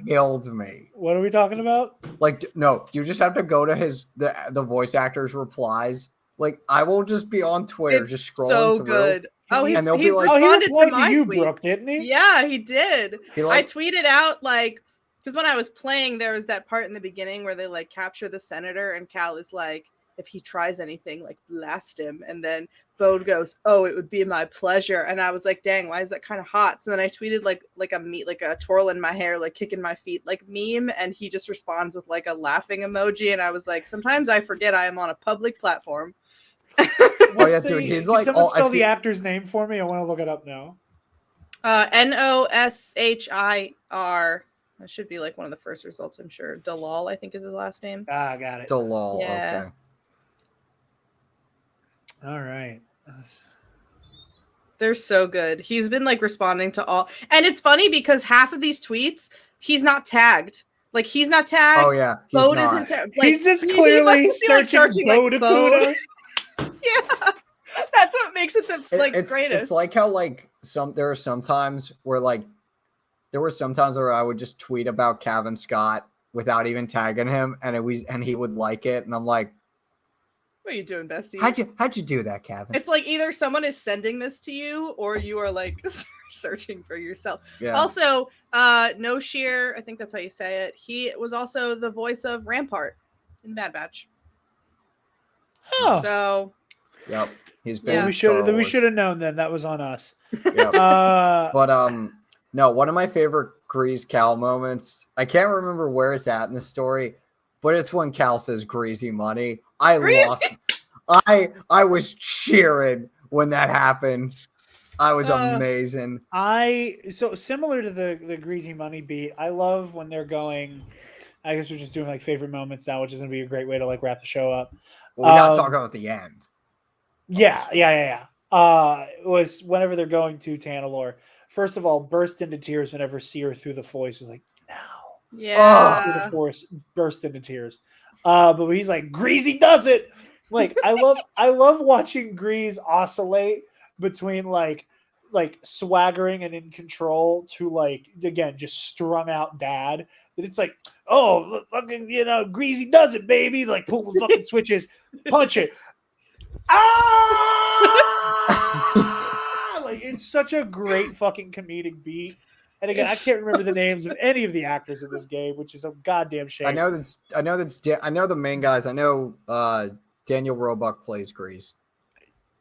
Killed me. What are we talking about? Like, no, you just have to go to the voice actor's replies. Like, I will just be on Twitter, It's just scrolling so through. good. Oh, And they'll be he's like- Oh, he responded to replied my to you, tweet. Brooke, didn't he? Yeah, he did. He, like- I tweeted out like, because when I was playing, there was that part in the beginning where they like capture the senator, and Cal is like, if he tries anything, like blast him. And then Bode goes, "Oh, it would be my pleasure." And I was like, "Dang, why is that kind of hot?" So then I tweeted like a twirl in my hair, like kicking my feet, like meme, and he just responds with like a laughing emoji. And I was like, sometimes I forget I am on a public platform. Oh yeah, dude, he's like, Can someone oh, spell the actor's name for me? I want to look it up now. Noshir. That should be like one of the first results, I'm sure. Dalal, I think, is his last name. Ah, got it. Dalal. Yeah. Okay. All right. They're so good. He's been like responding to all, and it's funny because half of these tweets he's not tagged. Like he's not tagged. Oh yeah, he's Bode not. isn't tagged. Like, He's just he clearly must be, like, searching like, Bode. Bode. Yeah, that's what makes it the like it's greatest. It's like how like there are some times where like there were some times where I would just tweet about Kevin Scott without even tagging him, and he would like it, and I'm like, what are you doing, bestie? how'd you do that, Kevin? It's like either someone is sending this to you or you are like searching for yourself. Yeah. Also, Noshir, I think that's how you say it. He was also the voice of Rampart in Bad Batch. Oh, So Yep. He's been. Yeah. in we Star Wars. should have known then. That was on us. Yep. But no, one of my favorite Grease Cal moments. I can't remember where it's at in the story, but it's when Cal says "greasy money." I was cheering when that happened. I was amazing. So similar to the greasy money beat. I love when they're going. I guess we're just doing like favorite moments now, which is gonna be a great way to like wrap the show up. Well, we gotta talk about the end. Yeah. Was whenever they're going to Tanalorr. First of all, burst into tears whenever Seer through the voice was like, "No." yeah. Through the force, burst into tears. But he's like, "Greasy does it." Like I love watching Grease oscillate between like swaggering and in control to like again just strung out dad. That it's like, oh, fucking, you know, Greasy does it, baby. Like pull the fucking switches, punch it. Like it's such a great fucking comedic beat. And again, I can't remember the names of any of the actors in this game, which is a goddamn shame. I know the main guys. I know Daniel Roebuck plays Grease.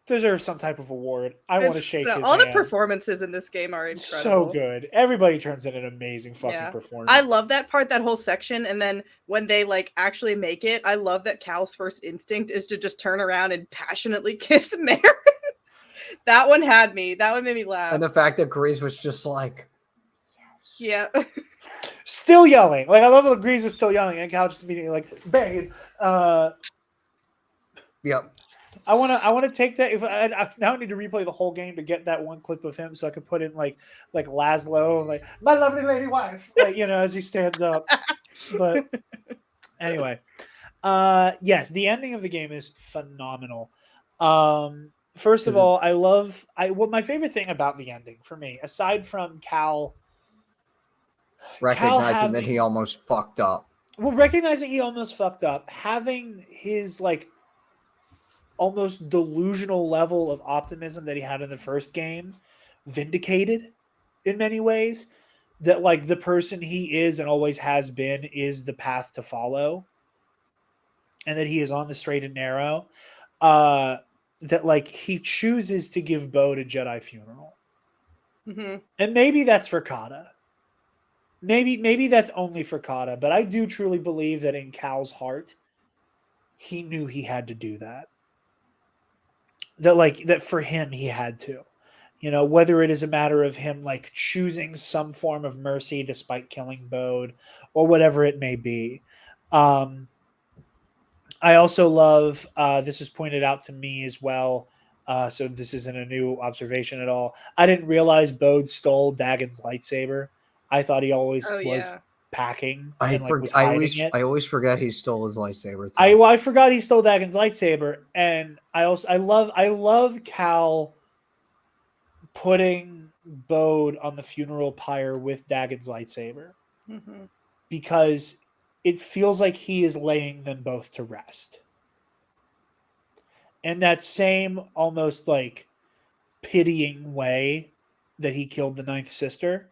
Deserves some type of award. I want to shake his all the hand. performances in this game are incredible. So good. Everybody turns in an amazing fucking performance. I love that part, that whole section. And then when they like actually make it, I love that Cal's first instinct is to just turn around and passionately kiss Marin. That one had me. That one made me laugh. And the fact that Grease was just like, yeah. Still yelling. Like I love that Grease is still yelling and Cal just immediately like bang. Yep. I want to take that. If I now need to replay the whole game to get that one clip of him, so I can put in like Laszlo, like my lovely lady wife, like as he stands up. But anyway, yes, the ending of the game is phenomenal. First of all, what my favorite thing about the ending for me, aside from Cal Recognizing that he almost fucked up. Well, recognizing he almost fucked up, having his like almost delusional level of optimism that he had in the first game vindicated in many ways, that like the person he is and always has been is the path to follow, and that he is on the straight and narrow, that like he chooses to give Bode a Jedi funeral. And maybe that's for Kata. Maybe that's only for Kata, but I do truly believe that in Cal's heart, he knew he had to do that. That for him, he had to. Whether it is a matter of him like choosing some form of mercy despite killing Bode or whatever it may be. I also love, this is pointed out to me as well, so this isn't a new observation at all. I didn't realize Bode stole Dagon's lightsaber. I thought he always was packing and was hiding it. I always forget he stole his lightsaber. Too. I forgot he stole Dagon's lightsaber, and I love Cal putting Bode on the funeral pyre with Dagon's lightsaber, because it feels like he is laying them both to rest. And that same almost like pitying way that he killed the ninth sister,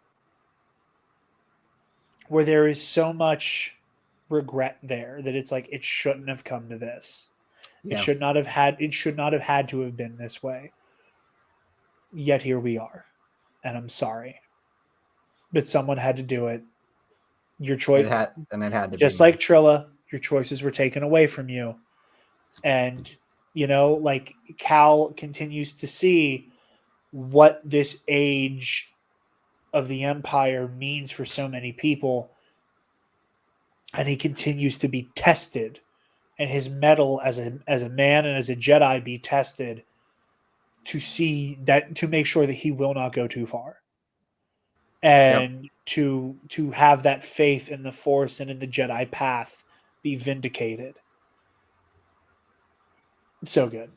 where there is so much regret there that it's like it shouldn't have come to this. Yeah. It should not have had to have been this way. Yet here we are. And I'm sorry. But someone had to do it. Your choice it had to just be like Trilla, your choices were taken away from you. And like Cal continues to see what this age of the Empire means for so many people, and he continues to be tested, and his mettle as a man and as a Jedi be tested to make sure that he will not go too far, and to have that faith in the Force and in the Jedi path be vindicated. So good,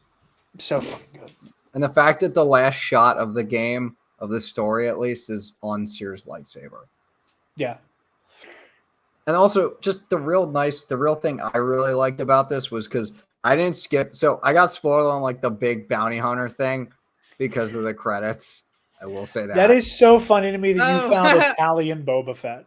so fucking good. And the fact that the last shot of the game, of the story at least, is on Seer's lightsaber. Yeah. And also just the real thing I really liked about this was because I didn't skip. So I got spoiled on like the big bounty hunter thing because of the credits. I will say that. That is so funny to me that you found Italian Boba Fett.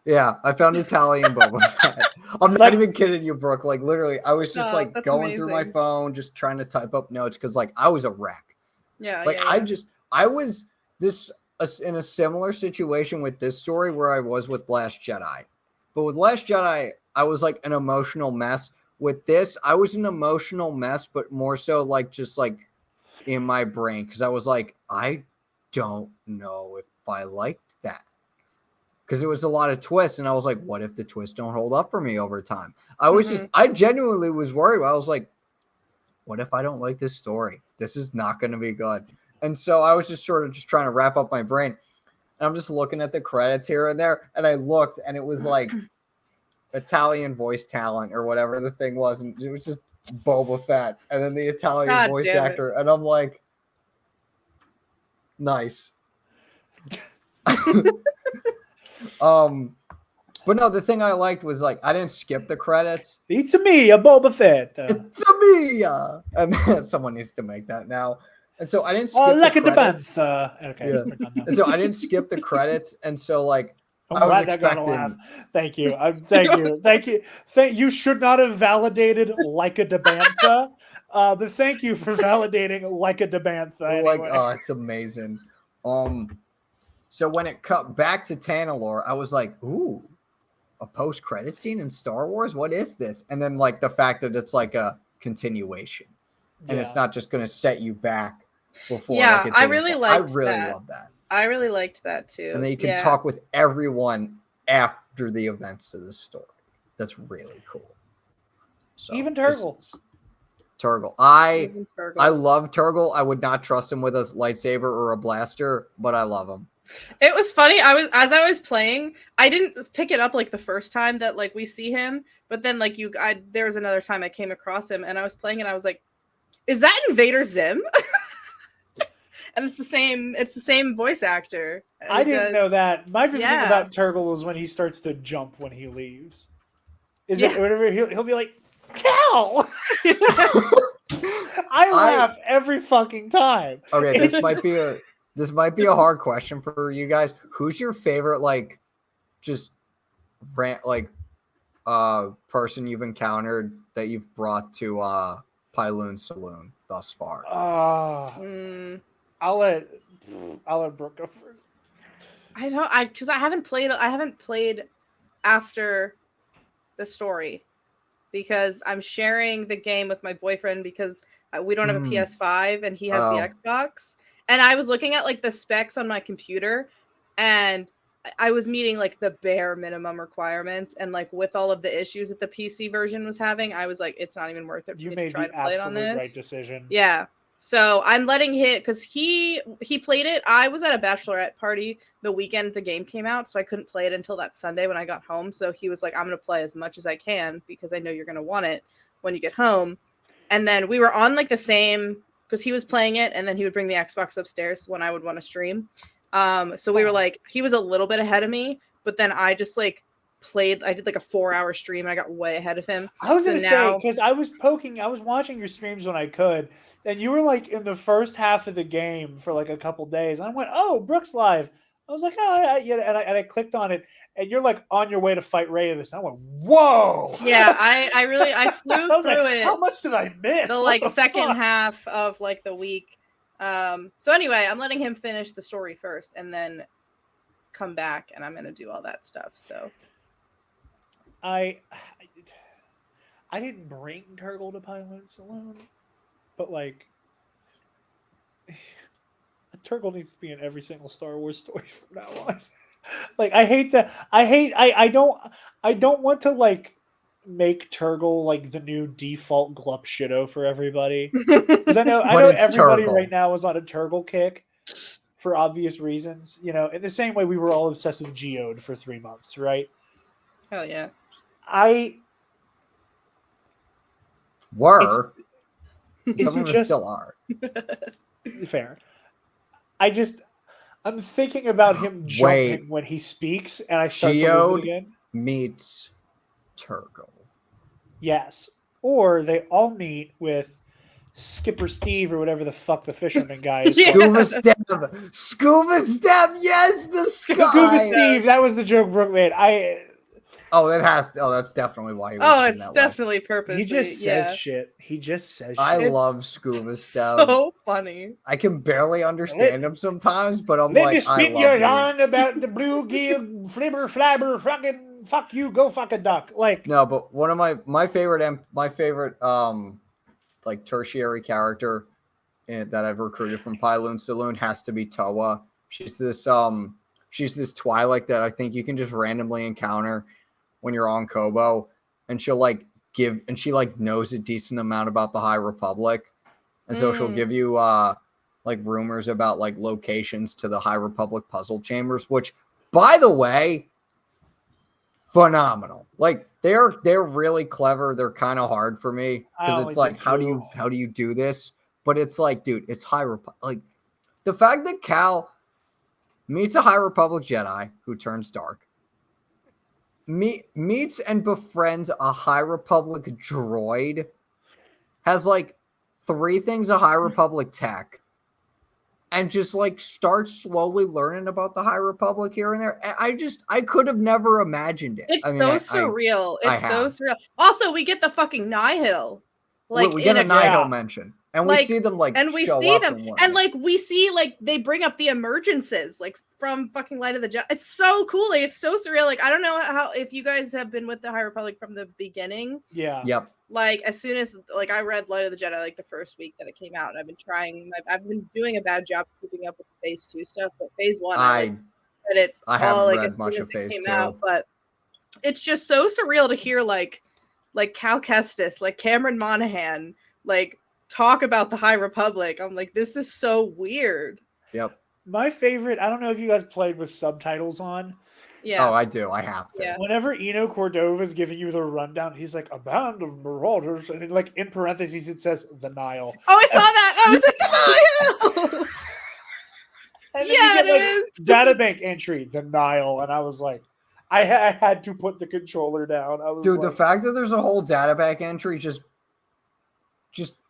Yeah, I found Italian Boba Fett. I'm not even kidding you, Brooke. Like literally, I was just going through my phone, just trying to type up notes because like I was a wreck. Yeah. Like I was in a similar situation with this story where I was with Last Jedi. But with Last Jedi, I was like an emotional mess. With this, I was an emotional mess, but more so like just like in my brain because I was like, I don't know if I liked that. Because it was a lot of twists, and I was like, what if the twists don't hold up for me over time? I genuinely was worried. I was like, what if I don't like this story? This is not going to be good. And so I was just sort of just trying to wrap up my brain. And I'm just looking at the credits here and there, and I looked, and it was like Italian voice talent or whatever the thing was, and it was just Boba Fett, and then the Italian voice actor, and I'm like, nice. But no, the thing I liked was like I didn't skip the credits. It's me, a Boba Fett. It's me, and then someone needs to make that now. And so I didn't skip like the credits. Okay. Yeah. And so I didn't skip the credits, and so like I'm glad I got a laugh. Thank you. Thank you. You should not have validated like a Dabantha, but thank you for validating like a Dabantha. Anyway. Like, oh, it's amazing. So when it cut back to Tanalorr, I was like, ooh, a post-credit scene in Star Wars? What is this? And then like the fact that it's like a continuation. And it's not just going to set you back before. Yeah, like I really love that. I really liked that too. And then you can talk with everyone after the events of the story. That's really cool. So even Turgle. Turgle. I Turgle. love Turgle. I would not trust him with a lightsaber or a blaster, but I love him. It was funny. As I was playing, I didn't pick it up like the first time that like we see him, but then like there was another time I came across him and I was playing and I was like, is that Invader Zim? And it's the same voice actor. I didn't know that. My favorite thing about Turgle is when he starts to jump when he leaves. Is it whatever he'll be like, Cal! I laugh every fucking time. Okay, this might be a hard question for you guys. Who's your favorite like just person you've encountered that you've brought to Pyloon Saloon thus far? I'll let Brooke go first. Because I haven't played after the story because I'm sharing the game with my boyfriend because we don't have a PS5 and he has the Xbox. And I was looking at like the specs on my computer and I was meeting like the bare minimum requirements, and like with all of the issues that the PC version was having, I was like, it's not even worth it. You made the absolute right decision. Yeah. So I'm letting him, because he played it. I was at a bachelorette party the weekend the game came out, so I couldn't play it until that Sunday when I got home. So he was like, I'm going to play as much as I can because I know you're going to want it when you get home. And then we were on like the same, because he was playing it and then he would bring the Xbox upstairs when I would want to stream. So we were like, he was a little bit ahead of me, but then I just like I did like a 4-hour stream and I got way ahead of him. I was going to say, because I was watching your streams when I could, and you were like in the first half of the game for like a couple days. And I went, oh, Brooke's live. I was like, oh, yeah. And I clicked on it, and you're like on your way to fight Reyes. And I went, whoa. Yeah, I flew through it. How much did I miss? The second half of like the week. So anyway, I'm letting him finish the story first and then come back and I'm going to do all that stuff. So I didn't bring Turgle to Pyloon Saloon, but like Turgle needs to be in every single Star Wars story from now on. Like I don't want to like make Turgle like the new default glup shitto for everybody. Because I know everybody right now is on a Turgle kick for obvious reasons. You know, in the same way we were all obsessed with Geode for 3 months, right? Hell yeah. Some of us still are. Fair. I'm thinking about him jumping when he speaks, and I start to lose it again. Meets Turgle. Yes. Or they all meet with Skipper Steve or whatever the fuck the fisherman guy is. Scuba Step. Yes, the sky. Scuba Steve. That was the joke Brooke made. That's definitely why he was it's definitely purposely. He just says shit. He just says shit. I love Scuba Step. So funny. I can barely understand him sometimes, but I'm Let me spin your yarn about the bluegill flibber flabber fucking fuck you, go fuck a duck. Like no, but one of my favorite like tertiary character that I've recruited from Pyloon Saloon has to be Toa. She's this Twi'lek that I think you can just randomly encounter when you're on Kobo, and she knows a decent amount about the High Republic, and so she'll give you like rumors about like locations to the High Republic puzzle chambers, which by the way, phenomenal. Like they're really clever. They're kind of hard for me because it's like how do you do this? But it's like, dude, it's High Republic. Like the fact that Cal meets a High Republic Jedi who turns dark, meets and befriends a High Republic droid, has like 3 things of High Republic tech, and just like starts slowly learning about the High Republic here and there. I could have never imagined it. It's surreal. It's so surreal. Also, we get the fucking Nihil. Like we get a Nihil mention. And we see them like, and we see them, and like we see like they bring up the emergences like from fucking Light of the Jedi. It's so cool. Like, it's so surreal. Like I don't know if you guys have been with the High Republic from the beginning. Yeah. Yep. Like as soon as like I read Light of the Jedi like the first week that it came out, and I've been doing a bad job keeping up with Phase 2 stuff, but Phase 1 I read it. I haven't read much of Phase 2, out, but it's just so surreal to hear like Cal Kestis, like Cameron Monaghan, like talk about the High Republic. I'm like, this is so weird. Yep. My favorite, I don't know if you guys played with subtitles on. Yeah. Oh, I do. I have to. Yeah. Whenever Eno Cordova's giving you the rundown, he's like, a band of marauders. And in parentheses, it says the Nile. Oh, I saw that. I was like, the Nile. And then Yeah, you get, it is. Databank entry, the Nile. And I was like, I had to put the controller down. I was Dude, like, the fact that there's a whole databank entry just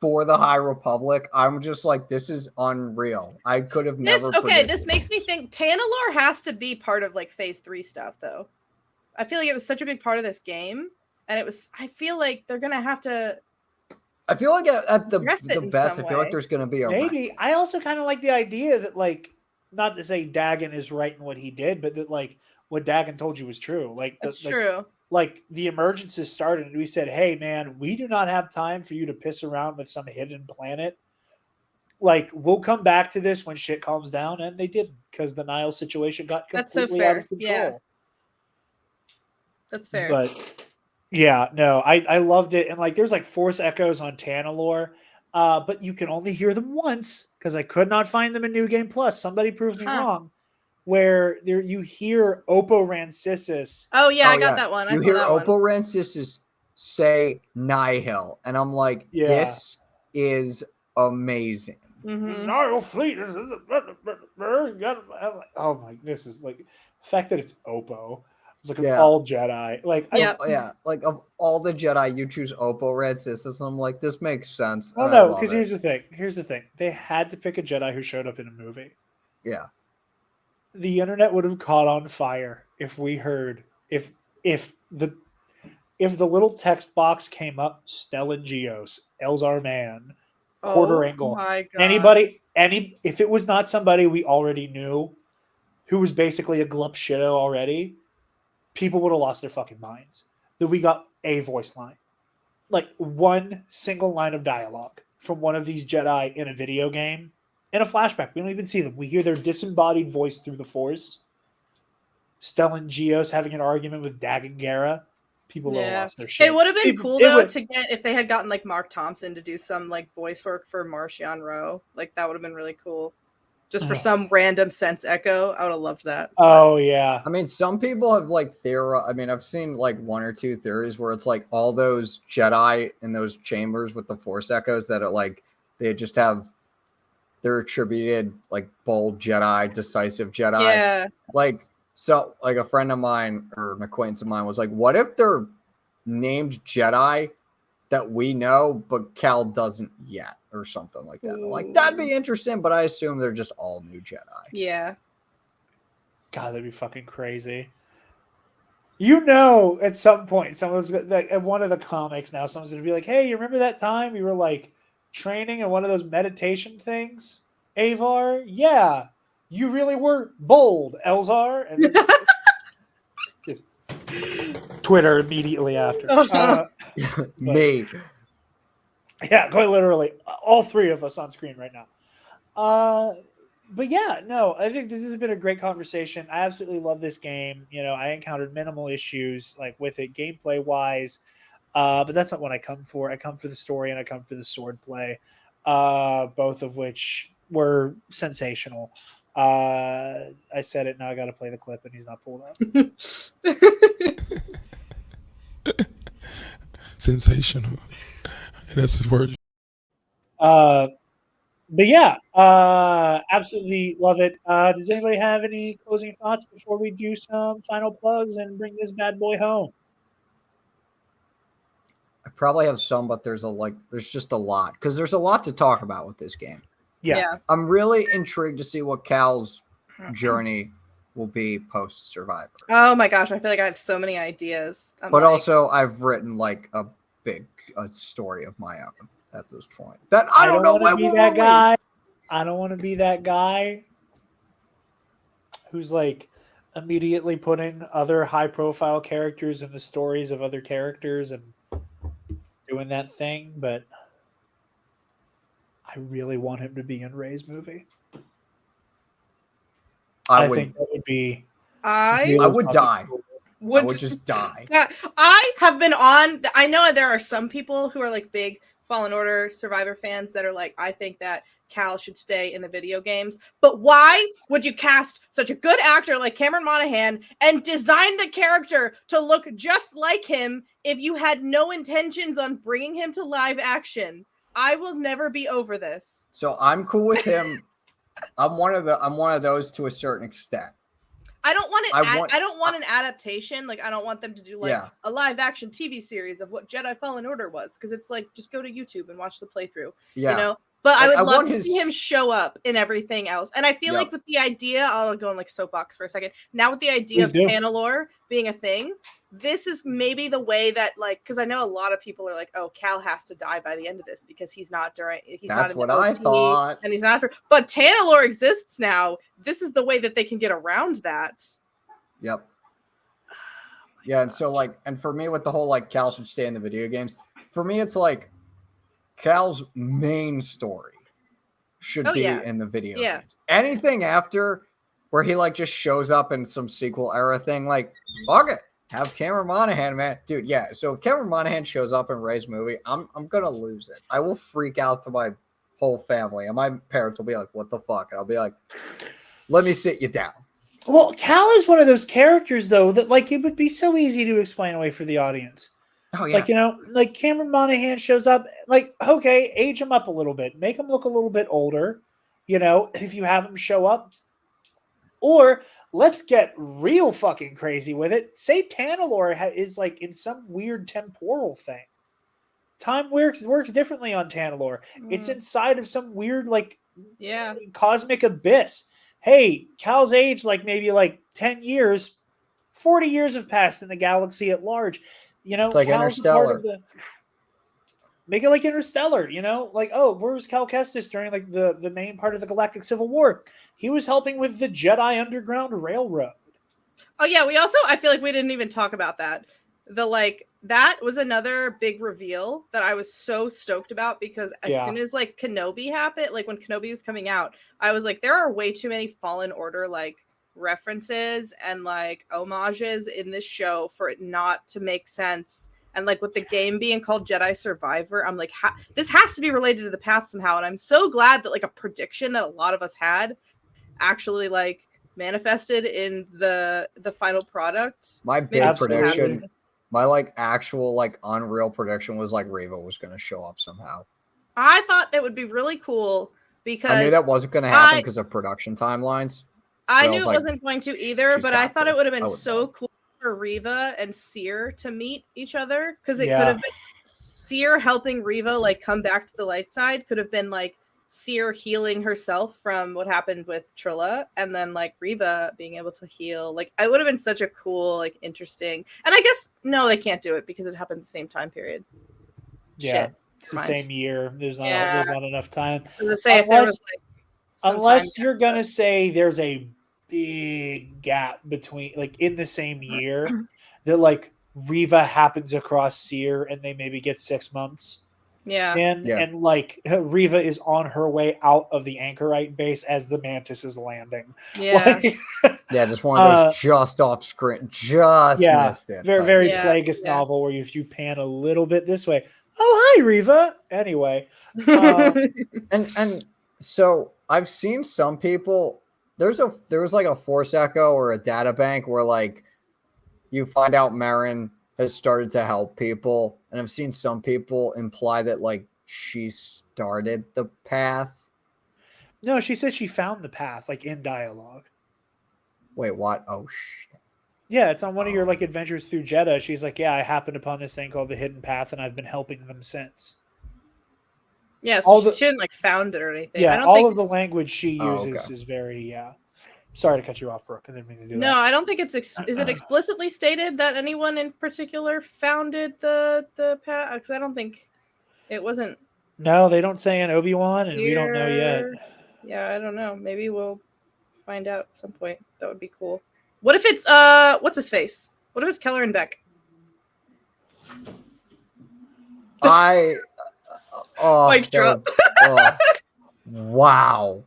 for the High Republic, I'm just like, this is unreal. I could have never. This makes me think Tanalorr has to be part of like phase 3 stuff, though. I feel like it was such a big part of this game, and I feel like they're gonna have to. I feel like at the address it in best, I some feel like way. there's gonna be a maybe. I also kind of like the idea that, like, not to say Dagon is right in what he did, but that, like, what Dagon told you was true. Like, That's true. Like, the emergencies started, and we said, hey, man, we do not have time for you to piss around with some hidden planet. Like, we'll come back to this when shit calms down, and they didn't, because the Nile situation got completely out of control. Yeah. That's fair. But, yeah, no, I loved it. And, like, there's, like, Force Echoes on Tanalorr, but you can only hear them once, because I could not find them in New Game Plus. Somebody proved me wrong. Where there you hear Oppo Rancisis. Oh yeah, I got that one. You hear Oppo Rancisis say Nihil, and I'm like, this is amazing. Mm-hmm. Nile fleet is oh my, this is like the fact that it's Oppo. It's like all Jedi. Like like of all the Jedi, you choose Oppo Rancisis. I'm like, this makes sense. Oh no, because here's the thing. They had to pick a Jedi who showed up in a movie. Yeah. The internet would have caught on fire if we heard if the little text box came up, Stellan Gios, Elzar Mann, Quarter Angle, if it was not somebody we already knew, who was basically a glup shitto already, people would have lost their fucking minds. That we got a voice line, like one single line of dialogue from one of these Jedi in a video game. In a flashback, we don't even see them. We hear their disembodied voice through the Force. Stellan Gios having an argument with Dagon Gera. People would have lost their shit. It would have been cool though to get if they had gotten like Mark Thompson to do some like voice work for Marchion Ro. Like that would have been really cool. Just for some random sense echo, I would have loved that. Oh yeah. I mean, some people have like I mean, I've seen like one or two theories where it's like all those Jedi in those chambers with the Force echoes that are like they just have. They're attributed like bold Jedi, decisive Jedi. Yeah. Like, so like a friend of mine or an acquaintance of mine was like, what if they're named Jedi that we know, but Cal doesn't yet or something like that? I'm like, that'd be interesting, but I assume they're just all new Jedi. Yeah. God, that'd be fucking crazy. You know, at some point, someone's like, at one of the comics now, someone's going to be like, hey, you remember that time we were like, training in one of those meditation things, Avar? Yeah, you really were bold, Elzar. And then just Twitter immediately after. Me. Yeah, quite literally. All three of us on screen right now. But yeah, no, I think this has been a great conversation. I absolutely love this game. You know, I encountered minimal issues like with it gameplay wise. But that's not what I come for. I come for the story and I come for the sword play, both of which were sensational. I said it. Now I got to play the clip, and he's not pulled up. Sensational. That's his word. But yeah, absolutely love it. Does anybody have any closing thoughts before we do some final plugs and bring this bad boy home? I probably have some, but there's just a lot because there's a lot to talk about with this game. Yeah. I'm really intrigued to see what Cal's journey will be post Survivor. Oh my gosh, I feel like I have so many ideas. Also, I've written like a story of my own at this point. That I don't know when we'll that guy. I don't want to be that guy who's like immediately putting other high-profile characters in the stories of other characters and doing that thing, but I really want him to be in Rey's movie. I think that would be. I would die. I would just die. I have been on. I know there are some people who are like big Fallen Order Survivor fans that are like, I think that Cal should stay in the video games. But why would you cast such a good actor like Cameron Monaghan and design the character to look just like him if you had no intentions on bringing him to live action? I will never be over this. So I'm cool with him. I'm one of those to a certain extent. I don't want an adaptation. Like, I don't want them to do like a live action TV series of what Jedi Fallen Order was, because it's like, just go to YouTube and watch the playthrough. Yeah. You know? But I would love to see him show up in everything else. And I feel like with the idea, I'll go in like soapbox for a second. Now with the idea of Tanalorr being a thing, this is maybe the way that, like, because I know a lot of people are like, oh, Cal has to die by the end of this because he's not That's what I thought. And he's not but Tanalorr exists now. This is the way that they can get around that. Yep. And so like, and for me with the whole like Cal should stay in the video games, for me it's like Cal's main story should be in the video games. Anything after where he like just shows up in some sequel era thing, like, okay, have Cameron Monaghan, man. Dude, so if Cameron Monaghan shows up in Rey's movie, I'm gonna lose it. I will freak out to my whole family, and my parents will be like, what the fuck? And I'll be like, let me sit you down. Well, Cal is one of those characters, though, that like it would be so easy to explain away for the audience. Oh, yeah. Like, you know, like Cameron Monaghan shows up, like, okay, age him up a little bit. Make him look a little bit older, you know, if you have him show up. Or let's get real fucking crazy with it. Say Tanalorr is like in some weird temporal thing. Time works differently on Tanalorr. It's inside of some weird, like, cosmic abyss. Hey, Cal's age, like maybe like 10 years, 40 years have passed in the galaxy at large. You know, it's like Cal's Interstellar. Make it like Interstellar, you know? Like, oh, where was Cal Kestis during like the main part of the Galactic Civil War? He was helping with the Jedi Underground Railroad. Oh yeah, I feel like we didn't even talk about that. That was another big reveal that I was so stoked about, because as soon as like Kenobi happened, like when Kenobi was coming out, I was like, there are way too many Fallen Order like references and like homages in this show for it not to make sense. And like with the game being called Jedi Survivor, I'm like, this has to be related to the past somehow. And I'm so glad that like a prediction that a lot of us had actually like manifested in the final product. My big prediction, my like actual like unreal prediction was like Reva was going to show up somehow. I thought that would be really cool because I knew that wasn't going to happen because of production timelines. I knew it wasn't going to either, but I thought it would have been so cool for Reva and Seer to meet each other, because it could have been Seer helping Reva like come back to the light side. Could have been like Seer healing herself from what happened with Trilla, and then like Reva being able to heal. Like, it would have been such a cool, like, interesting. And I guess no, they can't do it because it happened the same time period. Yeah, it's the same year. There's not enough time. Unless you're gonna say there's a big gap between, like, in the same year that like Reva happens across Seer and they maybe get 6 months. And like Reva is on her way out of the Anchorite base as the Mantis is landing. Just one of those just off screen, missed it. Very Plagueis novel where if you pan a little bit this way, oh hi Reva. Anyway, and so I've seen some people. There was like a Force Echo or a data bank where like you find out Marin has started to help people, and I've seen some people imply that like she started the path. No, she said she found the path, like in dialogue. Wait, what? Oh shit. Yeah, it's on one of your like adventures through Jeddah. She's like, yeah, I happened upon this thing called the Hidden Path, and I've been helping them since. Yeah, so she didn't like found it or anything. Yeah, all of the language she uses is very Sorry to cut you off, Brooke. I didn't mean to do that. No, I don't think it's is it explicitly stated that anyone in particular founded the path? Because I don't think it wasn't. No, they don't say in Obi-Wan, and we don't know yet. Yeah, I don't know. Maybe we'll find out at some point. That would be cool. What if it's what's his face? What if it's Keller and Beck? Mic drop. Wow.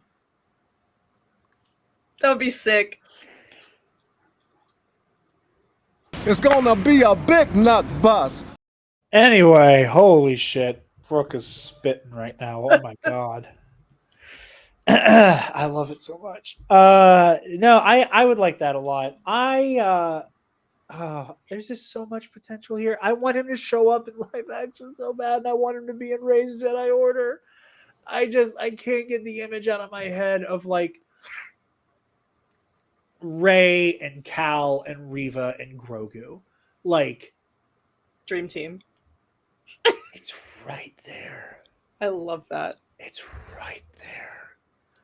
That would be sick. It's gonna be a big nut bust. Anyway, holy shit. Brooke is spitting right now. Oh my god. I love it so much. No, I would like that a lot. There's just so much potential here. I want him to show up in live action so bad, and I want him to be in Rey's Jedi Order. I can't get the image out of my head of like Rey and Cal and Reva and Grogu. Like Dream Team. it's right there. I love that. It's right there.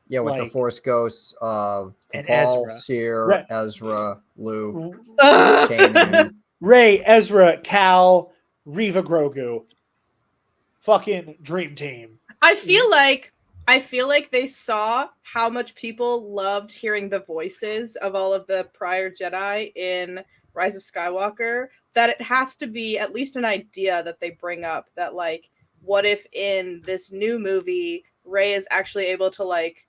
Yeah, with the Like- Force Ghosts of And Paul, Ezra. Seer, Right. Ezra, Luke, Ugh. Kanan. Rey, Ezra, Cal, Reva, Grogu. Fucking dream team. I feel like they saw how much people loved hearing the voices of all of the prior Jedi in Rise of Skywalker, that it has to be at least an idea that they bring up that, like, what if in this new movie Rey is actually able to like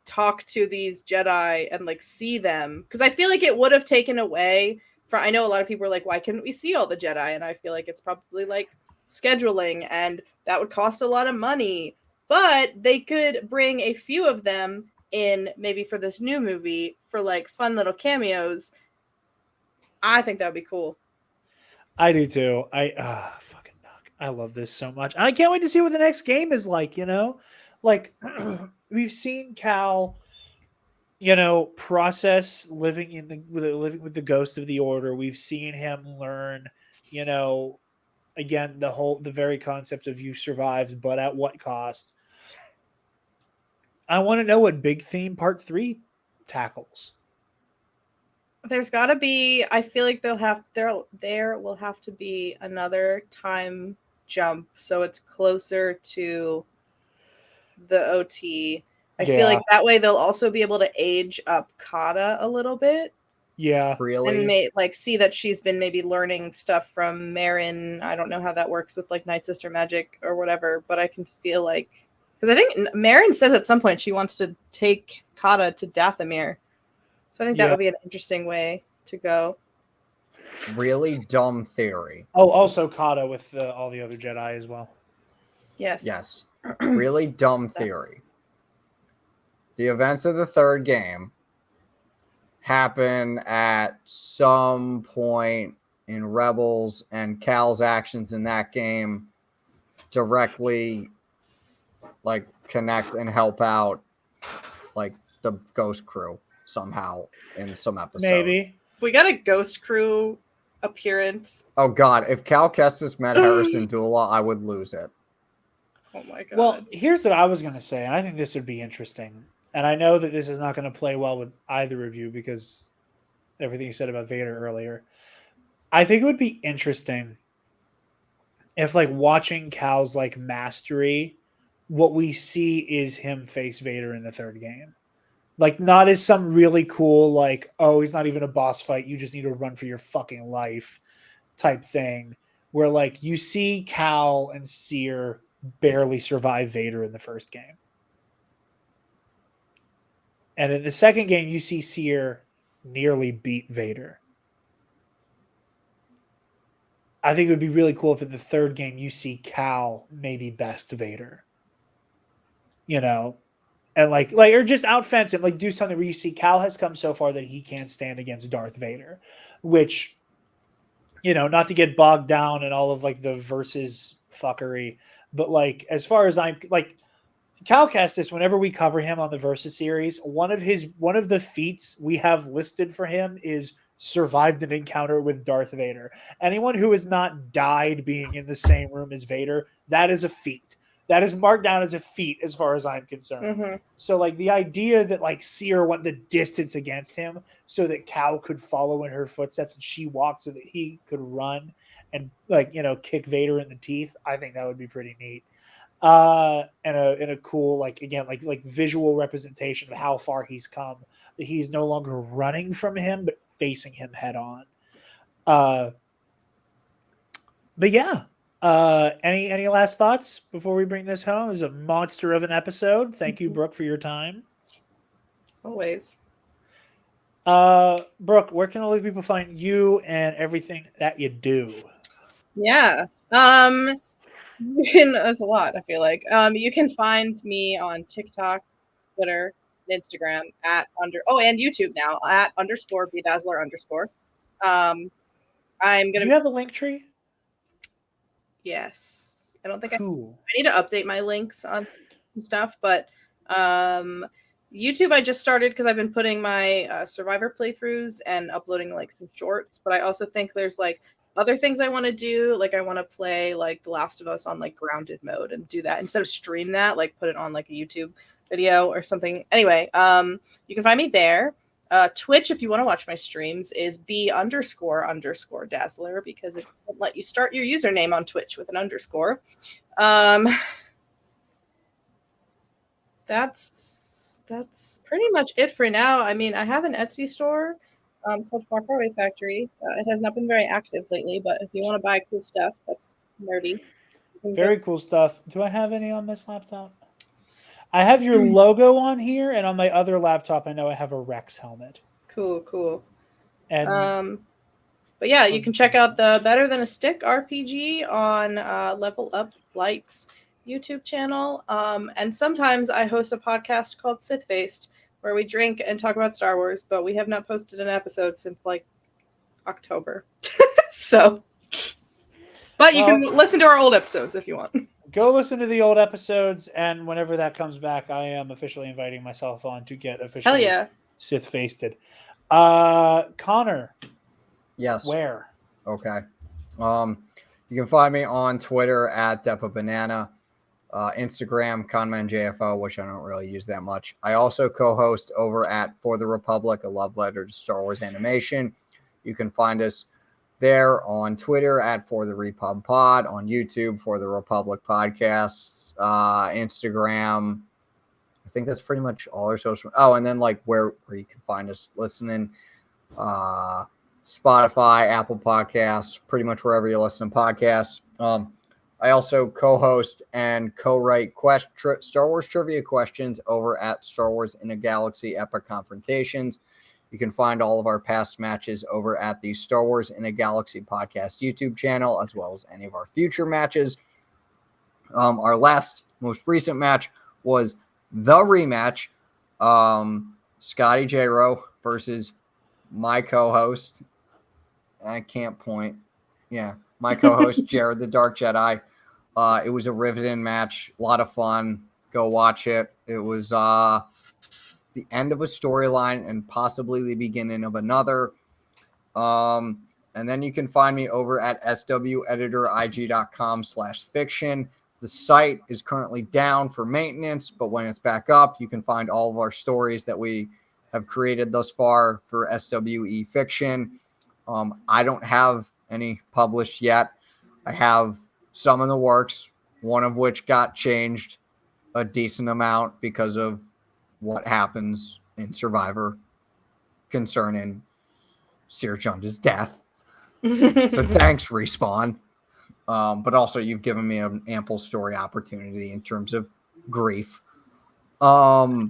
talk to these Jedi and like see them? Because I feel like it would have taken away from, I know a lot of people are like, why couldn't we see all the Jedi? And I feel like it's probably like scheduling, and that would cost a lot of money. But they could bring a few of them in maybe for this new movie for like fun little cameos. I think that would be cool. I do too. Fucking Doc. I love this so much. And I can't wait to see what the next game is like, you know? Like we've seen Cal, you know, process living with the ghost of the Order. We've seen him learn, you know, again, the very concept of you survives, but at what cost? I want to know what Big Theme Part 3 tackles. There's got to be, I feel like there will have to be another time jump so it's closer to the OT. I feel like that way they'll also be able to age up Kata a little bit. Yeah. Really? And see that she's been maybe learning stuff from Marin. I don't know how that works with like Night Sister magic or whatever, but I can feel like, because I think Marin says at some point she wants to take Kata to Dathomir. So I think that would be an interesting way to go. Really dumb theory. Oh, also Kata with all the other Jedi as well. Yes. Yes. Really dumb theory. The events of the third game happen at some point in Rebels, and Cal's actions in that game directly like connect and help out like the Ghost Crew somehow in some episode. Maybe. We got a Ghost Crew appearance. Oh god, if Cal Kestis met Harrison Dula, I would lose it. Oh my god. Well, here's what I was going to say, and I think this would be interesting. And I know that this is not going to play well with either of you because everything you said about Vader earlier. I think it would be interesting if, like, watching Cal's like mastery, what we see is him face Vader in the third game. Like, not as some really cool, like, oh, he's not even a boss fight, you just need to run for your fucking life type thing. Where, like, you see Cal and Seer barely survive Vader in the first game. And in the second game, you see Seer nearly beat Vader. I think it would be really cool if in the third game you see Cal maybe best Vader. You know? And like or just outfence him, like do something where you see Cal has come so far that he can't stand against Darth Vader, which, you know, not to get bogged down in all of like the versus fuckery, but like as far as I'm like Cal Kestis, whenever we cover him on the Versus series, one of the feats we have listed for him is survived an encounter with Darth Vader. Anyone who has not died being in the same room as Vader, that is a feat. That is marked down as a feat as far as I'm concerned. Mm-hmm. So like the idea that like Seer went the distance against him so that Cal could follow in her footsteps and she walked so that he could run and like, you know, kick Vader in the teeth, I think that would be pretty neat. And a cool, like, again, like visual representation of how far he's come, that he's no longer running from him but facing him head on. But yeah, any last thoughts before we bring this home? It was a monster of an episode. Thank you, Brooke, for your time. Always. Brooke, where can all these people find you and everything that you do? Yeah. That's a lot, I feel like. You can find me on TikTok, Twitter, and Instagram and YouTube now at _ B-Dazzler _. I'm Do gonna you have a link tree? Yes. I don't think Cool. I need to update my links on stuff, but YouTube I just started because I've been putting my Survivor playthroughs and uploading like some shorts, but I also think there's like other things I want to do. Like I want to play like The Last of Us on like grounded mode and do that instead of stream that, like put it on like a YouTube video or something. Anyway, you can find me there. Twitch, if you want to watch my streams, is B _ Dazzler because it won't let you start your username on Twitch with an underscore. That's pretty much it for now. I mean, I have an Etsy store called Far Far Away Factory. It has not been very active lately, but if you want to buy cool stuff, that's nerdy. Very cool stuff. Do I have any on this laptop? I have your logo on here, and on my other laptop, I know I have a Rex helmet. Cool. And but yeah, you can check out the Better Than a Stick RPG on Level Up Light's YouTube channel. And sometimes I host a podcast called Sith Faced, where we drink and talk about Star Wars, but we have not posted an episode since like October. But you can listen to our old episodes if you want. Go listen to the old episodes, and whenever that comes back, I am officially inviting myself on to get officially Sith Faced. Connor. Yes. Where? Okay. You can find me on Twitter at DepaBanana, Instagram, ConmanJFO, which I don't really use that much. I also co-host over at For the Republic, a love letter to Star Wars animation. You can find us there on Twitter at For the Repub Pod, on YouTube For the Republic Podcasts, Instagram. I think that's pretty much all our social. Oh, and then like where you can find us listening, Spotify, Apple Podcasts, pretty much wherever you listen to podcasts. I also co-host and co-write Star Wars trivia questions over at Star Wars in a Galaxy Epic Confrontations. You can find all of our past matches over at the Star Wars in a Galaxy podcast YouTube channel, as well as any of our future matches. Our most recent match was the rematch, Scotty J. Rowe versus my co-host. I can't point. Yeah, my co-host, Jarod the Dark Jedi. It was a riveting match. A lot of fun. Go watch it. It was the end of a storyline and possibly the beginning of another. And then you can find me over at sweditor.ig.com/fiction. The site is currently down for maintenance, but when it's back up, you can find all of our stories that we have created thus far for SWE Fiction. I don't have any published yet. I have some in the works, one of which got changed a decent amount because of what happens in Survivor concerning Seer Junda's death. So thanks, Respawn. But also you've given me an ample story opportunity in terms of grief. Oh,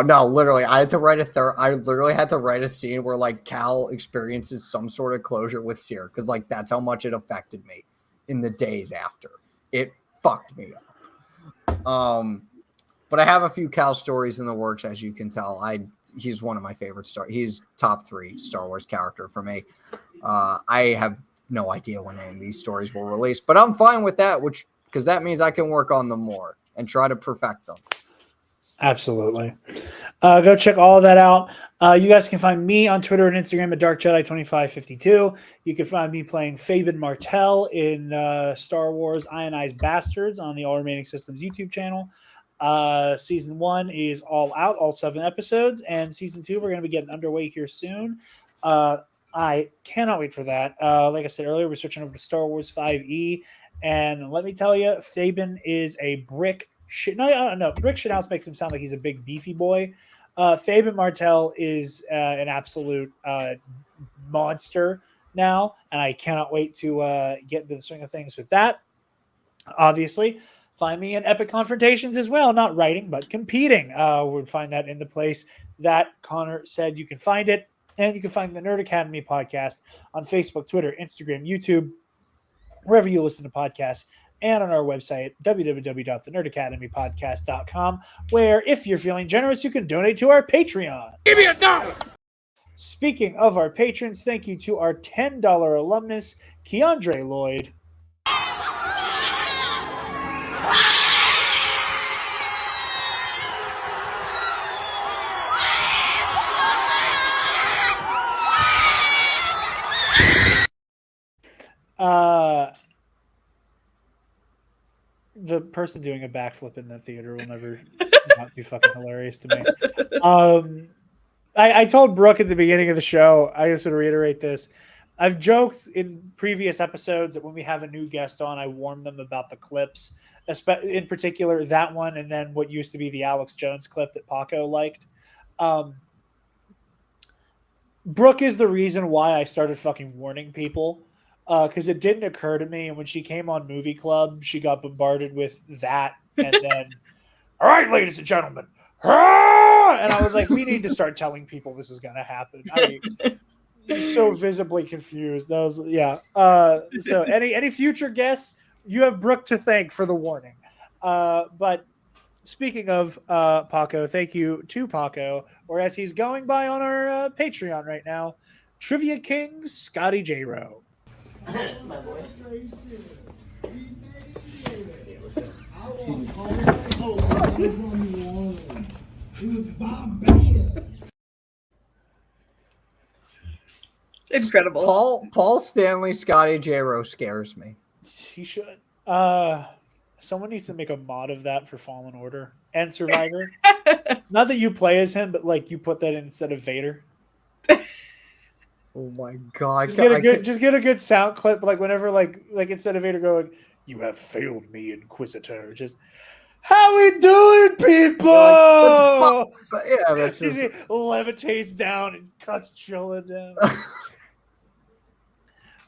no, literally, I had to write I literally had to write a scene where like Cal experiences some sort of closure with Seer, because like that's how much it affected me in the days after. It fucked me up. But I have a few Cal stories in the works, as you can tell. He's one of my favorite he's top 3 Star Wars character for me. I have no idea when any of these stories will release, but I'm fine with that, because that means I can work on them more and try to perfect them. Absolutely. Go check all of that out. You guys can find me on Twitter and Instagram at DarkJedi2552. You can find me playing Fabian Martell in Star Wars Ionized Bastards on the All Remaining Systems YouTube channel. Season 1 is all out, all 7 episodes, and Season 2 we're going to be getting underway here soon. I cannot wait for that. Like I said earlier, we're switching over to Star Wars 5e, and let me tell you, Fabian is a brick shit. No. Rick Shithouse makes him sound like he's a big beefy boy. Fabian Martell is an absolute monster now, and I cannot wait to get into the swing of things with that. Obviously, find me in Epic Confrontations as well, not writing, but competing. We'll find that in the place that Connor said you can find it. And you can find the Nerd Academy podcast on Facebook, Twitter, Instagram, YouTube, wherever you listen to podcasts, and on our website, www.thenerdacademypodcast.com, where if you're feeling generous, you can donate to our Patreon. Give me $1. Speaking of our patrons, thank you to our $10 alumnus, Keandre Lloyd. The person doing a backflip in the theater will never not be fucking hilarious to me. I told Brooke at the beginning of the show, I just want to reiterate this. I've joked in previous episodes that when we have a new guest on, I warn them about the clips, in particular that one, and then what used to be the Alex Jones clip that Paco liked. Brooke is the reason why I started fucking warning people, because it didn't occur to me. And when she came on Movie Club, she got bombarded with that, and then, all right, ladies and gentlemen, and I was like, we need to start telling people this is going to happen. So visibly confused. That was, yeah. So any future guests, you have Brooke to thank for the warning. But speaking of Paco, thank you to Paco, or as he's going by on our Patreon right now, Trivia King Scotty J. Rowe. My voice. Incredible. Paul Stanley, Scotty J. Rowe scares me. He should. Someone needs to make a mod of that for Fallen Order and Survivor. Not that you play as him, but like you put that in instead of Vader. Oh my god! Just get a good sound clip, like whenever, like instead of Vader going, "You have failed me, Inquisitor." Just, how we doing, people? But yeah, that's just... He levitates down and cuts chilling down.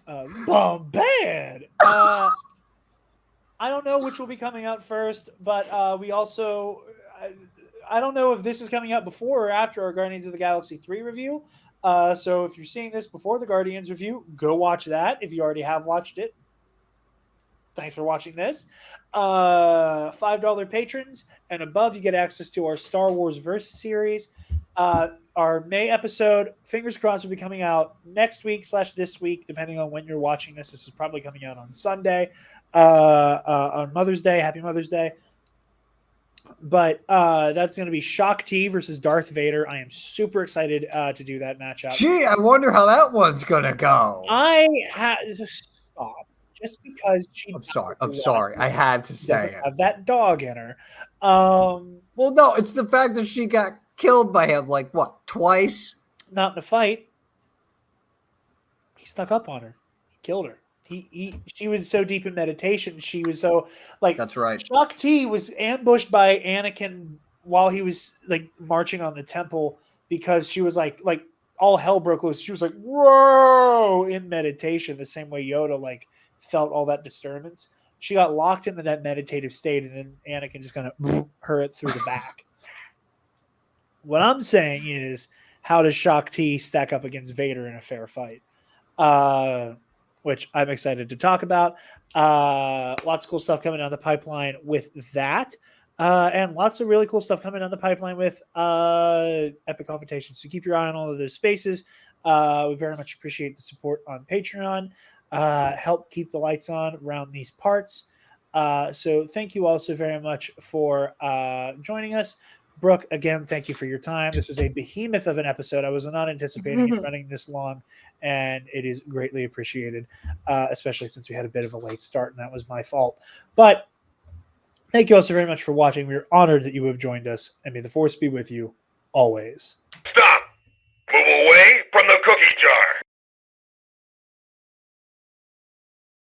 Bombad. I don't know which will be coming out first, but we also, I don't know if this is coming out before or after our Guardians of the Galaxy 3 review. So if you're seeing this before the Guardians review, go watch that. If you already have watched it, thanks for watching this. $5 patrons and above, you get access to our Star Wars Verse series. Our May episode, fingers crossed, will be coming out next week / this week, depending on when you're watching this. This is probably coming out on Sunday, on Mother's Day. Happy Mother's Day. But that's going to be Shock T versus Darth Vader. I am super excited to do that matchup. Gee, I wonder how that one's going to go. Stop. Just because she... I'm sorry. I had to say it. Have that dog in her. Well, no, it's the fact that she got killed by him, like, what, twice? Not in a fight. He snuck up on her. He killed her. She was so deep in meditation. She was so, like... That's right. Shock T was ambushed by Anakin while he was, like, marching on the temple because she was, like all hell broke loose. She was like, whoa, in meditation, the same way Yoda, like, felt all that disturbance. She got locked into that meditative state, and then Anakin just kind of her it through the back. What I'm saying is, how does Shock T stack up against Vader in a fair fight? Which I'm excited to talk about. Lots of cool stuff coming down the pipeline with that. And lots of really cool stuff coming down the pipeline with Epic Confrontations. So keep your eye on all of those spaces. We very much appreciate the support on Patreon. Help keep the lights on around these parts. So thank you all so very much for joining us. Brooke, again, thank you for your time. This was a behemoth of an episode. I was not anticipating it running this long, and it is greatly appreciated, especially since we had a bit of a late start, and that was my fault. But thank you all so very much for watching. We are honored that you have joined us, and may the Force be with you always. Stop! Move away from the cookie jar.